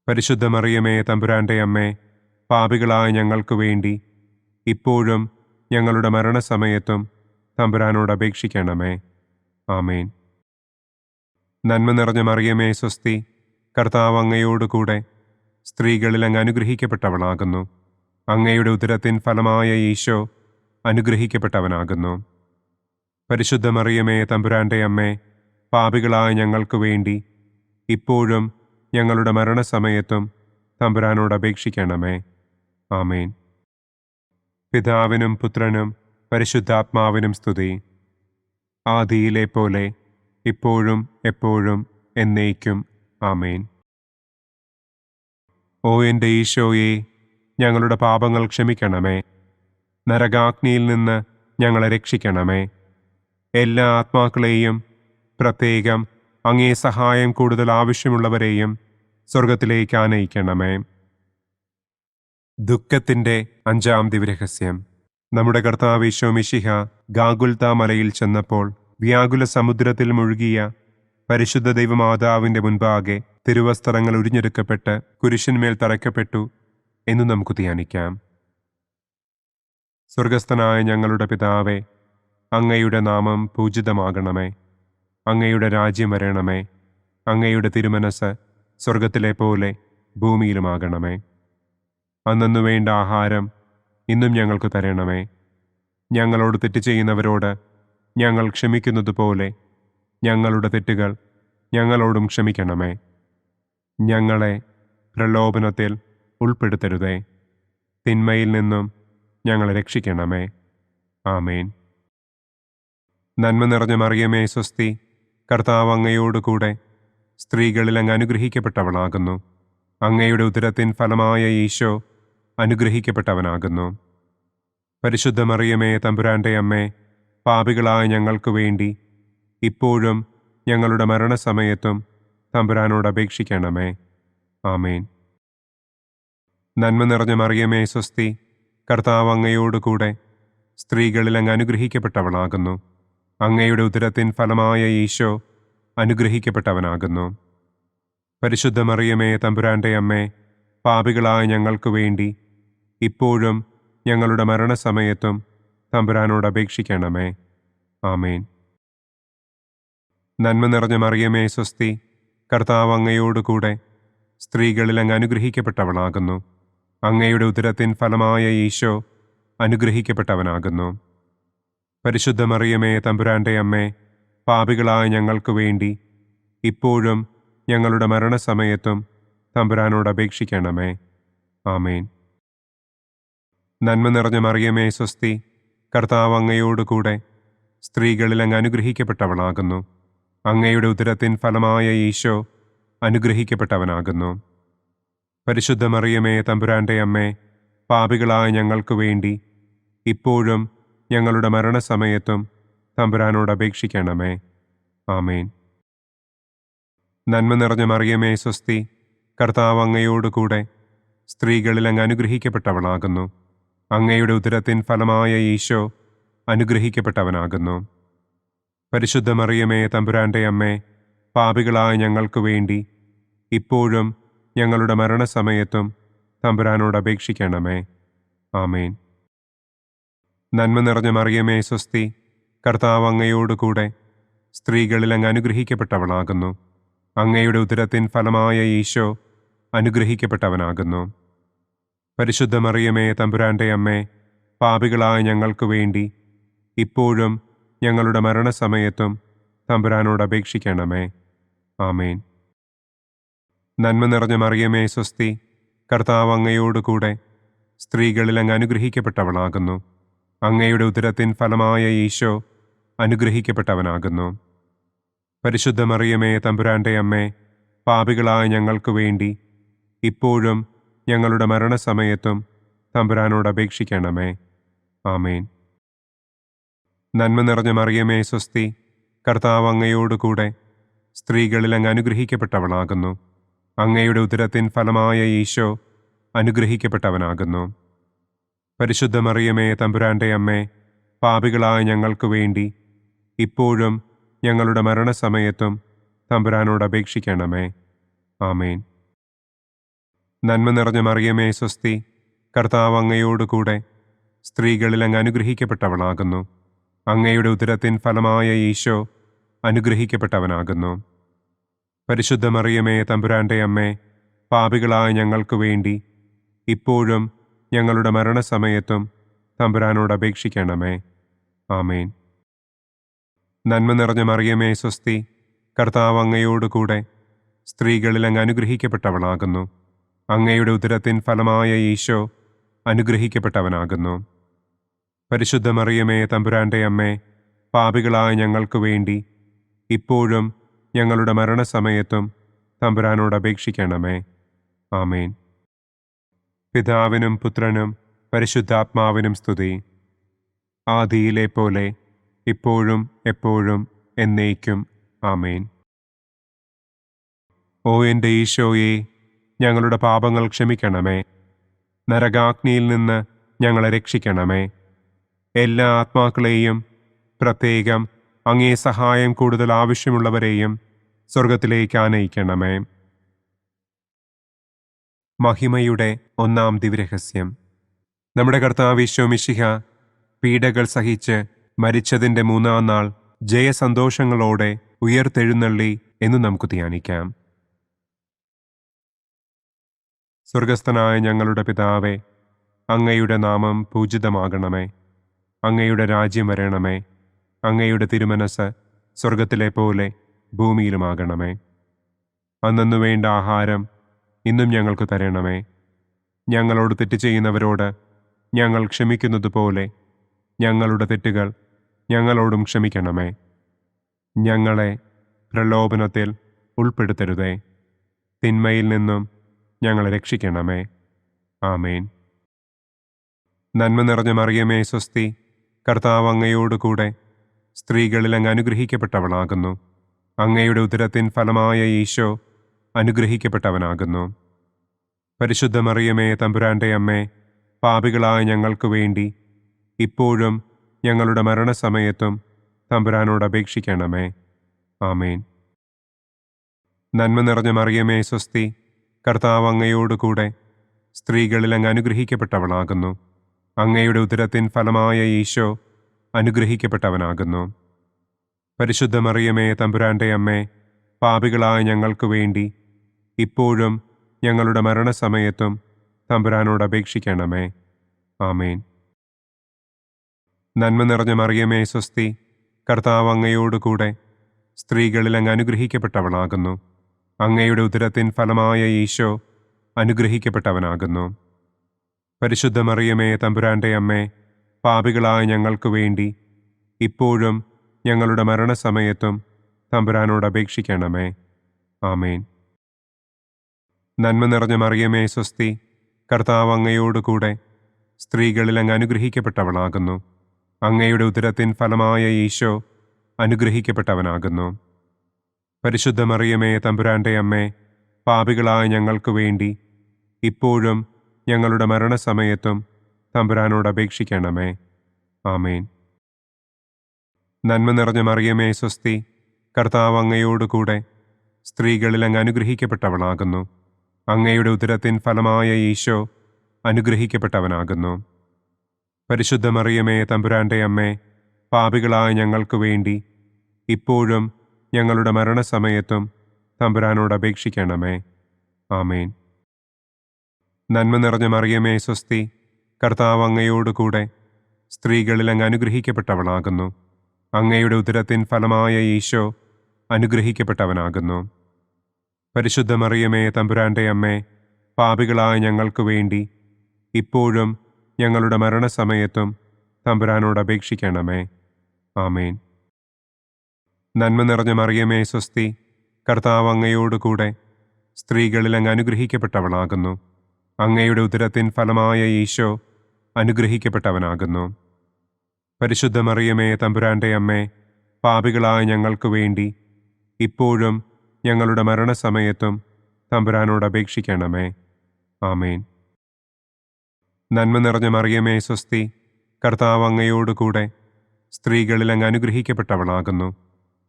പരിശുദ്ധ മറിയമേ, തമ്പുരാന്റെ അമ്മേ, പാപികളായ ഞങ്ങൾക്ക് വേണ്ടി ഇപ്പോഴും ഞങ്ങളുടെ മരണസമയത്തും തമ്പുരാനോട് അപേക്ഷിക്കണമേ. ആമേൻ. നന്മ നിറഞ്ഞ മറിയമേ, സ്വസ്തി, കർത്താവ് അങ്ങയോടുകൂടെ സ്ത്രീകളിൽ അങ്ങ് അനുഗ്രഹിക്കപ്പെട്ടവളാകുന്നു. അങ്ങയുടെ ഉദരത്തിൻ ഫലമായ ഈശോ അനുഗ്രഹിക്കപ്പെട്ടവനാകുന്നു. പരിശുദ്ധ മറിയമേ, തമ്പുരാന്റെ അമ്മേ, പാപികളായ ഞങ്ങൾക്ക് വേണ്ടി ഇപ്പോഴും ഞങ്ങളുടെ മരണസമയത്തും തമ്പുരാനോട് അപേക്ഷിക്കണമേ. ആമേൻ. പിതാവിനും പുത്രനും പരിശുദ്ധാത്മാവിനും സ്തുതി. ആദിയിലെ പോലെ ഇപ്പോഴും എപ്പോഴും എന്നേക്കും. ആമേൻ. ഓ എൻ്റെ ഈശോയെ, ഞങ്ങളുടെ പാപങ്ങൾ ക്ഷമിക്കണമേ. നരകാഗ്നിയിൽ നിന്ന് ഞങ്ങളെ രക്ഷിക്കണമേ. എല്ലാ ആത്മാക്കളെയും, പ്രത്യേകം അങ്ങേ സഹായം കൂടുതൽ ആവശ്യമുള്ളവരെയും സ്വർഗത്തിലേക്ക് ആനയിക്കണമേ. ദുഃഖത്തിൻ്റെ 5-ാം ദിവ്യരഹസ്യം. നമ്മുടെ കർത്താവ് ഈശോ മിശിഹ ഗാഗുൽത്ത മലയിൽ ചെന്നപ്പോൾ വ്യാകുല സമുദ്രത്തിൽ മുഴുകിയ പരിശുദ്ധ ദൈവമാതാവിൻ്റെ മുൻപാകെ തിരുവസ്ത്രങ്ങൾ ഉരിഞ്ഞെടുക്കപ്പെട്ട് കുരിശിന്മേൽ തറയ്ക്കപ്പെട്ടു എന്ന് നമുക്ക് ധ്യാനിക്കാം. സ്വർഗസ്ഥനായ ഞങ്ങളുടെ പിതാവേ, അങ്ങയുടെ നാമം പൂജിതമാകണമേ. അങ്ങയുടെ രാജ്യം വരണമേ. അങ്ങയുടെ തിരുമനസ് സ്വർഗത്തിലെ പോലെ ഭൂമിയിലുമാകണമേ. അന്നന്നു വേണ്ട ആഹാരം ഇന്നും ഞങ്ങൾക്ക് തരണമേ. ഞങ്ങളോട് തെറ്റ് ചെയ്യുന്നവരോട് ഞങ്ങൾ ക്ഷമിക്കുന്നത് പോലെ ഞങ്ങളുടെ തെറ്റുകൾ ഞങ്ങളോടും ക്ഷമിക്കണമേ. ഞങ്ങളെ പ്രലോഭനത്തിൽ ഉൾപ്പെടുത്തരുതേ. തിന്മയിൽ നിന്നും ഞങ്ങളെ രക്ഷിക്കണമേ. ആമേൻ. നന്മ നിറഞ്ഞ മറിയമേ, സ്വസ്തി, കർത്താവ് അങ്ങയോടുകൂടെ സ്ത്രീകളിൽ അങ്ങ് അനുഗ്രഹിക്കപ്പെട്ടവളാകുന്നു. അങ്ങയുടെ ഉദരത്തിൻ ഫലമായ ഈശോ അനുഗ്രഹിക്കപ്പെട്ടവനാകുന്നു. പരിശുദ്ധ മറിയമേ, തമ്പുരാന്റെ അമ്മേ, പാപികളായ ഞങ്ങൾക്ക് വേണ്ടി ഇപ്പോഴും ഞങ്ങളുടെ മരണസമയത്തും തമ്പുരാനോട് അപേക്ഷിക്കണമേ. ആമേൻ. നന്മ നിറഞ്ഞ മറിയമേ, സ്വസ്തി, കർത്താവ് അങ്ങയോടുകൂടെ സ്ത്രീകളിൽ അങ്ങ് അനുഗ്രഹിക്കപ്പെട്ടവളാകുന്നു. അങ്ങയുടെ ഉദരത്തിൻ ഫലമായ ഈശോ അനുഗ്രഹിക്കപ്പെട്ടവനാകുന്നു. പരിശുദ്ധ മറിയമേ, തമ്പുരാന്റെ അമ്മേ, പാപികളായ ഞങ്ങൾക്ക് വേണ്ടി ഇപ്പോഴും ഞങ്ങളുടെ മരണസമയത്തും തമ്പുരാനോട് അപേക്ഷിക്കണമേ. ആമേൻ. നന്മ നിറഞ്ഞ മറിയമേ, സ്വസ്തി, കർത്താവ് അങ്ങയോടുകൂടെ സ്ത്രീകളിൽ അങ്ങ് അനുഗ്രഹിക്കപ്പെട്ടവളാകുന്നു. അങ്ങയുടെ ഉദരത്തിൻ ഫലമായ ഈശോ അനുഗ്രഹിക്കപ്പെട്ടവനാകുന്നു. പരിശുദ്ധ മറിയമേ, തമ്പുരാന്റെ അമ്മേ, പാപികളായ ഞങ്ങൾക്ക് വേണ്ടി ഇപ്പോഴും ഞങ്ങളുടെ മരണസമയത്തും തമ്പുരാനോട് അപേക്ഷിക്കണമേ. ആമേൻ. നന്മ നിറഞ്ഞ മറിയമേ, സ്വസ്തി, കർത്താവ് അങ്ങയോടുകൂടെ സ്ത്രീകളിൽ അങ്ങ് അനുഗ്രഹിക്കപ്പെട്ടവളാകുന്നു. അങ്ങയുടെ ഉദരത്തിൻ ഫലമായ ഈശോ അനുഗ്രഹിക്കപ്പെട്ടവനാകുന്നു. പരിശുദ്ധ മറിയമേ, തമ്പുരാന്റെ അമ്മേ, പാപികളായ ഞങ്ങൾക്ക് വേണ്ടി ഇപ്പോഴും ഞങ്ങളുടെ മരണസമയത്തും തമ്പുരാനോട് അപേക്ഷിക്കണമേ. ആമേൻ. നന്മ നിറഞ്ഞ മറിയമേ സ്വസ്തി, കർത്താവ് അങ്ങയോടുകൂടെ സ്ത്രീകളിൽ അങ്ങ് അനുഗ്രഹിക്കപ്പെട്ടവളാകുന്നു. അങ്ങയുടെ ഉദരത്തിൻ ഫലമായ ഈശോ അനുഗ്രഹിക്കപ്പെട്ടവനാകുന്നു. പരിശുദ്ധ മറിയമേ തമ്പുരാന്റെ അമ്മേ, പാപികളായ ഞങ്ങൾക്ക് വേണ്ടി ഇപ്പോഴും ഞങ്ങളുടെ മരണസമയത്തും തമ്പുരാനോട് അപേക്ഷിക്കണമേ. ആമേൻ. നന്മ നിറഞ്ഞ മറിയമേ സ്വസ്തി, കർത്താവ് അങ്ങയോടുകൂടെ സ്ത്രീകളിൽ അങ്ങ് അനുഗ്രഹിക്കപ്പെട്ടവളാകുന്നു. അങ്ങയുടെ ഉദരത്തിൻ ഫലമായ ഈശോ അനുഗ്രഹിക്കപ്പെട്ടവനാകുന്നു. പരിശുദ്ധ മറിയമേ തമ്പുരാന്റെ അമ്മേ, പാപികളായ ഞങ്ങൾക്ക് വേണ്ടി ഇപ്പോഴും ഞങ്ങളുടെ മരണസമയത്തും തമ്പുരാനോട് അപേക്ഷിക്കണമേ. ആമേൻ. നന്മ നിറഞ്ഞ മറിയമേ സ്വസ്തി, കർത്താവ് അങ്ങയോടുകൂടെ സ്ത്രീകളിൽ അങ്ങ് അനുഗ്രഹിക്കപ്പെട്ടവളാകുന്നു. അങ്ങയുടെ ഉദരത്തിൻ ഫലമായ ഈശോ അനുഗ്രഹിക്കപ്പെട്ടവനാകുന്നു. പരിശുദ്ധ മറിയമേ തമ്പുരാന്റെ അമ്മേ, പാപികളായ ഞങ്ങൾക്ക് വേണ്ടി ഇപ്പോഴും ഞങ്ങളുടെ മരണസമയത്തും തമ്പുരാനോട് അപേക്ഷിക്കണമേ. ആമേൻ. നന്മ നിറഞ്ഞ മറിയമേ സ്വസ്തി, കർത്താവ് അങ്ങയോടുകൂടെ സ്ത്രീകളിൽ അങ്ങ് അനുഗ്രഹിക്കപ്പെട്ടവളാകുന്നു. അങ്ങയുടെ ഉദരത്തിൻ ഫലമായ ഈശോ അനുഗ്രഹിക്കപ്പെട്ടവനാകുന്നു. പരിശുദ്ധ മറിയമേ തമ്പുരാന്റെ അമ്മേ, പാപികളായ ഞങ്ങൾക്ക് വേണ്ടി ഇപ്പോഴും ഞങ്ങളുടെ മരണസമയത്തും തമ്പുരാനോട് അപേക്ഷിക്കണമേ. ആമേൻ. നന്മ നിറഞ്ഞ മറിയമേ സ്വസ്തി, കർത്താവ് അങ്ങയോടുകൂടെ സ്ത്രീകളിൽ അങ്ങ് അനുഗ്രഹിക്കപ്പെട്ടവളാകുന്നു. അങ്ങയുടെ ഉദരത്തിൻ ഫലമായ ഈശോ അനുഗ്രഹിക്കപ്പെട്ടവനാകുന്നു. പരിശുദ്ധ മറിയമേ തമ്പുരാന്റെ അമ്മേ, പാപികളായ ഞങ്ങൾക്ക് വേണ്ടി ഇപ്പോഴും ഞങ്ങളുടെ മരണസമയത്തും തമ്പുരാനോട് അപേക്ഷിക്കണമേ. ആമേൻ. നന്മ നിറഞ്ഞ മറിയമേ സ്വസ്തി, കർത്താവ് അങ്ങയോടുകൂടെ സ്ത്രീകളിൽ അങ്ങ് അനുഗ്രഹിക്കപ്പെട്ടവളാകുന്നു. അങ്ങയുടെ ഉദരത്തിൻ ഫലമായ ഈശോ അനുഗ്രഹിക്കപ്പെട്ടവനാകുന്നു. പരിശുദ്ധ മറിയമേ തമ്പുരാന്റെ അമ്മേ, പാപികളായ ഞങ്ങൾക്ക് വേണ്ടി ഇപ്പോഴും ഞങ്ങളുടെ മരണസമയത്തും തമ്പുരാനോട് അപേക്ഷിക്കണമേ. ആമേൻ. പിതാവിനും പുത്രനും പരിശുദ്ധാത്മാവിനും സ്തുതി. ആദിയിലെ പോലെ ഇപ്പോഴും എപ്പോഴും എന്നേക്കും. ആമേൻ. ഓ എൻ്റെ ഈശോയെ, ഞങ്ങളുടെ പാപങ്ങൾ ക്ഷമിക്കണമേ. നരകാഗ്നിയിൽ നിന്ന് ഞങ്ങളെ രക്ഷിക്കണമേ. എല്ലാ ആത്മാക്കളെയും, പ്രത്യേകം അങ്ങേ സഹായം കൂടുതൽ ആവശ്യമുള്ളവരെയും സ്വർഗത്തിലേക്ക് ആനയിക്കണമേ. മഹിമയുടെ ഒന്നാം ദിവ്യരഹസ്യം. നമ്മുടെ കർത്താവ് ഈശോ മിശിഹ പീഡകൾ സഹിച്ച് മരിച്ചതിൻ്റെ മൂന്നാം നാൾ ജയസന്തോഷങ്ങളോടെ ഉയർത്തെഴുന്നള്ളി എന്ന് നമുക്ക് ധ്യാനിക്കാം. സ്വർഗസ്ഥനായ ഞങ്ങളുടെ പിതാവേ, അങ്ങയുടെ നാമം പൂജിതമാകണമേ. അങ്ങയുടെ രാജ്യം വരണമേ. അങ്ങയുടെ തിരുമനസ് സ്വർഗത്തിലെ പോലെ ഭൂമിയിലുമാകണമേ. അന്നന്നു വേണ്ട ആഹാരം ഇന്നും ഞങ്ങൾക്ക് തരണമേ. ഞങ്ങളോട് തെറ്റ് ചെയ്യുന്നവരോട് ഞങ്ങൾ ക്ഷമിക്കുന്നത് പോലെ ഞങ്ങളുടെ തെറ്റുകൾ ഞങ്ങളോടും ക്ഷമിക്കണമേ. ഞങ്ങളെ പ്രലോഭനത്തിൽ ഉൾപ്പെടുത്തരുതേ. തിന്മയിൽ നിന്നും ഞങ്ങളെ രക്ഷിക്കണമേ. ആമേൻ. നന്മ നിറഞ്ഞ മറിയമേ സ്വസ്തി, കർത്താവ് അങ്ങയോടുകൂടെ സ്ത്രീകളിൽ അങ്ങ് അനുഗ്രഹിക്കപ്പെട്ടവളാകുന്നു. അങ്ങയുടെ ഉദരത്തിൻ ഫലമായ ഈശോ അനുഗ്രഹിക്കപ്പെട്ടവനാകുന്നു. പരിശുദ്ധ മറിയമേ തമ്പുരാന്റെ അമ്മേ, പാപികളായ ഞങ്ങൾക്ക് വേണ്ടി ഇപ്പോഴും ഞങ്ങളുടെ മരണസമയത്തും തമ്പുരാനോട് അപേക്ഷിക്കണമേ. ആമേൻ. നന്മ നിറഞ്ഞ മറിയമേ സ്വസ്തി, കർത്താവ് അങ്ങയോടുകൂടെ സ്ത്രീകളിൽ അങ്ങ് അനുഗ്രഹിക്കപ്പെട്ടവളാകുന്നു. അങ്ങയുടെ ഉദരത്തിൻ ഫലമായ ഈശോ അനുഗ്രഹിക്കപ്പെട്ടവനാകുന്നു. പരിശുദ്ധ മറിയമേ തമ്പുരാന്റെ അമ്മേ, പാപികളായ ഞങ്ങൾക്ക് വേണ്ടി ഇപ്പോഴും ഞങ്ങളുടെ മരണസമയത്തും തമ്പുരാനോട് അപേക്ഷിക്കണമേ. ആമേൻ. നന്മ നിറഞ്ഞ മറിയമേ സ്വസ്തി, കർത്താവ് അങ്ങയോടുകൂടെ സ്ത്രീകളിൽ അങ്ങ് അനുഗ്രഹിക്കപ്പെട്ടവളാകുന്നു. അങ്ങയുടെ ഉദരത്തിൻ ഫലമായ ഈശോ അനുഗ്രഹിക്കപ്പെട്ടവനാകുന്നു. പരിശുദ്ധ മറിയമേ തമ്പുരാന്റെ അമ്മേ, പാപികളായ ഞങ്ങൾക്ക് വേണ്ടി ഇപ്പോഴും ഞങ്ങളുടെ മരണസമയത്തും തമ്പുരാനോട് അപേക്ഷിക്കണമേ. ആമേൻ. നന്മ നിറഞ്ഞ മറിയമേ സ്വസ്തി, കർത്താവ് അങ്ങയോടുകൂടെ സ്ത്രീകളിൽ അങ്ങ് അനുഗ്രഹിക്കപ്പെട്ടവളാകുന്നു. അങ്ങയുടെ ഉദരത്തിൻ ഫലമായ ഈശോ അനുഗ്രഹിക്കപ്പെട്ടവനാകുന്നു. പരിശുദ്ധ മറിയമേ, തമ്പുരാന്റെ അമ്മേ, പാപികളായ ഞങ്ങൾക്ക് വേണ്ടി ഇപ്പോഴും ഞങ്ങളുടെ മരണസമയത്തും തമ്പുരാനോട് അപേക്ഷിക്കണമേ. ആമേൻ. നന്മ നിറഞ്ഞ മറിയമേ, സ്വസ്തി, കർത്താവ് അങ്ങയോടുകൂടെ സ്ത്രീകളിൽ അങ്ങ് അനുഗ്രഹിക്കപ്പെട്ടവളാകുന്നു. അങ്ങയുടെ ഉദരത്തിൻ ഫലമായ ഈശോ അനുഗ്രഹിക്കപ്പെട്ടവനാകുന്നു. പരിശുദ്ധ മറിയമേ, തമ്പുരാന്റെ അമ്മേ, പാപികളായ ഞങ്ങൾക്ക് വേണ്ടി ഇപ്പോഴും ഞങ്ങളുടെ മരണസമയത്തും തമ്പുരാനോട് അപേക്ഷിക്കണമേ. ആമേൻ. നന്മ നിറഞ്ഞ മറിയമേ, സ്വസ്തി, കർത്താവ് അങ്ങയോടുകൂടെ സ്ത്രീകളിൽ അങ്ങ് അനുഗ്രഹിക്കപ്പെട്ടവളാകുന്നു. അങ്ങയുടെ ഉദരത്തിൻ ഫലമായ ഈശോ അനുഗ്രഹിക്കപ്പെട്ടവനാകുന്നു. പരിശുദ്ധ മറിയമേ, തമ്പുരാന്റെ അമ്മേ, പാപികളായ ഞങ്ങൾക്ക് വേണ്ടി ഇപ്പോഴും ഞങ്ങളുടെ മരണസമയത്തും തമ്പുരാനോട് അപേക്ഷിക്കണമേ. ആമേൻ. നന്മ നിറഞ്ഞ മറിയമേ, സ്വസ്തി, കർത്താവ് അങ്ങയോടുകൂടെ സ്ത്രീകളിൽ അങ്ങ് അനുഗ്രഹിക്കപ്പെട്ടവളാകുന്നു. അങ്ങയുടെ ഉദരത്തിൻ ഫലമായ ഈശോ അനുഗ്രഹിക്കപ്പെട്ടവനാകുന്നു. പരിശുദ്ധ മറിയമേ, തമ്പുരാന്റെ അമ്മേ, പാപികളായ ഞങ്ങൾക്ക് വേണ്ടി ഇപ്പോഴും ഞങ്ങളുടെ മരണസമയത്തും തമ്പുരാനോട് അപേക്ഷിക്കണമേ. ആമേൻ. നന്മ നിറഞ്ഞ മറിയമേ, സ്വസ്തി, കർത്താവ് അങ്ങയോടുകൂടെ സ്ത്രീകളിൽ അങ്ങ് അനുഗ്രഹിക്കപ്പെട്ടവളാകുന്നു.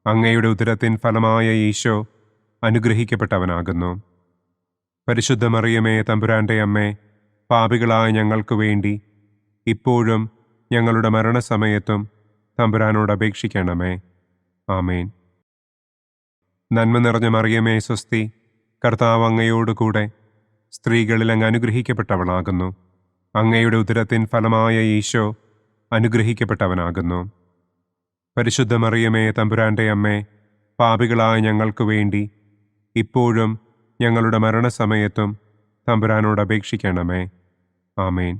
അങ്ങയുടെ ഉദരത്തിൻ ഫലമായ ഈശോ അനുഗ്രഹിക്കപ്പെട്ടവനാകുന്നു. പരിശുദ്ധ മറിയമേ, തമ്പുരാന്റെ അമ്മേ, പാപികളായ ഞങ്ങൾക്ക് വേണ്ടി ഇപ്പോഴും ഞങ്ങളുടെ മരണസമയത്തും തമ്പുരാനോട് അപേക്ഷിക്കണമേ. ആമേൻ. നന്മ നിറഞ്ഞ മറിയമേ, സ്വസ്തി, കർത്താവ് അങ്ങയോടുകൂടെ സ്ത്രീകളിൽ അങ്ങ് അനുഗ്രഹിക്കപ്പെട്ടവളാകുന്നു. അങ്ങയുടെ ഉദരത്തിൻ ഫലമായ ഈശോ അനുഗ്രഹിക്കപ്പെട്ടവനാകുന്നു. പരിശുദ്ധ മറിയമേ, തമ്പുരാന്റെ അമ്മേ, പാപികളായ ഞങ്ങൾക്ക് വേണ്ടി ഇപ്പോഴും ഞങ്ങളുടെ മരണസമയത്തും തമ്പുരാനോട് അപേക്ഷിക്കണമേ. ആമേൻ.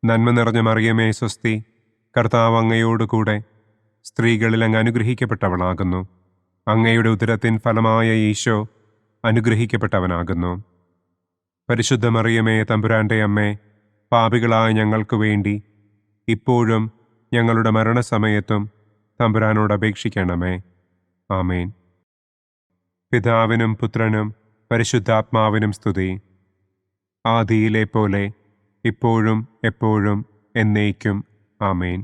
നന്മ നിറഞ്ഞ മറിയമേ, സ്വസ്തി, കർത്താവ് അങ്ങയോടുകൂടെ സ്ത്രീകളിൽ അങ്ങ് അനുഗ്രഹിക്കപ്പെട്ടവളാകുന്നു. അങ്ങയുടെ ഉദരത്തിൻ ഫലമായ ഈശോ അനുഗ്രഹിക്കപ്പെട്ടവനാകുന്നു. പരിശുദ്ധ മറിയമേ, തമ്പുരാന്റെ അമ്മേ, പാപികളായ ഞങ്ങൾക്ക് വേണ്ടി ഇപ്പോഴും ഞങ്ങളുടെ മരണസമയത്തും തമ്പുരാനോട് അപേക്ഷിക്കണമേ. ആമേൻ. പിതാവിനും പുത്രനും പരിശുദ്ധാത്മാവിനും സ്തുതി. ആദിയിലെ പോലെ ഇപ്പോഴും എപ്പോഴും എന്നേക്കും. ആമേൻ.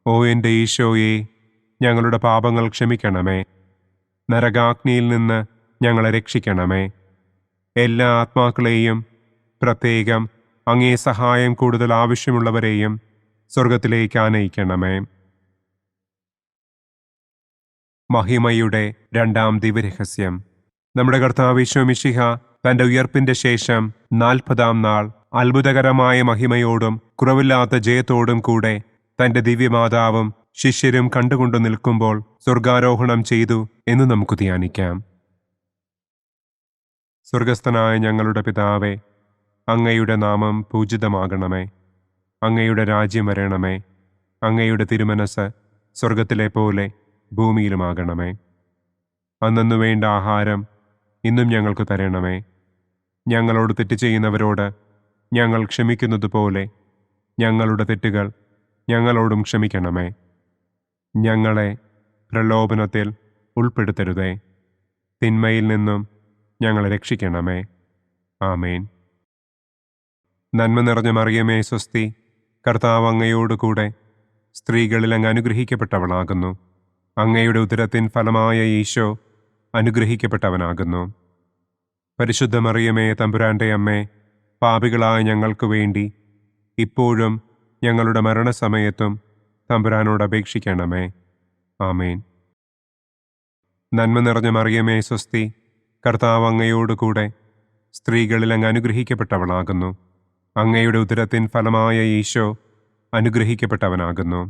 ഓ എൻ്റെ ഈശോയെ, ഞങ്ങളുടെ പാപങ്ങൾ ക്ഷമിക്കണമേ. നരകാഗ്നിയിൽ നിന്ന് ഞങ്ങളെ രക്ഷിക്കണമേ. എല്ലാ ആത്മാക്കളെയും, പ്രത്യേകം അങ്ങേ സഹായം കൂടുതൽ ആവശ്യമുള്ളവരെയും സ്വർഗത്തിലേക്ക് ആനയിക്കണമേ. മഹിമയുടെ രണ്ടാം ദിവ്യരഹസ്യം. നമ്മുടെ കർത്താവ് ഈശോ മിശിഹ തന്റെ ഉയർപ്പിന്റെ ശേഷം 40-ാം നാൾ അത്ഭുതകരമായ മഹിമയോടും കുറവില്ലാത്ത ജയത്തോടും കൂടെ തന്റെ ദിവ്യമാതാവും ശിഷ്യരും കണ്ടുകൊണ്ടു നിൽക്കുമ്പോൾ സ്വർഗാരോഹണം ചെയ്തു എന്ന് നമുക്ക് ധ്യാനിക്കാം. സ്വർഗസ്ഥനായ ഞങ്ങളുടെ പിതാവേ, അങ്ങയുടെ നാമം പൂജിതമാകണമേ. അങ്ങയുടെ രാജ്യം വരണമേ. അങ്ങയുടെ തിരുമനസ് സ്വർഗത്തിലെ പോലെ ഭൂമിയിലുമാകണമേ. അന്നു വേണ്ട ആഹാരം ഇന്നും ഞങ്ങൾക്ക് തരണമേ. ഞങ്ങളോട് തെറ്റ് ചെയ്യുന്നവരോട് ഞങ്ങൾ ക്ഷമിക്കുന്നത് പോലെ ഞങ്ങളുടെ തെറ്റുകൾ ഞങ്ങളോടും ക്ഷമിക്കണമേ. ഞങ്ങളെ പ്രലോഭനത്തിൽ ഉൾപ്പെടുത്തരുതേ. തിന്മയിൽ നിന്നും ഞങ്ങളെ രക്ഷിക്കണമേ. ആമേൻ. നന്മ നിറഞ്ഞ മറിയമേ, സ്വസ്തി, കർത്താവ് അങ്ങയോടുകൂടെ സ്ത്രീകളിൽ അങ്ങ് അനുഗ്രഹിക്കപ്പെട്ടവളാകുന്നു. അങ്ങയുടെ ഉദരത്തിൻ ഫലമായ ഈശോ അനുഗ്രഹിക്കപ്പെട്ടവനാകുന്നു. പരിശുദ്ധ മറിയമേ, തമ്പുരാന്റെ അമ്മേ, പാപികളായ ഞങ്ങൾക്ക് വേണ്ടി ഇപ്പോഴും ഞങ്ങളുടെ മരണസമയത്തും തമ്പുരാനോട് അപേക്ഷിക്കണമേ. ആമേൻ. നന്മ നിറഞ്ഞ മറിയമേ, സ്വസ്തി, കർത്താവ് അങ്ങയോടുകൂടെ സ്ത്രീകളിൽ അങ്ങ് അനുഗ്രഹിക്കപ്പെട്ടവളാകുന്നു. അങ്ങയുടെ ഉദരത്തിൻ ഫലമായ ഈശോ അനുഗ്രഹിക്കപ്പെട്ടവനാകുന്നു.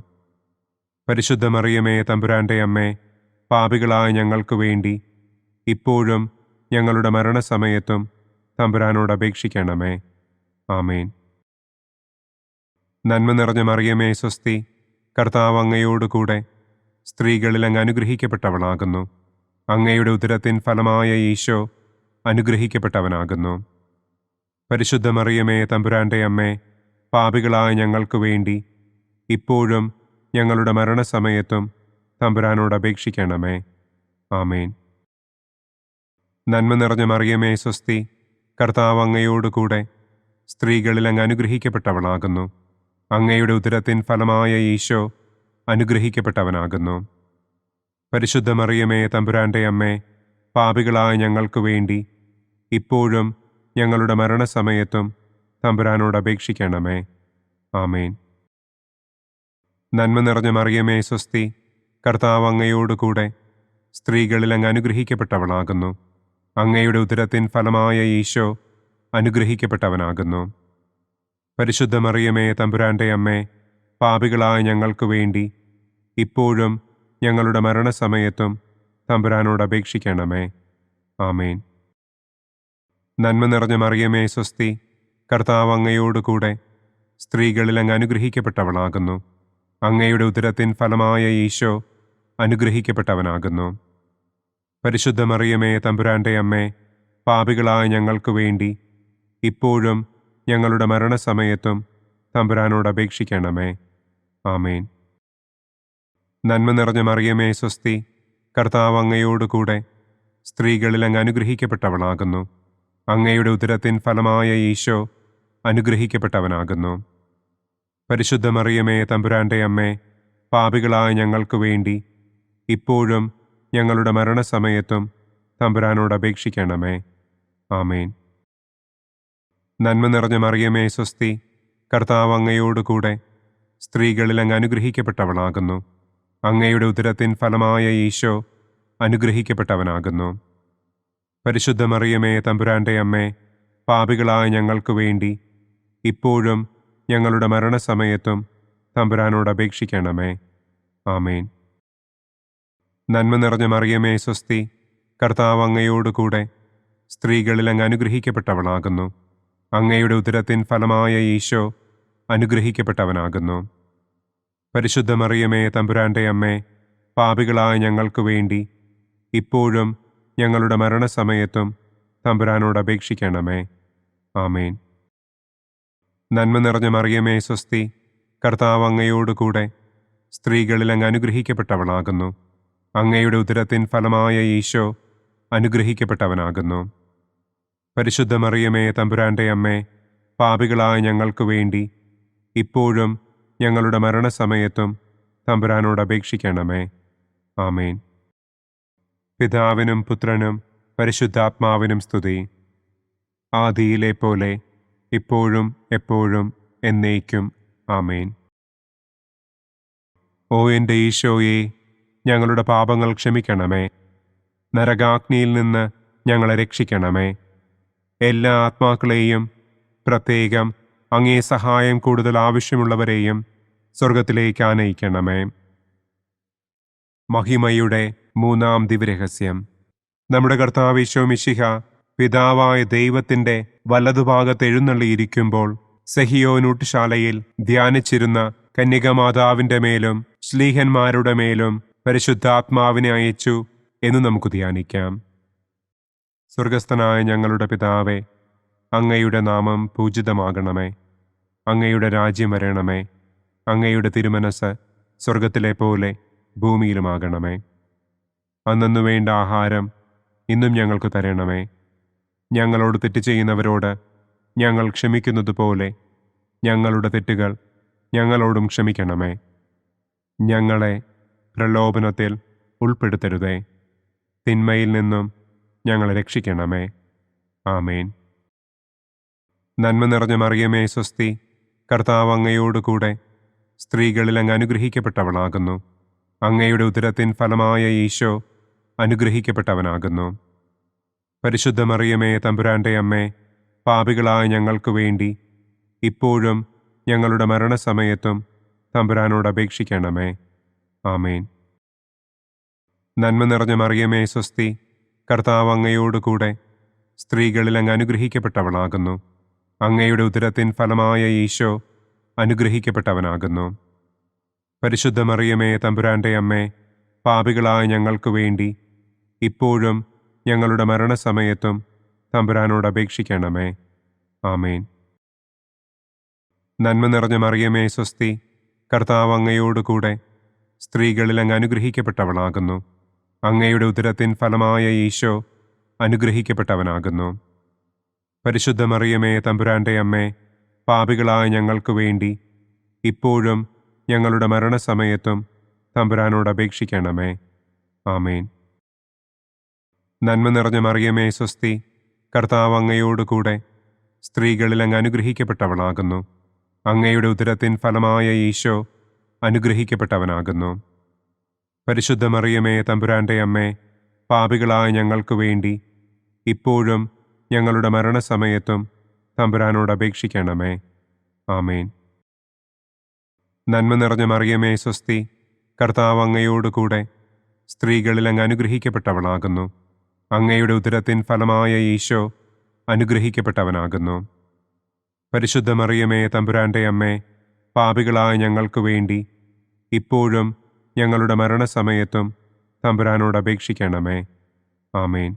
പരിശുദ്ധ മറിയമേ, തമ്പുരാന്റെ അമ്മേ, പാപികളായ ഞങ്ങൾക്ക് വേണ്ടി ഇപ്പോഴും ഞങ്ങളുടെ മരണസമയത്തും തമ്പുരാനോട് അപേക്ഷിക്കണമേ. ആമേൻ. നന്മ നിറഞ്ഞ മറിയമേ, സ്വസ്തി, കർത്താവ് അങ്ങയോടുകൂടെ സ്ത്രീകളിൽ അങ്ങ് അനുഗ്രഹിക്കപ്പെട്ടവളാകുന്നു. അങ്ങയുടെ ഉദരത്തിൻ ഫലമായ ഈശോ അനുഗ്രഹിക്കപ്പെട്ടവനാകുന്നു. പരിശുദ്ധ മറിയമേ തമ്പുരാന്റെ അമ്മേ, പാപികളായ ഞങ്ങൾക്ക് വേണ്ടി ഇപ്പോഴും ഞങ്ങളുടെ മരണസമയത്തും തമ്പുരാനോട് അപേക്ഷിക്കണമേ. ആമേൻ. നന്മ നിറഞ്ഞ മറിയമേ സ്വസ്തി, കർത്താവ് അങ്ങയോടുകൂടെ സ്ത്രീകളിൽ അങ്ങ് അനുഗ്രഹിക്കപ്പെട്ടവളാകുന്നു. അങ്ങയുടെ ഉദരത്തിൻ ഫലമായ ഈശോ അനുഗ്രഹിക്കപ്പെട്ടവനാകുന്നു. പരിശുദ്ധ മറിയമേ തമ്പുരാന്റെ അമ്മേ, പാപികളായ ഞങ്ങൾക്ക് വേണ്ടി ഇപ്പോഴും ഞങ്ങളുടെ മരണസമയത്തും തമ്പുരാനോട് അപേക്ഷിക്കണമേ. ആമേൻ. നന്മ നിറഞ്ഞ മറിയമേ സ്വസ്തി, കർത്താവ് അങ്ങയോടുകൂടെ സ്ത്രീകളിൽ അങ്ങ് അനുഗ്രഹിക്കപ്പെട്ടവളാകുന്നു. അങ്ങയുടെ ഉദരത്തിൻ ഫലമായ ഈശോ അനുഗ്രഹിക്കപ്പെട്ടവനാകുന്നു. പരിശുദ്ധ മറിയമേ തമ്പുരാന്റെ അമ്മേ, പാപികളായ ഞങ്ങൾക്ക് വേണ്ടി ഇപ്പോഴും ഞങ്ങളുടെ മരണസമയത്തും തമ്പുരാനോട് അപേക്ഷിക്കണമേ. ആമേൻ. നന്മ നിറഞ്ഞ മറിയമേ സ്വസ്തി, കർത്താവ് അങ്ങയോടുകൂടെ സ്ത്രീകളിൽ അങ്ങ് അനുഗ്രഹിക്കപ്പെട്ടവളാകുന്നു. അങ്ങയുടെ ഉദരത്തിൻ ഫലമായ ഈശോ അനുഗ്രഹിക്കപ്പെട്ടവനാകുന്നു. പരിശുദ്ധ മറിയമേ തമ്പുരാന്റെ അമ്മേ, പാപികളായ ഞങ്ങൾക്ക് വേണ്ടി ഇപ്പോഴും ഞങ്ങളുടെ മരണസമയത്തും തമ്പുരാനോട് അപേക്ഷിക്കണമേ. ആമേൻ. നന്മ നിറഞ്ഞ മറിയമേ സ്വസ്തി, കർത്താവ് അങ്ങയോടുകൂടെ സ്ത്രീകളിൽ അങ്ങ് അനുഗ്രഹിക്കപ്പെട്ടവളാകുന്നു. അങ്ങയുടെ ഉദരത്തിൻ ഫലമായ ഈശോ അനുഗ്രഹിക്കപ്പെട്ടവനാകുന്നു. പരിശുദ്ധ മറിയമേ തമ്പുരാന്റെ അമ്മേ, പാപികളായ ഞങ്ങൾക്ക് വേണ്ടി ഇപ്പോഴും ഞങ്ങളുടെ മരണസമയത്തും തമ്പുരാനോട് അപേക്ഷിക്കണമേ. ആമേൻ. നന്മ നിറഞ്ഞ മറിയമേ സ്വസ്തി, കർത്താവ് അങ്ങയോടുകൂടെ സ്ത്രീകളിൽ അങ്ങ് അനുഗ്രഹിക്കപ്പെട്ടവളാകുന്നു. അങ്ങയുടെ ഉദരത്തിൻ ഫലമായ ഈശോ അനുഗ്രഹിക്കപ്പെട്ടവനാകുന്നു. പരിശുദ്ധ മറിയമേ തമ്പുരാന്റെ അമ്മേ, പാപികളായ ഞങ്ങൾക്ക് വേണ്ടി ഇപ്പോഴും ഞങ്ങളുടെ മരണസമയത്തും തമ്പുരാനോട് അപേക്ഷിക്കണമേ. ആമേൻ. നന്മ നിറഞ്ഞ മറിയമേ സ്വസ്തി, കർത്താവ് അങ്ങയോടുകൂടെ സ്ത്രീകളിൽ അങ്ങ് അനുഗ്രഹിക്കപ്പെട്ടവളാകുന്നു. അങ്ങയുടെ ഉദരത്തിൻ ഫലമായ ഈശോ അനുഗ്രഹിക്കപ്പെട്ടവനാകുന്നു. പരിശുദ്ധ മറിയമേ തമ്പുരാന്റെ അമ്മേ, പാപികളായ ഞങ്ങൾക്ക് വേണ്ടി ഇപ്പോഴും ഞങ്ങളുടെ മരണസമയത്തും തമ്പുരാനോട് അപേക്ഷിക്കണമേ. ആമേൻ. നന്മ നിറഞ്ഞ മറിയമേ സ്വസ്തി, കർത്താവ് അങ്ങയോടുകൂടെ സ്ത്രീകളിൽ അങ്ങ് അനുഗ്രഹിക്കപ്പെട്ടവളാകുന്നു. അങ്ങയുടെ ഉദരത്തിൻ ഫലമായ ഈശോ അനുഗ്രഹിക്കപ്പെട്ടവനാകുന്നു. പരിശുദ്ധ മറിയമേ തമ്പുരാന്റെ അമ്മേ, പാപികളായ ഞങ്ങൾക്ക് വേണ്ടി ഇപ്പോഴും ഞങ്ങളുടെ മരണസമയത്തും തമ്പുരാനോട് അപേക്ഷിക്കണമേ. ആമേൻ. പിതാവിനും പുത്രനും പരിശുദ്ധാത്മാവിനും സ്തുതി. ആദിയിലെ പോലെ ഇപ്പോഴും എപ്പോഴും എന്നേക്കും. ആമേൻ. ഓ എൻ്റെ ഈശോയെ, ഞങ്ങളുടെ പാപങ്ങൾ ക്ഷമിക്കണമേ. നരകാഗ്നിയിൽ നിന്ന് ഞങ്ങളെ രക്ഷിക്കണമേ. എല്ലാ ആത്മാക്കളെയും, പ്രത്യേകം അങ്ങേ സഹായം കൂടുതൽ ആവശ്യമുള്ളവരെയും സ്വർഗത്തിലേക്ക് ആനയിക്കണമേ. മഹിമയുടെ മൂന്നാം ദിവ്യരഹസ്യം. നമ്മുടെ കർത്താവ് ഈശോ മിശിഹ പിതാവായ ദൈവത്തിൻ്റെ വലതുഭാഗത്ത് എഴുന്നള്ളിയിരിക്കുമ്പോൾ സെഹിയോനൂട്ടുശാലയിൽ ധ്യാനിച്ചിരുന്ന കന്യകമാതാവിൻ്റെ മേലും ശ്ലീഹന്മാരുടെ മേലും പരിശുദ്ധാത്മാവിനെ അയച്ചു എന്ന് നമുക്ക് ധ്യാനിക്കാം. സ്വർഗസ്ഥനായ ഞങ്ങളുടെ പിതാവേ, അങ്ങയുടെ നാമം പൂജിതമാകണമേ. അങ്ങയുടെ രാജ്യം വരണമേ. അങ്ങയുടെ തിരുമനസ് സ്വർഗത്തിലെ പോലെ ഭൂമിയിലുമാകണമേ. അന്നു വേണ്ട ആഹാരം ഇന്നും ഞങ്ങൾക്ക് തരണമേ. ഞങ്ങളോട് തെറ്റ് ചെയ്യുന്നവരോട് ഞങ്ങൾ ക്ഷമിക്കുന്നത് പോലെ ഞങ്ങളുടെ തെറ്റുകൾ ഞങ്ങളോടും ക്ഷമിക്കണമേ. ഞങ്ങളെ പ്രലോഭനത്തിൽ ഉൾപ്പെടുത്തരുതേ. തിന്മയിൽ നിന്നും ഞങ്ങളെ രക്ഷിക്കണമേ. ആമേൻ. നന്മ നിറഞ്ഞ മറിയമേ സ്വസ്തി, കർത്താവ് അങ്ങയോടുകൂടെ സ്ത്രീകളിൽ അങ്ങ് അനുഗ്രഹിക്കപ്പെട്ടവളാകുന്നു. അങ്ങയുടെ ഉദരത്തിൻ ഫലമായ ഈശോ അനുഗ്രഹിക്കപ്പെട്ടവനാകുന്നു. പരിശുദ്ധ മറിയമേ തമ്പുരാന്റെ അമ്മേ, പാപികളായ ഞങ്ങൾക്ക് വേണ്ടി ഇപ്പോഴും ഞങ്ങളുടെ മരണസമയത്തും തമ്പുരാനോട് അപേക്ഷിക്കണമേ. ആമേൻ. നന്മ നിറഞ്ഞ മറിയമേ സ്വസ്തി, കർത്താവ് അങ്ങയോടുകൂടെ സ്ത്രീകളിൽ അങ്ങ് അനുഗ്രഹിക്കപ്പെട്ടവളാകുന്നു. അങ്ങയുടെ ഉദരത്തിൻ ഫലമായ ഈശോ അനുഗ്രഹിക്കപ്പെട്ടവനാകുന്നു. പരിശുദ്ധ മറിയമേ തമ്പുരാന്റെ അമ്മേ, പാപികളായ ഞങ്ങൾക്ക് വേണ്ടി ഇപ്പോഴും ഞങ്ങളുടെ മരണസമയത്തും തമ്പുരാനോട് അപേക്ഷിക്കണമേ. ആമേൻ. നന്മ നിറഞ്ഞ മറിയമേ സ്വസ്തി, കർത്താവ് അങ്ങയോടുകൂടെ സ്ത്രീകളിൽ അങ്ങ് അനുഗ്രഹിക്കപ്പെട്ടവളാകുന്നു. അങ്ങയുടെ ഉദരത്തിൻ ഫലമായ ഈശോ അനുഗ്രഹിക്കപ്പെട്ടവനാകുന്നു. പരിശുദ്ധ മറിയമേ തമ്പുരാന്റെ അമ്മേ, പാപികളായ ഞങ്ങൾക്ക് വേണ്ടി ഇപ്പോഴും ഞങ്ങളുടെ മരണസമയത്തും തമ്പുരാനോട് അപേക്ഷിക്കണമേ. ആമേൻ. നന്മ നിറഞ്ഞ മറിയമേ സ്വസ്തി, കർത്താവ് അങ്ങയോടുകൂടെ സ്ത്രീകളിൽ അങ്ങ് അനുഗ്രഹിക്കപ്പെട്ടവളാകുന്നു. അങ്ങയുടെ ഉദരത്തിൻ ഫലമായ ഈശോ അനുഗ്രഹിക്കപ്പെട്ടവനാകുന്നു. പരിശുദ്ധ മറിയമേ തമ്പുരാന്റെ അമ്മേ, പാപികളായ ഞങ്ങൾക്ക് വേണ്ടി ഇപ്പോഴും ഞങ്ങളുടെ മരണസമയത്തും തമ്പുരാനോട് അപേക്ഷിക്കണമേ. ആമേൻ. നന്മ നിറഞ്ഞ മറിയമേ സ്വസ്തി, കർത്താവ് അങ്ങയോടുകൂടെ സ്ത്രീകളിൽ അങ്ങ് അനുഗ്രഹിക്കപ്പെട്ടവളാകുന്നു. അങ്ങയുടെ ഉദരത്തിൻ ഫലമായ ഈശോ അനുഗ്രഹിക്കപ്പെട്ടവനാകുന്നു. പരിശുദ്ധ മറിയമേ തമ്പുരാന്റെ അമ്മേ, പാപികളായ ഞങ്ങൾക്ക് വേണ്ടി ഇപ്പോഴും ഞങ്ങളുടെ മരണസമയത്തും തമ്പുരാനോട് അപേക്ഷിക്കണമേ. ആമേൻ.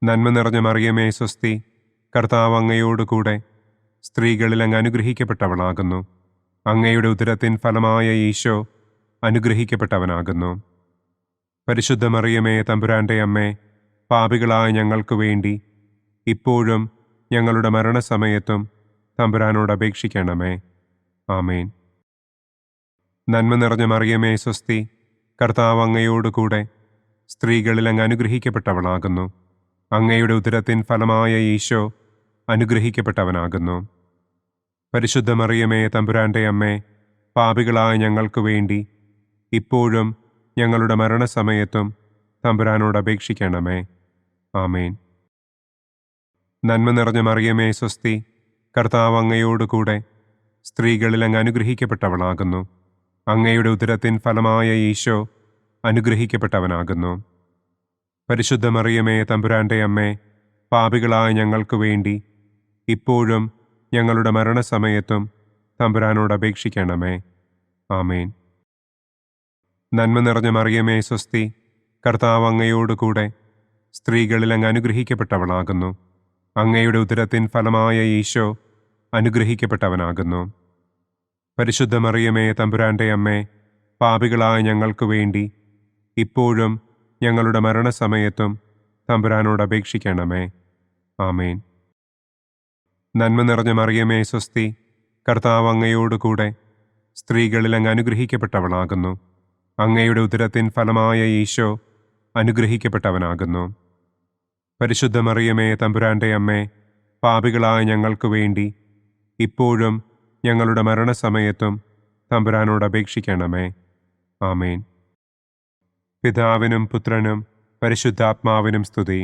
നന്മ നിറഞ്ഞ മറിയമേ സ്വസ്തി, കർത്താവ് അങ്ങയോടുകൂടെ സ്ത്രീകളിൽ അങ്ങ് അനുഗ്രഹിക്കപ്പെട്ടവളാകുന്നു. അങ്ങയുടെ ഉദരത്തിൻ ഫലമായ ഈശോ അനുഗ്രഹിക്കപ്പെട്ടവനാകുന്നു. പരിശുദ്ധ മറിയമേ തമ്പുരാന്റെ അമ്മേ, പാപികളായ ഞങ്ങൾക്ക് വേണ്ടി ഇപ്പോഴും ഞങ്ങളുടെ മരണസമയത്തും തമ്പുരാനോട് അപേക്ഷിക്കണമേ. ആമേൻ. നന്മ നിറഞ്ഞ മറിയമേ സ്വസ്തി, കർത്താവ് അങ്ങയോടുകൂടെ സ്ത്രീകളിൽ അങ്ങ് അനുഗ്രഹിക്കപ്പെട്ടവളാകുന്നു. അങ്ങയുടെ ഉദരത്തിൻ ഫലമായ ഈശോ അനുഗ്രഹിക്കപ്പെട്ടവനാകുന്നു. പരിശുദ്ധ മറിയമേ തമ്പുരാന്റെ അമ്മേ, പാപികളായ ഞങ്ങൾക്ക് വേണ്ടി ഇപ്പോഴും ഞങ്ങളുടെ മരണസമയത്തും തമ്പുരാനോട് അപേക്ഷിക്കണമേ. ആമേൻ. നന്മ നിറഞ്ഞ മറിയമേ സ്വസ്തി, കർത്താവ് അങ്ങയോടുകൂടെ സ്ത്രീകളിൽ അങ്ങ് അനുഗ്രഹിക്കപ്പെട്ടവളാകുന്നു. അങ്ങയുടെ ഉദരത്തിൻ ഫലമായ ഈശോ അനുഗ്രഹിക്കപ്പെട്ടവനാകുന്നു. പരിശുദ്ധ മറിയമേ തമ്പുരാന്റെ അമ്മേ, പാപികളായ ഞങ്ങൾക്ക് വേണ്ടി ഇപ്പോഴും ഞങ്ങളുടെ മരണസമയത്തും തമ്പുരാനോട് അപേക്ഷിക്കണമേ. ആമേൻ. നന്മ നിറഞ്ഞ മറിയമേ സ്വസ്തി, കർത്താവ് അങ്ങയോടുകൂടെ സ്ത്രീകളിൽ അങ്ങ് അനുഗ്രഹിക്കപ്പെട്ടവളാകുന്നു. അങ്ങയുടെ ഉദരത്തിൻ ഫലമായ ഈശോ അനുഗ്രഹിക്കപ്പെട്ടവനാകുന്നു. പരിശുദ്ധ മറിയമേ തമ്പുരാന്റെ അമ്മേ, പാപികളായ ഞങ്ങൾക്ക് വേണ്ടി ഇപ്പോഴും ഞങ്ങളുടെ മരണസമയത്തും തമ്പുരാനോട് അപേക്ഷിക്കണമേ. ആമേൻ. നന്മ നിറഞ്ഞ മറിയമേ സ്വസ്തി, കർത്താവ് അങ്ങയോടുകൂടെ സ്ത്രീകളിൽ അങ്ങ് അനുഗ്രഹിക്കപ്പെട്ടവളാകുന്നു. അങ്ങയുടെ ഉദരത്തിൻ ഫലമായ ഈശോ അനുഗ്രഹിക്കപ്പെട്ടവനാകുന്നു. പരിശുദ്ധ മറിയമേ തമ്പുരാന്റെ അമ്മേ, പാപികളായ ഞങ്ങൾക്ക് വേണ്ടി ഇപ്പോഴും ഞങ്ങളുടെ മരണസമയത്തും തമ്പുരാനോട് അപേക്ഷിക്കണമേ. ആമേൻ. പിതാവിനും പുത്രനും പരിശുദ്ധാത്മാവിനും സ്തുതി.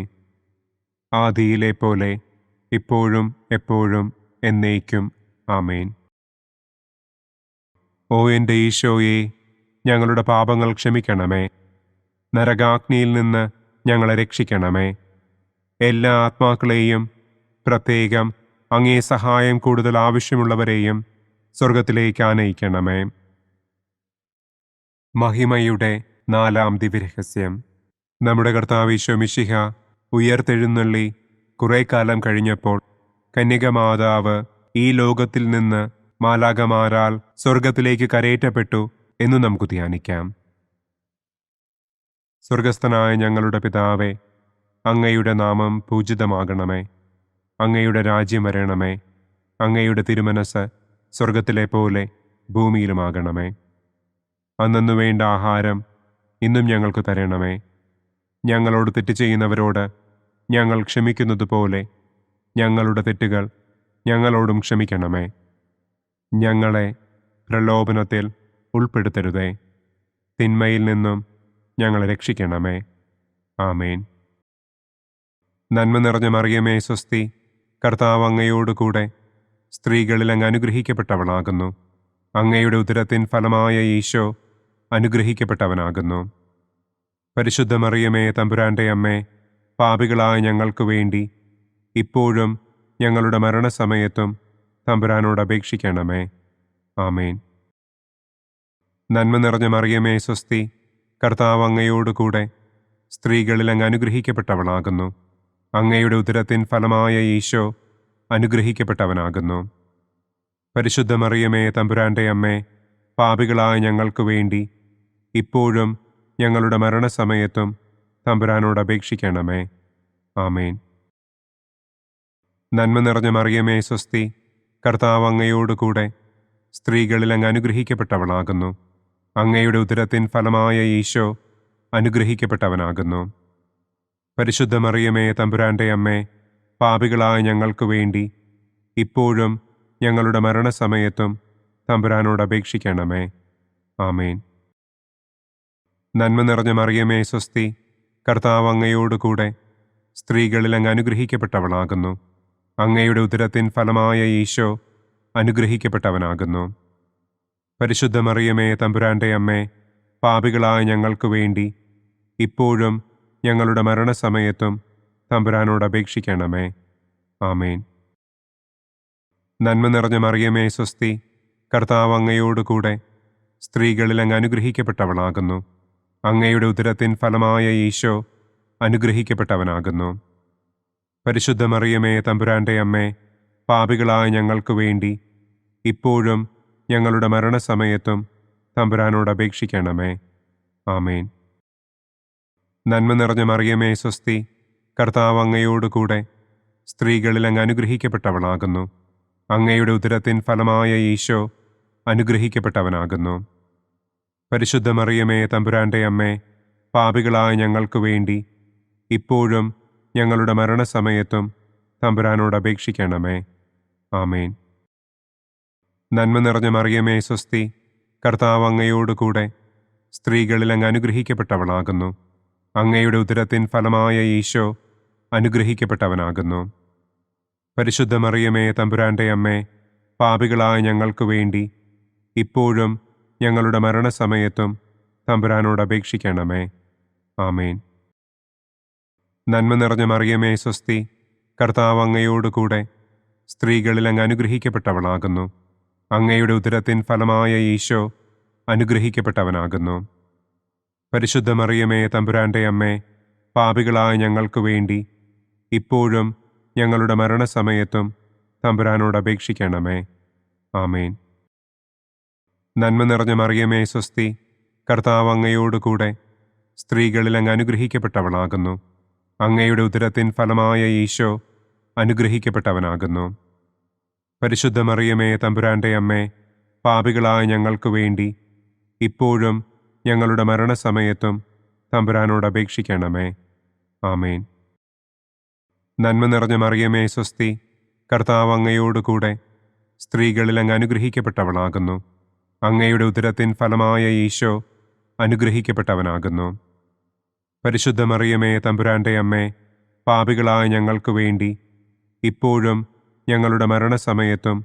ആദിയിലെ പോലെ ഇപ്പോഴും എപ്പോഴും എന്നേക്കും. ആമേൻ. ഓ എൻ്റെ ഈശോയെ, ഞങ്ങളുടെ പാപങ്ങൾ ക്ഷമിക്കണമേ. നരകാഗ്നിയിൽ നിന്ന് ഞങ്ങളെ രക്ഷിക്കണമേ. എല്ലാ ആത്മാക്കളെയും, പ്രത്യേകം അങ്ങേ സഹായം കൂടുതൽ ആവശ്യമുള്ളവരെയും സ്വർഗത്തിലേക്ക് ആനയിക്കണമേ. മഹിമയുടെ 4-ാം ദിവ്യരഹസ്യം. നമ്മുടെ കർത്താവ് ഈശോ മിശിഹ ഉയർത്തെഴുന്നള്ളി കുറെ കാലം കഴിഞ്ഞപ്പോൾ കന്യകമാതാവ് ഈ ലോകത്തിൽ നിന്ന് മാലാഖമാരാൽ സ്വർഗത്തിലേക്ക് കരയേറ്റപ്പെട്ടു എന്നു നമുക്ക് ധ്യാനിക്കാം. സ്വർഗസ്ഥനായ ഞങ്ങളുടെ പിതാവേ, അങ്ങയുടെ നാമം പൂജിതമാകണമേ. അങ്ങയുടെ രാജ്യം വരണമേ. അങ്ങയുടെ തിരുമനസ് സ്വർഗത്തിലെ പോലെ ഭൂമിയിലുമാകണമേ. അന്നന്നു വേണ്ട ആഹാരം ഇന്നും ഞങ്ങൾക്ക് തരണമേ. ഞങ്ങളോട് തെറ്റ് ചെയ്യുന്നവരോട് ഞങ്ങൾ ക്ഷമിക്കുന്നത് പോലെ ഞങ്ങളുടെ തെറ്റുകൾ ഞങ്ങളോടും ക്ഷമിക്കണമേ. ഞങ്ങളെ പ്രലോഭനത്തിൽ ഉൾപ്പെടുത്തരുതേ. തിന്മയിൽ നിന്നും ഞങ്ങളെ രക്ഷിക്കണമേ. ആമേൻ. നന്മ നിറഞ്ഞ മറിയമേ സ്വസ്തി, കർത്താവ് അങ്ങയോടുകൂടെ സ്ത്രീകളിൽ അങ്ങ് അനുഗ്രഹിക്കപ്പെട്ടവളാകുന്നു. അങ്ങയുടെ ഉദരത്തിൻ ഫലമായ ഈശോ അനുഗ്രഹിക്കപ്പെട്ടവനാകുന്നു. പരിശുദ്ധ മറിയമേ തമ്പുരാന്റെ അമ്മേ, പാപികളായ ഞങ്ങൾക്ക് വേണ്ടി ഇപ്പോഴും ഞങ്ങളുടെ മരണസമയത്തും തമ്പുരാനോട് അപേക്ഷിക്കണമേ. ആമേൻ. നന്മ നിറഞ്ഞ മറിയമേ സ്വസ്തി, കർത്താവ് അങ്ങയോടുകൂടെ സ്ത്രീകളിൽ അങ്ങ് അനുഗ്രഹിക്കപ്പെട്ടവളാകുന്നു. അങ്ങയുടെ ഉദരത്തിൻ ഫലമായ ഈശോ അനുഗ്രഹിക്കപ്പെട്ടവനാകുന്നു. പരിശുദ്ധ മറിയമേ, തമ്പുരാന്റെ അമ്മേ, പാപികളായ ഞങ്ങൾക്ക് വേണ്ടി ഇപ്പോഴും ഞങ്ങളുടെ മരണസമയത്തും തമ്പുരാനോട് അപേക്ഷിക്കണമേ. ആമേൻ. നന്മ നിറഞ്ഞ മറിയമേ, സ്വസ്തി, കർത്താവ് അങ്ങയോടുകൂടെ സ്ത്രീകളിൽ അങ്ങ് അനുഗ്രഹിക്കപ്പെട്ടവളാകുന്നു. അങ്ങയുടെ ഉദരത്തിൻ ഫലമായ ഈശോ അനുഗ്രഹിക്കപ്പെട്ടവനാകുന്നു. പരിശുദ്ധ മറിയമേ, തമ്പുരാന്റെ അമ്മേ, പാപികളായ ഞങ്ങൾക്ക് വേണ്ടി ഇപ്പോഴും ഞങ്ങളുടെ മരണസമയത്തും തമ്പുരാനോട് അപേക്ഷിക്കണമേ. ആമേൻ. നന്മ നിറഞ്ഞ മറിയമേ, സ്വസ്തി, കർത്താവ് അങ്ങയോടുകൂടെ സ്ത്രീകളിൽ അങ്ങ് അനുഗ്രഹിക്കപ്പെട്ടവളാകുന്നു. അങ്ങയുടെ ഉദരത്തിൻ ഫലമായ ഈശോ അനുഗ്രഹിക്കപ്പെട്ടവനാകുന്നു. പരിശുദ്ധ മറിയമേ, തമ്പുരാന്റെ അമ്മേ, പാപികളായ ഞങ്ങൾക്ക് വേണ്ടി ഇപ്പോഴും ഞങ്ങളുടെ മരണസമയത്തും തമ്പുരാനോട് അപേക്ഷിക്കണമേ. ആമേൻ. നന്മ നിറഞ്ഞ മറിയമേ, സ്വസ്തി, കർത്താവ് അങ്ങയോടുകൂടെ സ്ത്രീകളിൽ അങ്ങ് അനുഗ്രഹിക്കപ്പെട്ടവളാകുന്നു. അങ്ങയുടെ ഉദരത്തിൻ ഫലമായ ഈശോ അനുഗ്രഹിക്കപ്പെട്ടവനാകുന്നു. പരിശുദ്ധ മറിയമേ, തമ്പുരാന്റെ അമ്മേ, പാപികളായ ഞങ്ങൾക്ക് വേണ്ടി ഇപ്പോഴും ഞങ്ങളുടെ മരണസമയത്തും തമ്പുരാനോട് അപേക്ഷിക്കണമേ. ആമേൻ. നന്മ നിറഞ്ഞ മറിയമേ, സ്വസ്തി, കർത്താവ് അങ്ങയോടുകൂടെ സ്ത്രീകളിൽ അങ്ങ് അനുഗ്രഹിക്കപ്പെട്ടവളാകുന്നു. അങ്ങയുടെ ഉദരത്തിൻ ഫലമായ ഈശോ അനുഗ്രഹിക്കപ്പെട്ടവനാകുന്നു. പരിശുദ്ധ മറിയമേ, തമ്പുരാന്റെ അമ്മേ, പാപികളായ ഞങ്ങൾക്ക് വേണ്ടി ഇപ്പോഴും ഞങ്ങളുടെ മരണസമയത്തും തമ്പുരാനോട് അപേക്ഷിക്കണമേ. ആമേൻ. നന്മ നിറഞ്ഞ മറിയമേ, സ്വസ്തി, കർത്താവ് അങ്ങയോടുകൂടെ സ്ത്രീകളിൽ അങ്ങ് അനുഗ്രഹിക്കപ്പെട്ടവളാകുന്നു. അങ്ങയുടെ ഉദരത്തിൻ ഫലമായ ഈശോ അനുഗ്രഹിക്കപ്പെട്ടവനാകുന്നു. പരിശുദ്ധ മറിയമേ, തമ്പുരാന്റെ അമ്മേ, പാപികളായ ഞങ്ങൾക്ക് വേണ്ടി ഇപ്പോഴും ഞങ്ങളുടെ മരണസമയത്തും തമ്പുരാനോട് അപേക്ഷിക്കണമേ. ആമേൻ. നന്മ നിറഞ്ഞ മറിയമേ, സ്വസ്തി, കർത്താവ് അങ്ങയോടുകൂടെ സ്ത്രീകളിൽ അങ്ങ് അനുഗ്രഹിക്കപ്പെട്ടവളാകുന്നു. അങ്ങയുടെ ഉദരത്തിൻ ഫലമായ ഈശോ അനുഗ്രഹിക്കപ്പെട്ടവനാകുന്നു. പരിശുദ്ധ മറിയമേ, തമ്പുരാന്റെ അമ്മേ, പാപികളായ ഞങ്ങൾക്ക് വേണ്ടി ഇപ്പോഴും ഞങ്ങളുടെ മരണസമയത്തും തമ്പുരാനോട് അപേക്ഷിക്കണമേ. ആമേൻ. നന്മ നിറഞ്ഞ മറിയമേ, സ്വസ്തി, കർത്താവ് അങ്ങയോടുകൂടെ സ്ത്രീകളിൽ അങ്ങ് അനുഗ്രഹിക്കപ്പെട്ടവളാകുന്നു. അങ്ങയുടെ ഉദരത്തിൻ ഫലമായ ഈശോ അനുഗ്രഹിക്കപ്പെട്ടവനാകുന്നു. പരിശുദ്ധ മറിയമേ, തമ്പുരാന്റെ അമ്മേ, പാപികളായ ഞങ്ങൾക്ക് വേണ്ടി ഇപ്പോഴും ഞങ്ങളുടെ മരണസമയത്തും തമ്പുരാനോട് അപേക്ഷിക്കണമേ. ആമേൻ. നന്മ നിറഞ്ഞ മറിയമേ, സ്വസ്തി, കർത്താവ് അങ്ങയോടുകൂടെ സ്ത്രീകളിൽ അങ്ങ് അനുഗ്രഹിക്കപ്പെട്ടവളാകുന്നു. അങ്ങയുടെ ഉദരത്തിൻ ഫലമായ ഈശോ അനുഗ്രഹിക്കപ്പെട്ടവനാകുന്നു. പരിശുദ്ധ മറിയമേ, തമ്പുരാന്റെ അമ്മേ, പാപികളായ ഞങ്ങൾക്ക് വേണ്ടി ഇപ്പോഴും ഞങ്ങളുടെ മരണസമയത്തും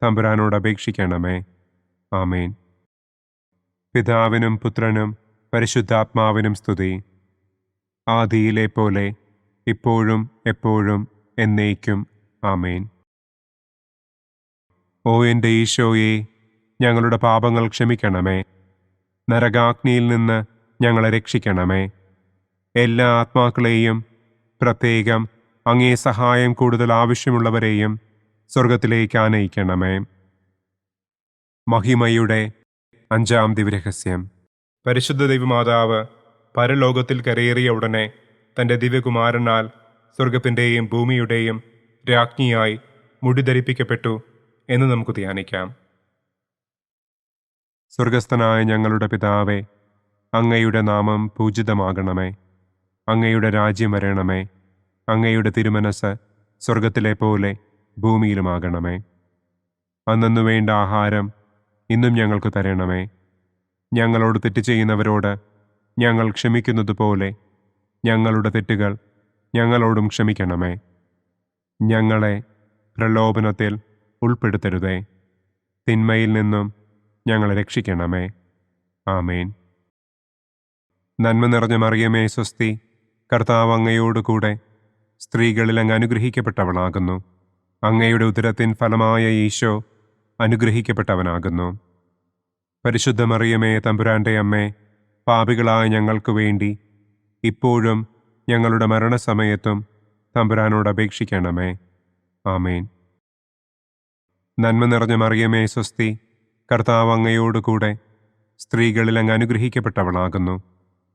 തമ്പുരാനോട് അപേക്ഷിക്കണമേ. ആമേൻ. പിതാവിനും പുത്രനും പരിശുദ്ധാത്മാവിനും സ്തുതി. ആദിയിലെ പോലെ ഇപ്പോഴും എപ്പോഴും എന്നേക്കും. ആമേൻ. ഓ എൻ്റെ ഈശോയെ, ഞങ്ങളുടെ പാപങ്ങൾ ക്ഷമിക്കണമേ. നരകാഗ്നിയിൽ നിന്ന് ഞങ്ങളെ രക്ഷിക്കണമേ. എല്ലാ ആത്മാക്കളെയും, പ്രത്യേകം അങ്ങേ സഹായം കൂടുതൽ ആവശ്യമുള്ളവരെയും സ്വർഗത്തിലേക്ക് ആനയിക്കണമേ. മഹിമയുടെ 5-ാം ദിവ്യരഹസ്യം. പരിശുദ്ധ ദൈവമാതാവ് പരലോകത്തിൽ കരയേറിയ ഉടനെ തൻ്റെ ദിവ്യകുമാരനാൽ സ്വർഗത്തിൻ്റെയും ഭൂമിയുടെയും രാജ്ഞിയായി മുടിധരിപ്പിക്കപ്പെട്ടു എന്ന് നമുക്ക് ധ്യാനിക്കാം. സ്വർഗസ്ഥനായ ഞങ്ങളുടെ പിതാവേ, അങ്ങയുടെ നാമം പൂജിതമാകണമേ. അങ്ങയുടെ രാജ്യം വരണമേ. അങ്ങയുടെ തിരുമനസ് സ്വർഗത്തിലെ പോലെ ഭൂമിയിലുമാകണമേ. അന്നു വേണ്ട ആഹാരം ഇന്നും ഞങ്ങൾക്ക് തരണമേ. ഞങ്ങളോട് തെറ്റ് ചെയ്യുന്നവരോട് ഞങ്ങൾ ക്ഷമിക്കുന്നത് പോലെ ഞങ്ങളുടെ തെറ്റുകൾ ഞങ്ങളോടും ക്ഷമിക്കണമേ. ഞങ്ങളെ പ്രലോഭനത്തിൽ ഉൾപ്പെടുത്തരുതേ. തിന്മയിൽ നിന്നും ഞങ്ങളെ രക്ഷിക്കണമേ. ആമേൻ. നന്മ നിറഞ്ഞ മറിയമേ, സ്വസ്തി, കർത്താവ് അങ്ങയോടുകൂടെ സ്ത്രീകളിൽ അങ്ങ് അനുഗ്രഹിക്കപ്പെട്ടവളാകുന്നു. അങ്ങയുടെ ഉദരത്തിൻ ഫലമായ ഈശോ അനുഗ്രഹിക്കപ്പെട്ടവനാകുന്നു. പരിശുദ്ധ മറിയമേ, തമ്പുരാന്റെ അമ്മേ, പാപികളായ ഞങ്ങൾക്ക് വേണ്ടി ഇപ്പോഴും ഞങ്ങളുടെ മരണസമയത്തും തമ്പുരാനോട് അപേക്ഷിക്കണമേ. ആമേൻ. നന്മ നിറഞ്ഞ മറിയമേ സ്വസ്തി, കർത്താവ് അങ്ങയോടുകൂടെ സ്ത്രീകളിൽ അങ്ങ് അനുഗ്രഹിക്കപ്പെട്ടവളാകുന്നു.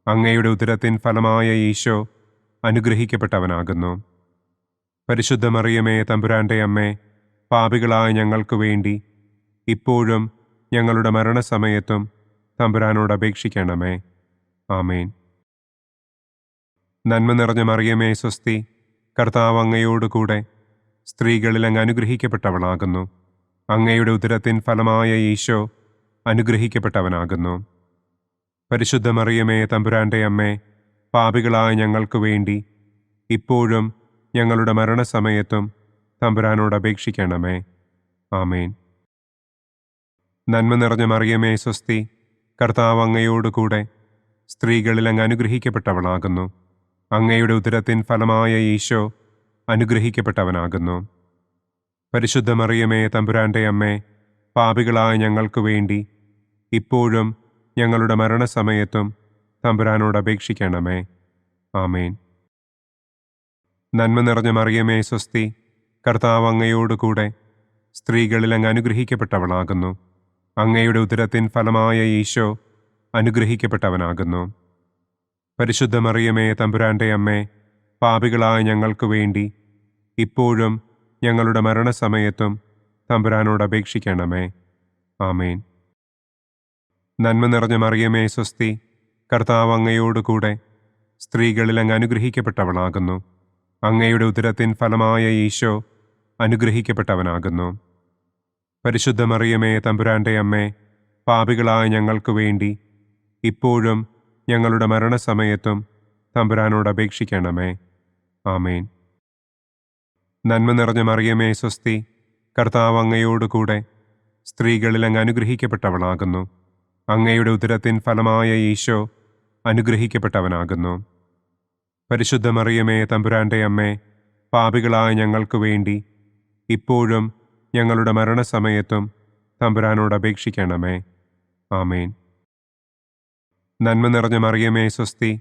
അങ്ങയുടെ ഉദരത്തിൻ ഫലമായ ഈശോ അനുഗ്രഹിക്കപ്പെട്ടവനാകുന്നു. പരിശുദ്ധ മറിയമേ തമ്പുരാന്റെ അമ്മേ, പാപികളായ ഞങ്ങൾക്ക് വേണ്ടി ഇപ്പോഴും ഞങ്ങളുടെ മരണസമയത്തും തമ്പുരാനോട് അപേക്ഷിക്കണമേ. ആമേൻ. നന്മ നിറഞ്ഞ മറിയമേ സ്വസ്തി, കർത്താവ് അങ്ങയോടുകൂടെ സ്ത്രീകളിൽ അങ്ങ് അനുഗ്രഹിക്കപ്പെട്ടവളാകുന്നു. അങ്ങയുടെ ഉദരത്തിൻ ഫലമായ ഈശോ അനുഗ്രഹിക്കപ്പെട്ടവനാകുന്നു. പരിശുദ്ധ മറിയമേ തമ്പുരാന്റെ അമ്മേ, പാപികളായ ഞങ്ങൾക്ക് വേണ്ടി ഇപ്പോഴും ഞങ്ങളുടെ മരണസമയത്തും തമ്പുരാനോട് അപേക്ഷിക്കണമേ. ആമേൻ. നന്മ നിറഞ്ഞ മറിയമേ സ്വസ്തി, കർത്താവ് അങ്ങയോടുകൂടെ സ്ത്രീകളിൽ അങ്ങ് അനുഗ്രഹിക്കപ്പെട്ടവളാകുന്നു. അങ്ങയുടെ ഉദരത്തിൻ ഫലമായ ഈശോ അനുഗ്രഹിക്കപ്പെട്ടവനാകുന്നു. പരിശുദ്ധ മറിയമേ തമ്പുരാന്റെ അമ്മേ, പാപികളായ ഞങ്ങൾക്ക് വേണ്ടി ഇപ്പോഴും ഞങ്ങളുടെ മരണസമയത്തും തമ്പുരാനോട് അപേക്ഷിക്കണമേ. ആമേൻ. നന്മ നിറഞ്ഞ മറിയമേ സ്വസ്തി, കർത്താവ് അങ്ങയോടുകൂടെ സ്ത്രീകളിൽ അങ്ങ് അനുഗ്രഹിക്കപ്പെട്ടവളാകുന്നു. അങ്ങയുടെ ഉദരത്തിൻ ഫലമായ ഈശോ അനുഗ്രഹിക്കപ്പെട്ടവനാകുന്നു. പരിശുദ്ധ മറിയമേ തമ്പുരാന്റെ അമ്മേ, പാപികളായ ഞങ്ങൾക്ക് വേണ്ടി ഇപ്പോഴും ഞങ്ങളുടെ മരണസമയത്തും തമ്പുരാനോട് അപേക്ഷിക്കണമേ. ആമേൻ. നന്മ നിറഞ്ഞ മറിയമേ സ്വസ്തി, കർത്താവ് അങ്ങയോടുകൂടെ സ്ത്രീകളിൽ അങ്ങ് അനുഗ്രഹിക്കപ്പെട്ടവളാകുന്നു. അങ്ങയുടെ ഉദരത്തിൻ ഫലമായ ഈശോ അനുഗ്രഹിക്കപ്പെട്ടവനാകുന്നു. പരിശുദ്ധ മറിയമേ തമ്പുരാന്റെ അമ്മേ, പാപികളായ ഞങ്ങൾക്ക് വേണ്ടി ഇപ്പോഴും ഞങ്ങളുടെ മരണസമയത്തും തമ്പുരാനോട് അപേക്ഷിക്കണമേ. ആമേൻ. നന്മ നിറഞ്ഞ മറിയമേ സ്വസ്തി, കർത്താവ് അങ്ങയോടുകൂടെ സ്ത്രീകളിൽ അങ്ങ് അനുഗ്രഹിക്കപ്പെട്ടവളാകുന്നു. അങ്ങയുടെ ഉദരത്തിൻ ഫലമായ ഈശോ അനുഗ്രഹിക്കപ്പെട്ടവനാകുന്നു. പരിശുദ്ധ മറിയമേ തമ്പുരാന്റെ അമ്മേ, പാപികളായ ഞങ്ങൾക്ക് വേണ്ടി ഇപ്പോഴും ഞങ്ങളുടെ മരണസമയത്തും തമ്പുരാനോട് അപേക്ഷിക്കണമേ. ആമേൻ. നന്മ നിറഞ്ഞ മറിയമേ സ്വസ്തി,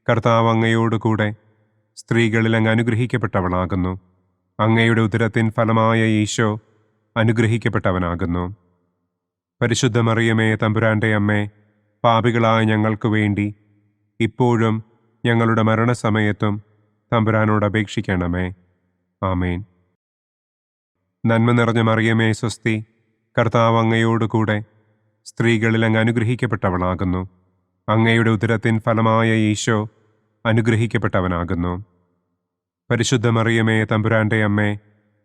കർത്താവ് അങ്ങയോടുകൂടെ സ്ത്രീകളിൽ അങ്ങ് അനുഗ്രഹിക്കപ്പെട്ടവളാകുന്നു. അങ്ങയുടെ ഉദരത്തിൻ ഫലമായ ഈശോ അനുഗ്രഹിക്കപ്പെട്ടവനാകുന്നു. പരിശുദ്ധ മറിയമേ തമ്പുരാന്റെ അമ്മേ, പാപികളായ ഞങ്ങൾക്ക് വേണ്ടി ഇപ്പോഴും ഞങ്ങളുടെ മരണസമയത്തും തമ്പുരാനോട് അപേക്ഷിക്കണമേ. ആമേൻ. നന്മ നിറഞ്ഞ മറിയമേ സ്വസ്തി, കർത്താവ് അങ്ങയോടുകൂടെ സ്ത്രീകളിൽ അങ്ങ് അനുഗ്രഹിക്കപ്പെട്ടവളാകുന്നു. അങ്ങയുടെ ഉദരത്തിൻ ഫലമായ ഈശോ അനുഗ്രഹിക്കപ്പെട്ടവനാകുന്നു. പരിശുദ്ധ മറിയമേ തമ്പുരാന്റെ അമ്മേ,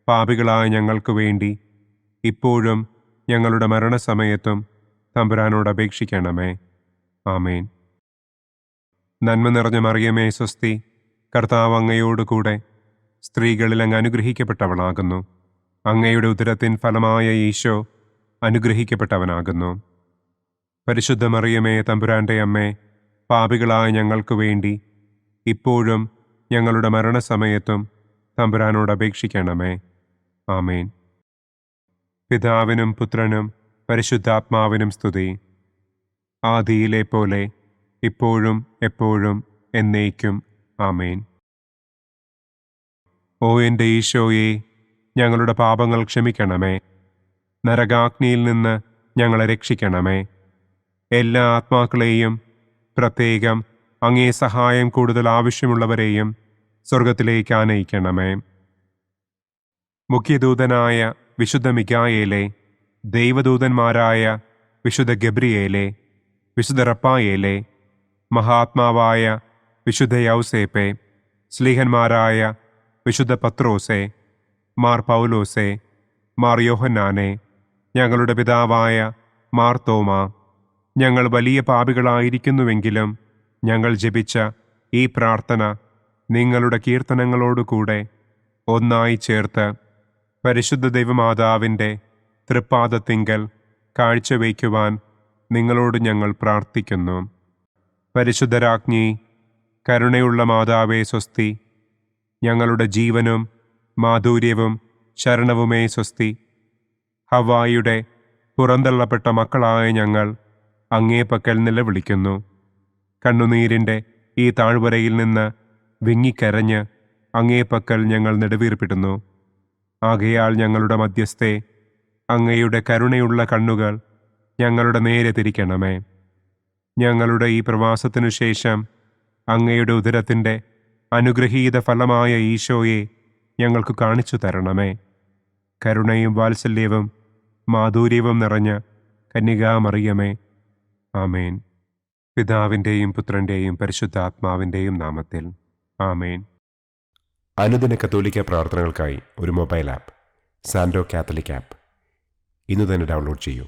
പാപികളായ ഞങ്ങൾക്ക് വേണ്ടി ഇപ്പോഴും ഞങ്ങളുടെ മരണസമയത്തും തമ്പുരാനോട് അപേക്ഷിക്കണമേ. ആമേൻ. നന്മ നിറഞ്ഞ മറിയമേ സ്വസ്തി, കർത്താവ് അങ്ങയോടുകൂടെ സ്ത്രീകളിൽ അങ്ങ് അനുഗ്രഹിക്കപ്പെട്ടവളാകുന്നു. അങ്ങയുടെ ഉദരത്തിൻ ഫലമായ ഈശോ അനുഗ്രഹിക്കപ്പെട്ടവനാകുന്നു. പരിശുദ്ധ മറിയമേ തമ്പുരാന്റെ അമ്മേ, പാപികളായ ഞങ്ങൾക്ക് വേണ്ടി ഇപ്പോഴും ഞങ്ങളുടെ മരണസമയത്തും തമ്പുരാനോട് അപേക്ഷിക്കണമേ. ആമേൻ. പിതാവിനും പുത്രനും പരിശുദ്ധാത്മാവിനും സ്തുതി. ആദിയിലെ പോലെ ഇപ്പോഴും എപ്പോഴും എന്നേക്കും. ആമേൻ. ഓ എൻ്റെ ഈശോയെ, ഞങ്ങളുടെ പാപങ്ങൾ ക്ഷമിക്കണമേ. നരകാഗ്നിയിൽ നിന്ന് ഞങ്ങളെ രക്ഷിക്കണമേ. എല്ലാ ആത്മാക്കളെയും, പ്രത്യേകം അങ്ങേ സഹായം കൂടുതൽ ആവശ്യമുള്ളവരെയും സ്വർഗത്തിലേക്ക് ആനയിക്കണമേ. മുഖ്യദൂതനായ വിശുദ്ധ മിഖായേലേ, ദൈവദൂതന്മാരായ വിശുദ്ധ ഗബ്രിയേലേ, വിശുദ്ധ റപ്പായേലേ, മഹാത്മാവായ വിശുദ്ധ യൗസേപ്പേ, സ്ലീഹന്മാരായ വിശുദ്ധ പത്രോസേ, മാർ പൗലോസേ, മാർ യോഹന്നാനെ, ഞങ്ങളുടെ പിതാവായ മാർ തോമാ, ഞങ്ങൾ വലിയ പാപികളായിരിക്കുന്നുവെങ്കിലും ഞങ്ങൾ ജപിച്ച ഈ പ്രാർത്ഥന നിങ്ങളുടെ കീർത്തനങ്ങളോടുകൂടെ ഒന്നായി ചേർത്ത് പരിശുദ്ധ ദൈവമാതാവിൻ്റെ തൃപ്പാദത്തിങ്കൽ കാഴ്ചവയ്ക്കുവാൻ നിങ്ങളോട് ഞങ്ങൾ പ്രാർത്ഥിക്കുന്നു. പരിശുദ്ധരാജ്ഞി, കരുണയുള്ള മാതാവേ സ്വസ്തി. ഞങ്ങളുടെ ജീവനും മാധുര്യവും ശരണവുമേ സ്വസ്തി. ഹവ്വായുടെ പുറന്തള്ളപ്പെട്ട മക്കളായ ഞങ്ങൾ അങ്ങേ പക്കൽ നിലവിളിക്കുന്നു. കണ്ണുനീരിൻ്റെ ഈ താഴ്വരയിൽ നിന്ന് വിങ്ങിക്കരഞ്ഞ് അങ്ങേ പക്കൽ ഞങ്ങൾ നെടുവീർപ്പിടുന്നു. ആകയാൽ ഞങ്ങളുടെ മധ്യസ്ഥെ, അങ്ങയുടെ കരുണയുള്ള കണ്ണുകൾ ഞങ്ങളുടെ നേരെ തിരിക്കണമേ. ഞങ്ങളുടെ ഈ പ്രവാസത്തിനു ശേഷം അങ്ങയുടെ ഉദരത്തിൻ്റെ അനുഗ്രഹീത ഫലമായ ഈശോയെ ഞങ്ങൾക്ക് കാണിച്ചു തരണമേ. കരുണയും വാത്സല്യവും മാധുര്യവും നിറഞ്ഞ കന്യകാമറിയമേ, ആമേൻ. പിതാവിൻ്റെയും പുത്രൻ്റെയും പരിശുദ്ധാത്മാവിൻ്റെയും നാമത്തിൽ, ആമേൻ. അനുദിന കത്തോലിക്ക പ്രാർത്ഥനകൾക്കായി ഒരു മൊബൈൽ ആപ്പ്, സാൻഡോ കാത്തലിക് ആപ്പ്, ഇന്ന് തന്നെ ഡൗൺലോഡ് ചെയ്യൂ.